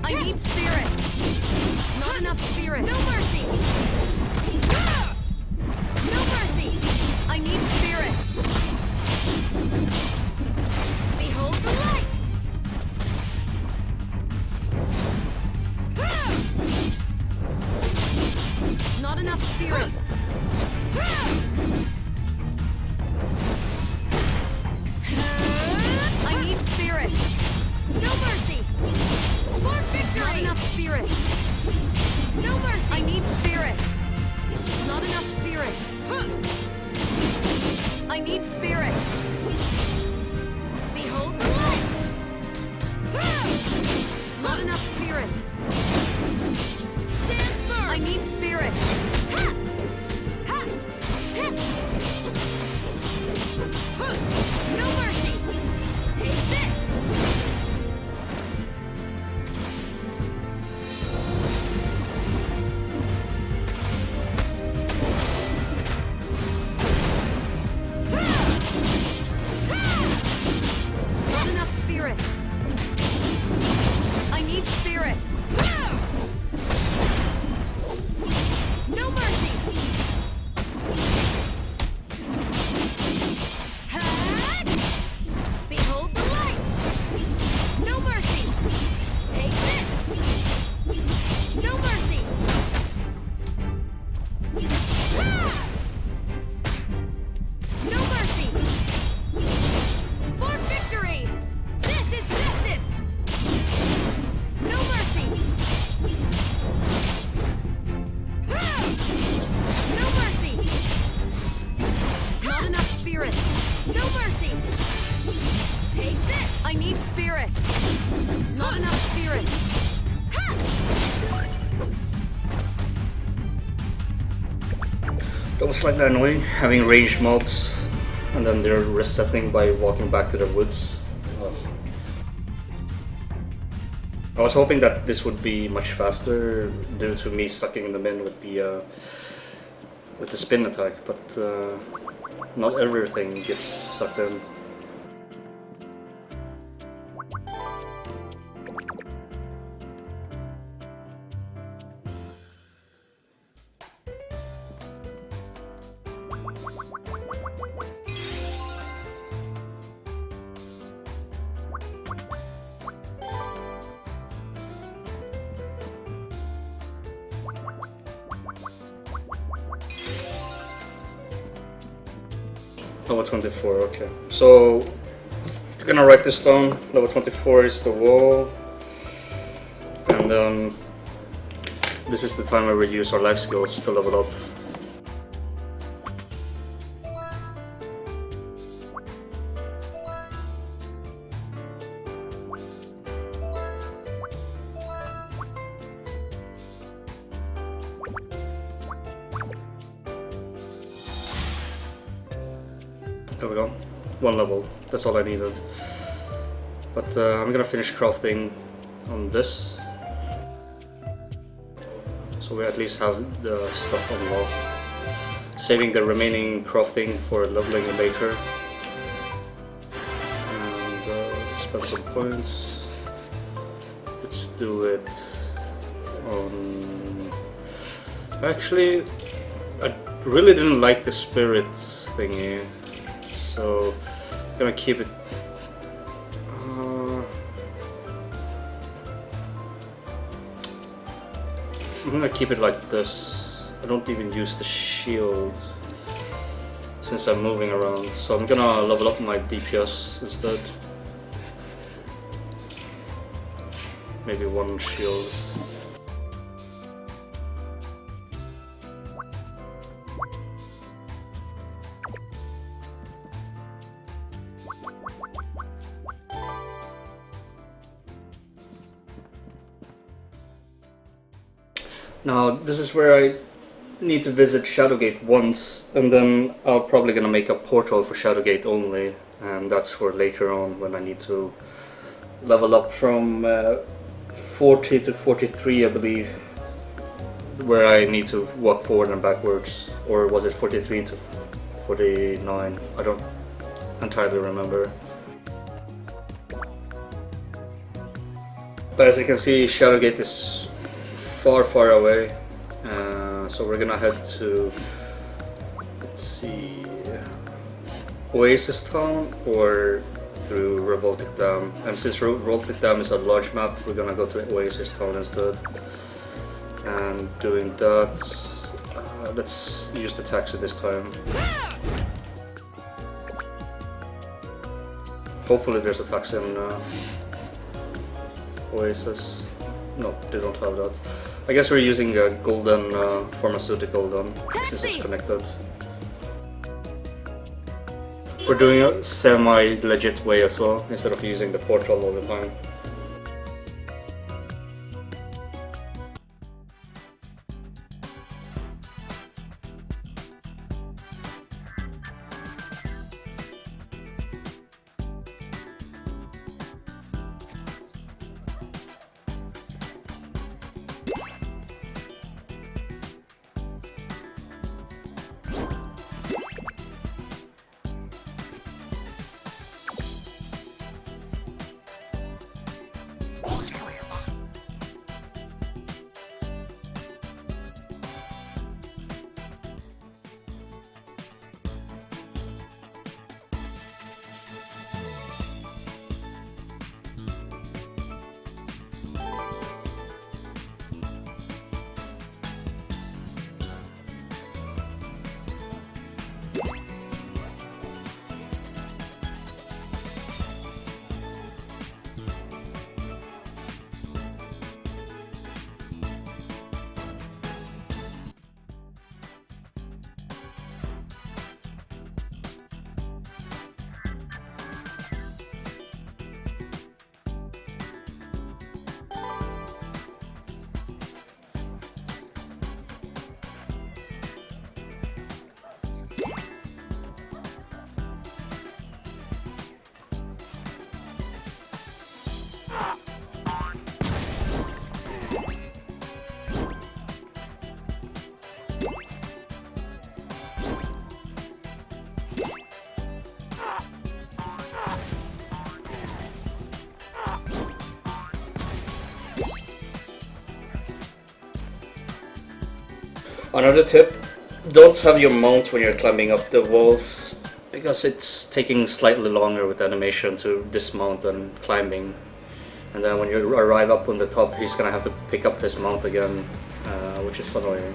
[SPEAKER 7] I need spirit. Not enough spirit. No mercy. No mercy. I need spirit. Behold the light. Not enough spirit. I need spirit. No mercy. For victory. Not enough spirit. No mercy. I need spirit. Not enough spirit. I need spirit. Behold the light. Not enough spirit. Stand firm. I need spirit. Ha! Ha! Tip! No mercy. Take this. Not enough spirit. I need spirit. No mercy. Behold the light. No mercy. Take this. No mercy. No mercy. For victory. This is justice. No mercy. No mercy. Not enough spirit. No mercy. Take this. I need spirit. Not enough spirit.
[SPEAKER 2] That was slightly annoying, having ranged mobs and then they're resetting by walking back to the woods. Oh, was hoping that this would be much faster due to me sucking them in with the spin attack, but not everything gets sucked in. Level 24, okay. So, you're gonna write this down. Level 24 is the wall. And then, this is the time where we use our life skills to level up. There we go. One level. That's all I needed. But I'm gonna finish crafting on this. So we at least have the stuff unlocked. Saving the remaining crafting for leveling later. And let's spend some points. Let's do it on... Actually, I really didn't like the spirit thingy. So, I'm gonna keep it. I'm gonna keep it like this. I don't even use the shield since I'm moving around. So I'm gonna level up my DPS instead. Maybe one shield. Now, this is where I need to visit Shadowgate once, and then I'll probably gonna make a portal for Shadowgate only, and that's for later on when I need to level up from 40 to 43, I believe, where I need to walk forward and backwards, or was it 43 to 49? I don't entirely remember. But as you can see, Shadowgate is far away, so we're gonna head to, let's see, Oasis Town or through Revoltic Dam. And since Revoltic Dam is a large map, we're gonna go to Oasis Town instead. And doing that, let's use the taxi this time. Hopefully there's a taxi in Oasis. No, they don't have that. I guess we're using a golden pharmaceutical then, since it's connected. We're doing a semi-legit way as well, instead of using the portal all the time. Another tip, don't have your mount when you're climbing up the walls, because it's taking slightly longer with animation to dismount than climbing. And then when you arrive up on the top, he's gonna have to pick up his mount again, which is annoying.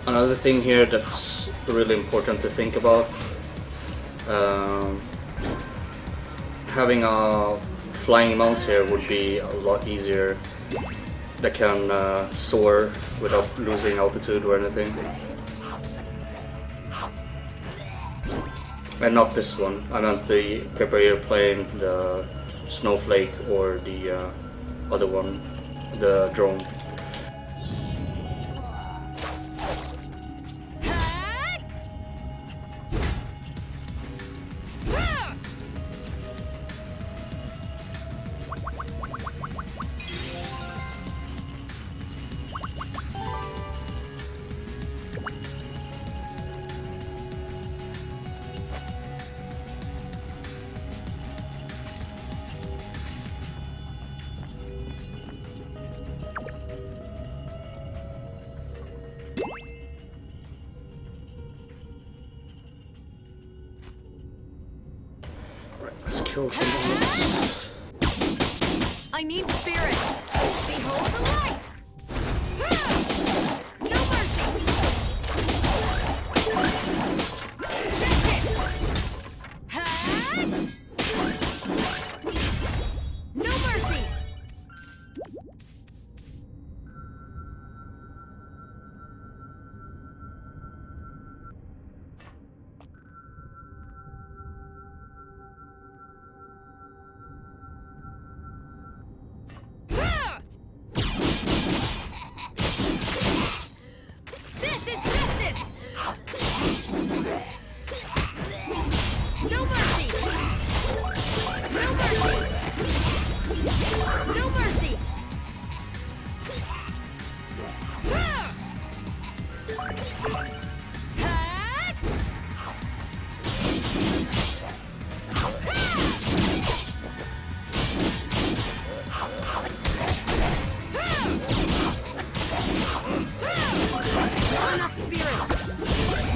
[SPEAKER 2] Another thing here that's really important to think about, having a flying mount here would be a lot easier. That can soar without losing altitude or anything. And not this one, I meant the paper airplane, the snowflake, or the other one, the drone. Let's kill someone.
[SPEAKER 7] I need spirit. Behold the light. No mercy. No mercy. This is justice! No mercy! No mercy! No mercy! Enough spirit!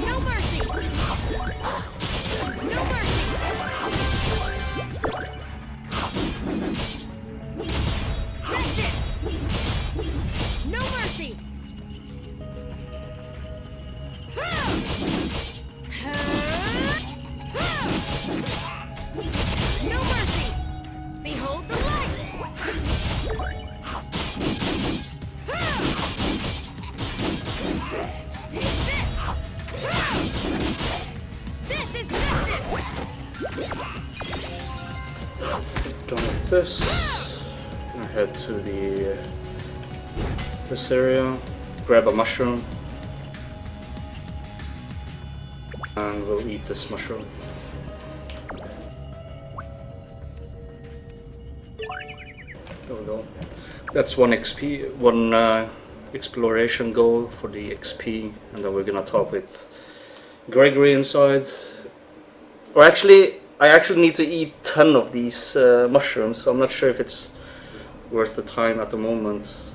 [SPEAKER 7] No mercy! No mercy! That's it! No mercy! No mercy! Behold the light! Take this! This is justice!
[SPEAKER 2] Done with this. I head to this area, grab a mushroom, and we'll eat this mushroom. There we go. That's one XP, one exploration goal for the XP, and then we're gonna talk with Gregory inside. Or actually, I actually need to eat 10 of these mushrooms, so I'm not sure if it's worth the time at the moment,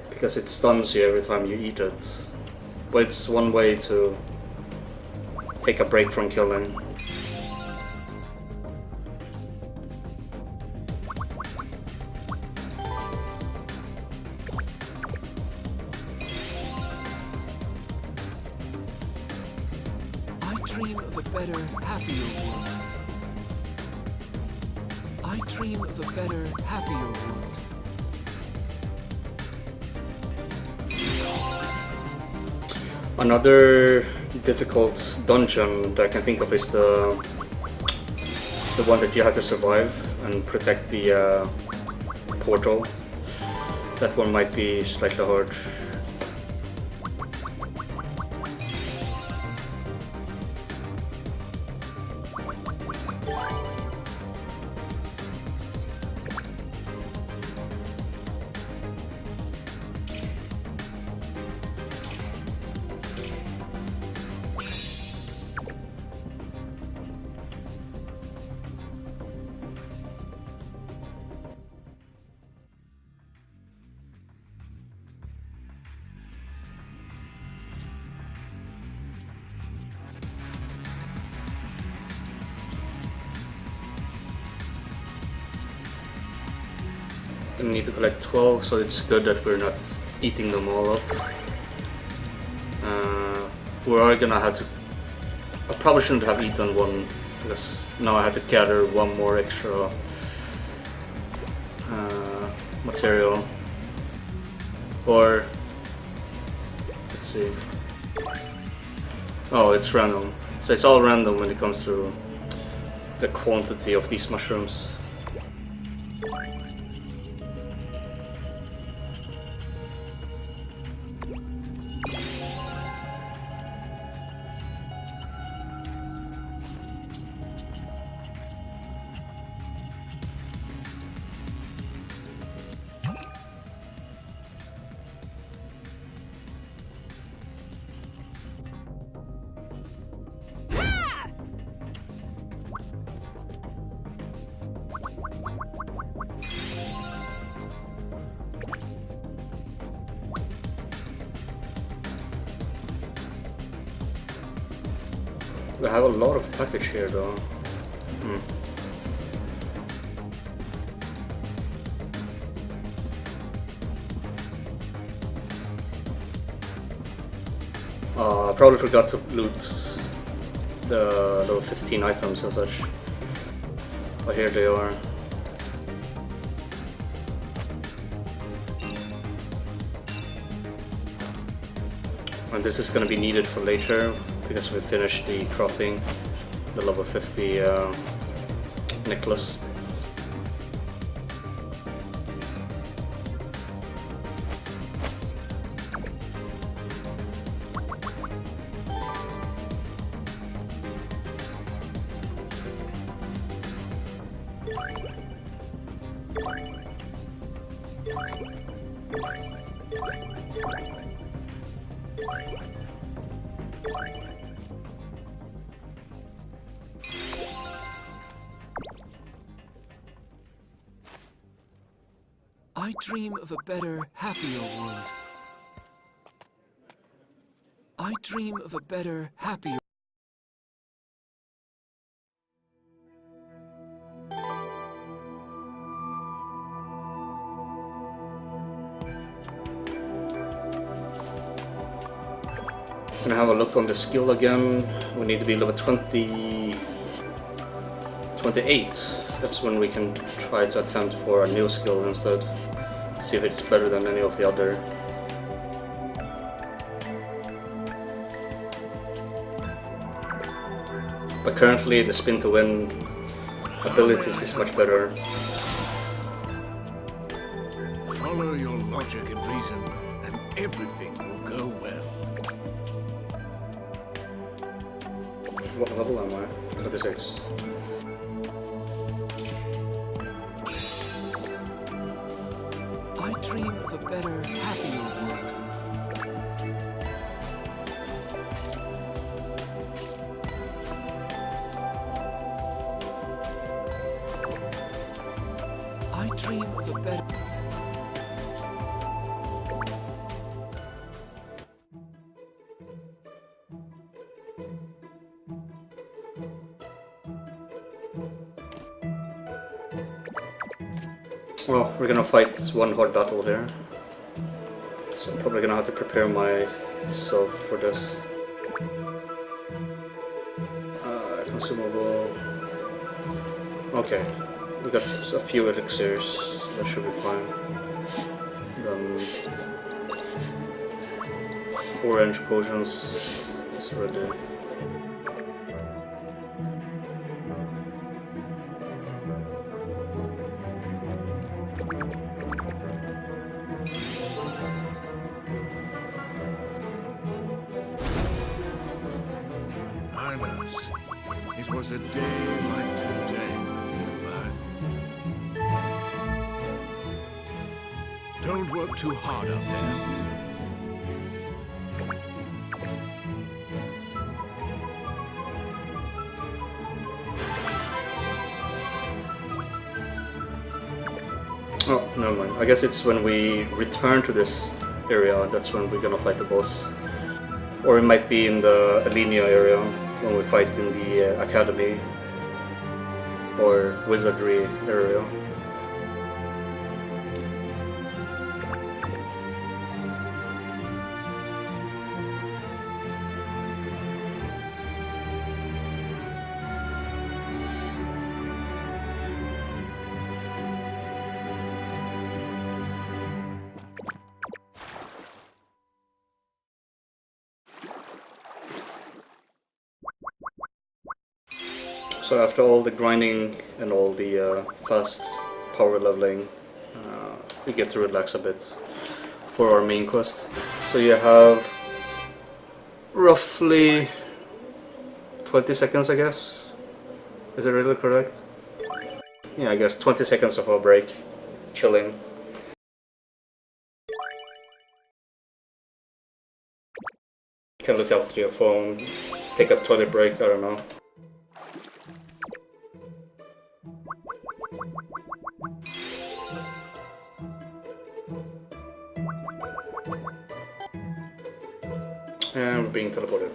[SPEAKER 2] because it stuns you every time you eat it. But it's one way to take a break from killing.
[SPEAKER 4] I dream of a better, happier world. I dream of a better, happier world.
[SPEAKER 2] Another difficult dungeon that I can think of is the one that you have to survive and protect the portal. That one might be slightly hard. We need to collect 12, so it's good that we're not eating them all up. We are gonna have to... I probably shouldn't have eaten one, because now I have to gather one more extra material. Or... let's see... oh, it's random. So it's all random when it comes to the quantity of these mushrooms. We have a lot of package here though. I probably forgot to loot the level 15 items and such. But here they are. And this is going to be needed for later, because we finished the crafting, the level 50 necklace.
[SPEAKER 4] I dream of a better, happier world. I dream of a better, happier.
[SPEAKER 2] Gonna have a look on the skill again. We need to be level 28. That's when we can try to attempt for a new skill instead. See if it's better than any of the other. But currently the spin to win abilities is much better.
[SPEAKER 6] Follow your logic and reason, and everything will go well.
[SPEAKER 2] What level am I? 26.
[SPEAKER 4] I dream of a better, happier world. I dream of a better...
[SPEAKER 2] Well, we're gonna fight one hard battle here. So I'm probably gonna have to prepare myself for this. Consumable. Okay, we got a few elixirs, that should be fine. Then orange potions is ready.
[SPEAKER 6] It was a day like today. Don't work too hard up there.
[SPEAKER 2] Oh, never mind. I guess it's when we return to this area, that's when we're gonna fight the boss. Or it might be in the Alinea area, when we fight in the Academy or Wizardry area. So after all the grinding and all the fast power leveling, we get to relax a bit for our main quest. So you have roughly 20 seconds, I guess. Is it really correct? Yeah, I guess 20 seconds of a break, chilling. You can look up to your phone, take a toilet break, I don't know. And we're being teleported.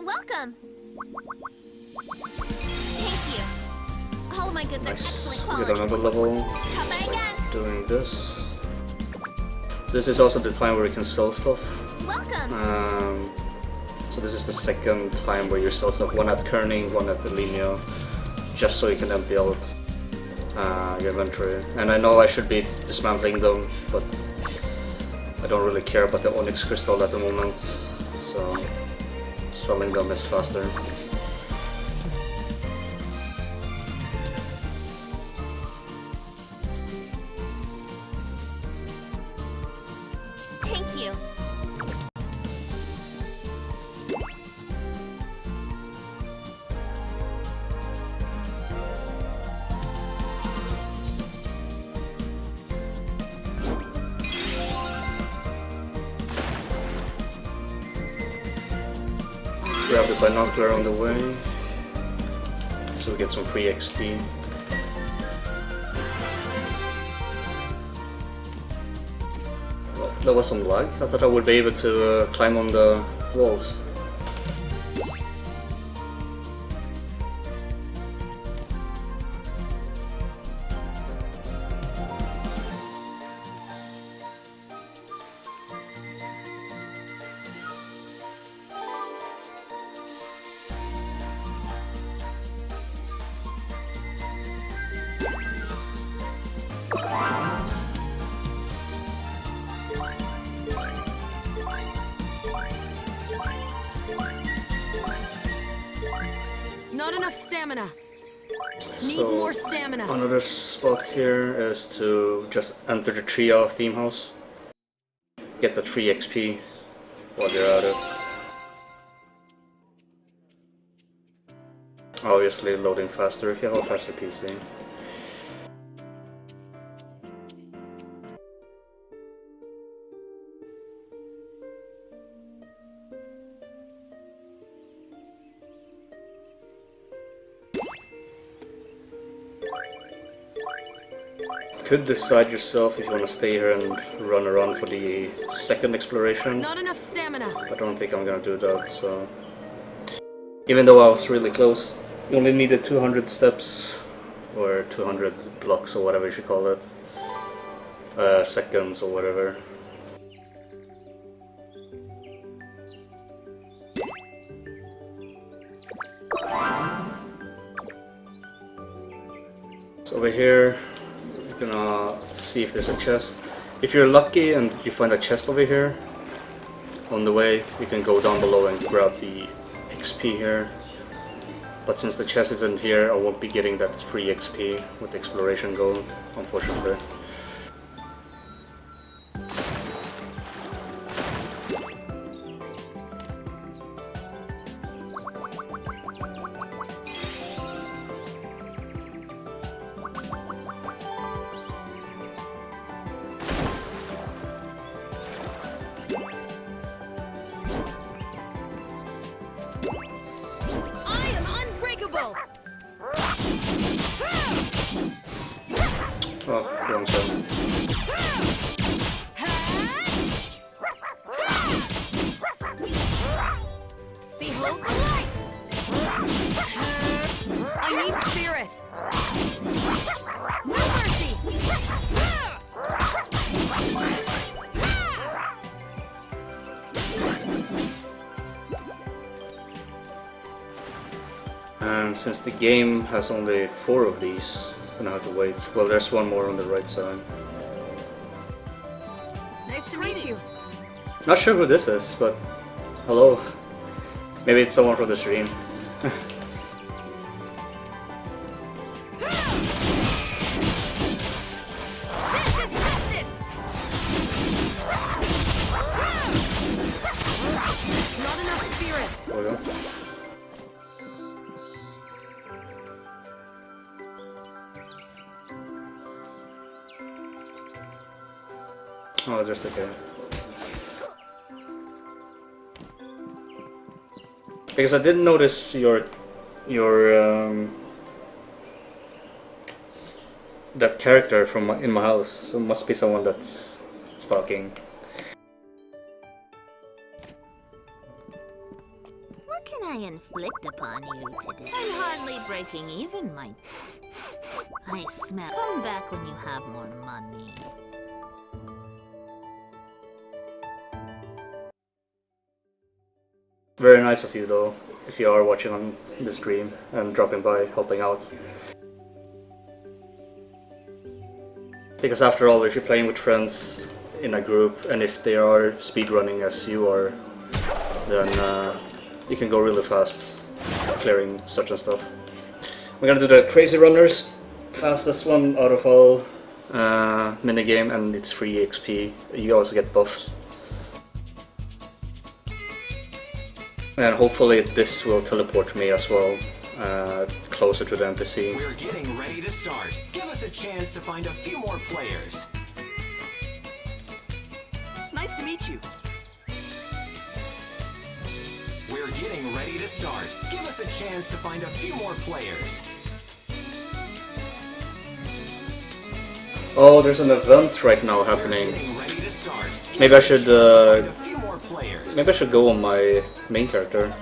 [SPEAKER 1] Welcome. Thank you. All of my goods are excellent
[SPEAKER 2] Nice. Get
[SPEAKER 1] quality.
[SPEAKER 2] another level.
[SPEAKER 1] Come by again.
[SPEAKER 2] Doing this. This is also the time where you can sell stuff.
[SPEAKER 1] Welcome.
[SPEAKER 2] So this is the second time where you sell stuff. One at Kerning, one at Elinio, just so you can empty out your inventory. And I know I should be dismantling them, but I don't really care about the Onyx Crystal at the moment. So selling them is faster.
[SPEAKER 1] Thank you.
[SPEAKER 2] Grab the binocular on the way, so we get some free XP. Well, there was some lag. I thought I would be able to climb on the walls.
[SPEAKER 7] Not enough stamina. Need
[SPEAKER 2] So
[SPEAKER 7] more stamina.
[SPEAKER 2] another spot here is to just enter the trio theme house. Get the 3 XP while you're at it. Obviously loading faster if you have a faster PC. Could decide yourself if you want to stay here and run around for the second exploration.
[SPEAKER 7] Not enough stamina.
[SPEAKER 2] I don't think I'm gonna do that, so... Even though I was really close, you only needed 200 steps, or 200 blocks or whatever you should call it. Seconds or whatever. So over here, we're gonna see if there's a chest. If you're lucky and you find a chest over here, on the way, you can go down below and grab the XP here. But since the chest isn't here, I won't be getting that free XP with the exploration goal, unfortunately.
[SPEAKER 7] I am unbreakable.
[SPEAKER 2] Oh, wrong side.
[SPEAKER 7] Behold the light. I need spirit! No mercy!
[SPEAKER 2] And since the game has only 4 of these, I'm gonna have to wait. Well, there's one more on the right side.
[SPEAKER 7] Nice to meet you.
[SPEAKER 2] Not sure who this is, but hello. Maybe it's someone from the stream.
[SPEAKER 7] This is justice! Not enough spirit.
[SPEAKER 2] There we go. Oh, just okay. Because I didn't notice your that character from in my house, so it must be someone that's stalking.
[SPEAKER 1] What can I inflict upon you today? I'm hardly breaking even, my... I smell... Come back when you have more money.
[SPEAKER 2] Very nice of you though, if you are watching on the stream and dropping by, helping out. Because after all, if you're playing with friends in a group, and if they are speedrunning as you are, then you can go really fast clearing such and stuff. We're gonna do the Crazy Runners, fastest one out of all minigame, and it's free XP. You also get buffs. And hopefully this will teleport me as well, closer to the NPC.
[SPEAKER 6] We're getting ready to start. Give us a chance to find a few more players.
[SPEAKER 9] Nice to meet you.
[SPEAKER 6] We're getting ready to start. Give us a chance to find a few more players.
[SPEAKER 2] Oh, there's an event right now
[SPEAKER 6] We're
[SPEAKER 2] happening.
[SPEAKER 6] getting ready to start. Give
[SPEAKER 2] Maybe I
[SPEAKER 6] us a
[SPEAKER 2] should,
[SPEAKER 6] chance to find a few more players.
[SPEAKER 2] Maybe I should go on my main character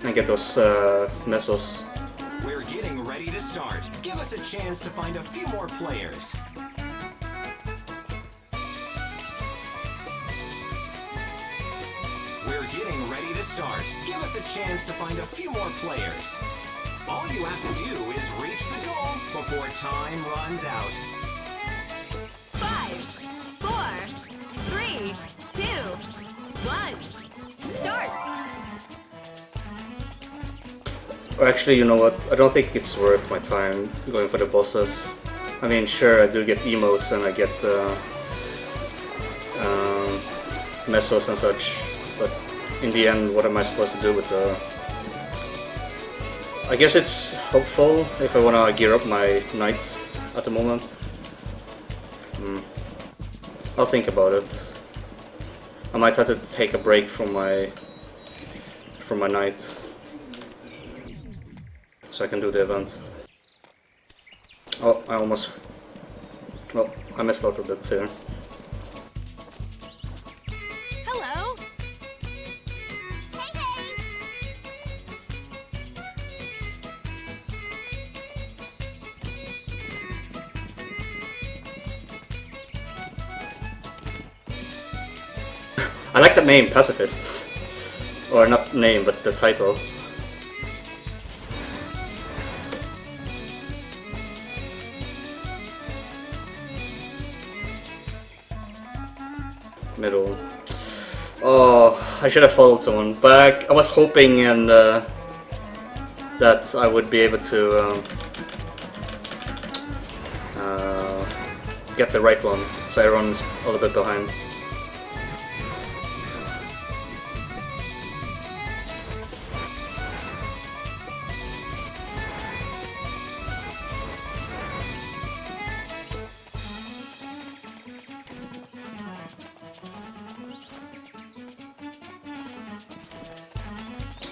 [SPEAKER 2] and get those mesos.
[SPEAKER 6] We're getting ready to start. Give us a chance to find a few more players. We're getting ready to start. Give us a chance to find a few more players. All you have to do is reach the goal before time runs out.
[SPEAKER 7] 5, 4, 3, 2, 1. Start!
[SPEAKER 2] Or actually, you know what? I don't think it's worth my time going for the bosses. I mean, sure, I do get emotes and I get mesos and such, but in the end, what am I supposed to do with the... I guess it's helpful if I want to gear up my knight at the moment. I'll think about it. I might have to take a break from my knight, so I can do the event. Oh, I almost... Well, I messed up a bit here.
[SPEAKER 7] Hello!
[SPEAKER 1] Hey, hey!
[SPEAKER 2] I like the name, Pacifist. Or not name, but the title. Middle. Oh, I should have followed someone, but I was hoping and that I would be able to get the right one, so everyone's a little bit behind.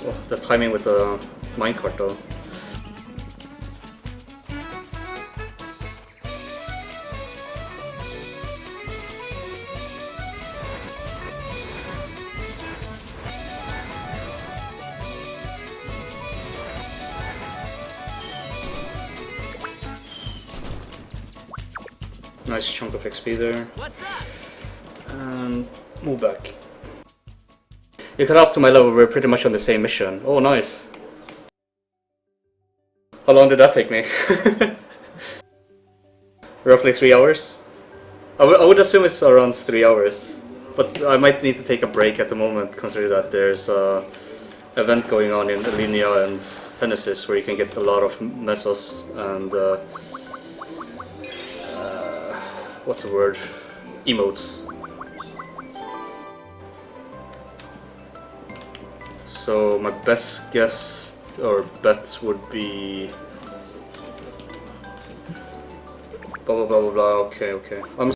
[SPEAKER 2] Oh, the timing with the minecart though. Nice chunk of XP there.
[SPEAKER 4] What's up?
[SPEAKER 2] And move back. You caught up to my level, we're pretty much on the same mission. Oh, nice. How long did that take me? Roughly 3 hours? I would assume it's around 3 hours. But I might need to take a break at the moment, considering that there's a event going on in Alinea and Genesis where you can get a lot of mesos and what's the word? Emotes. So my best guess or bet would be blah blah blah blah blah. Okay, okay. I'm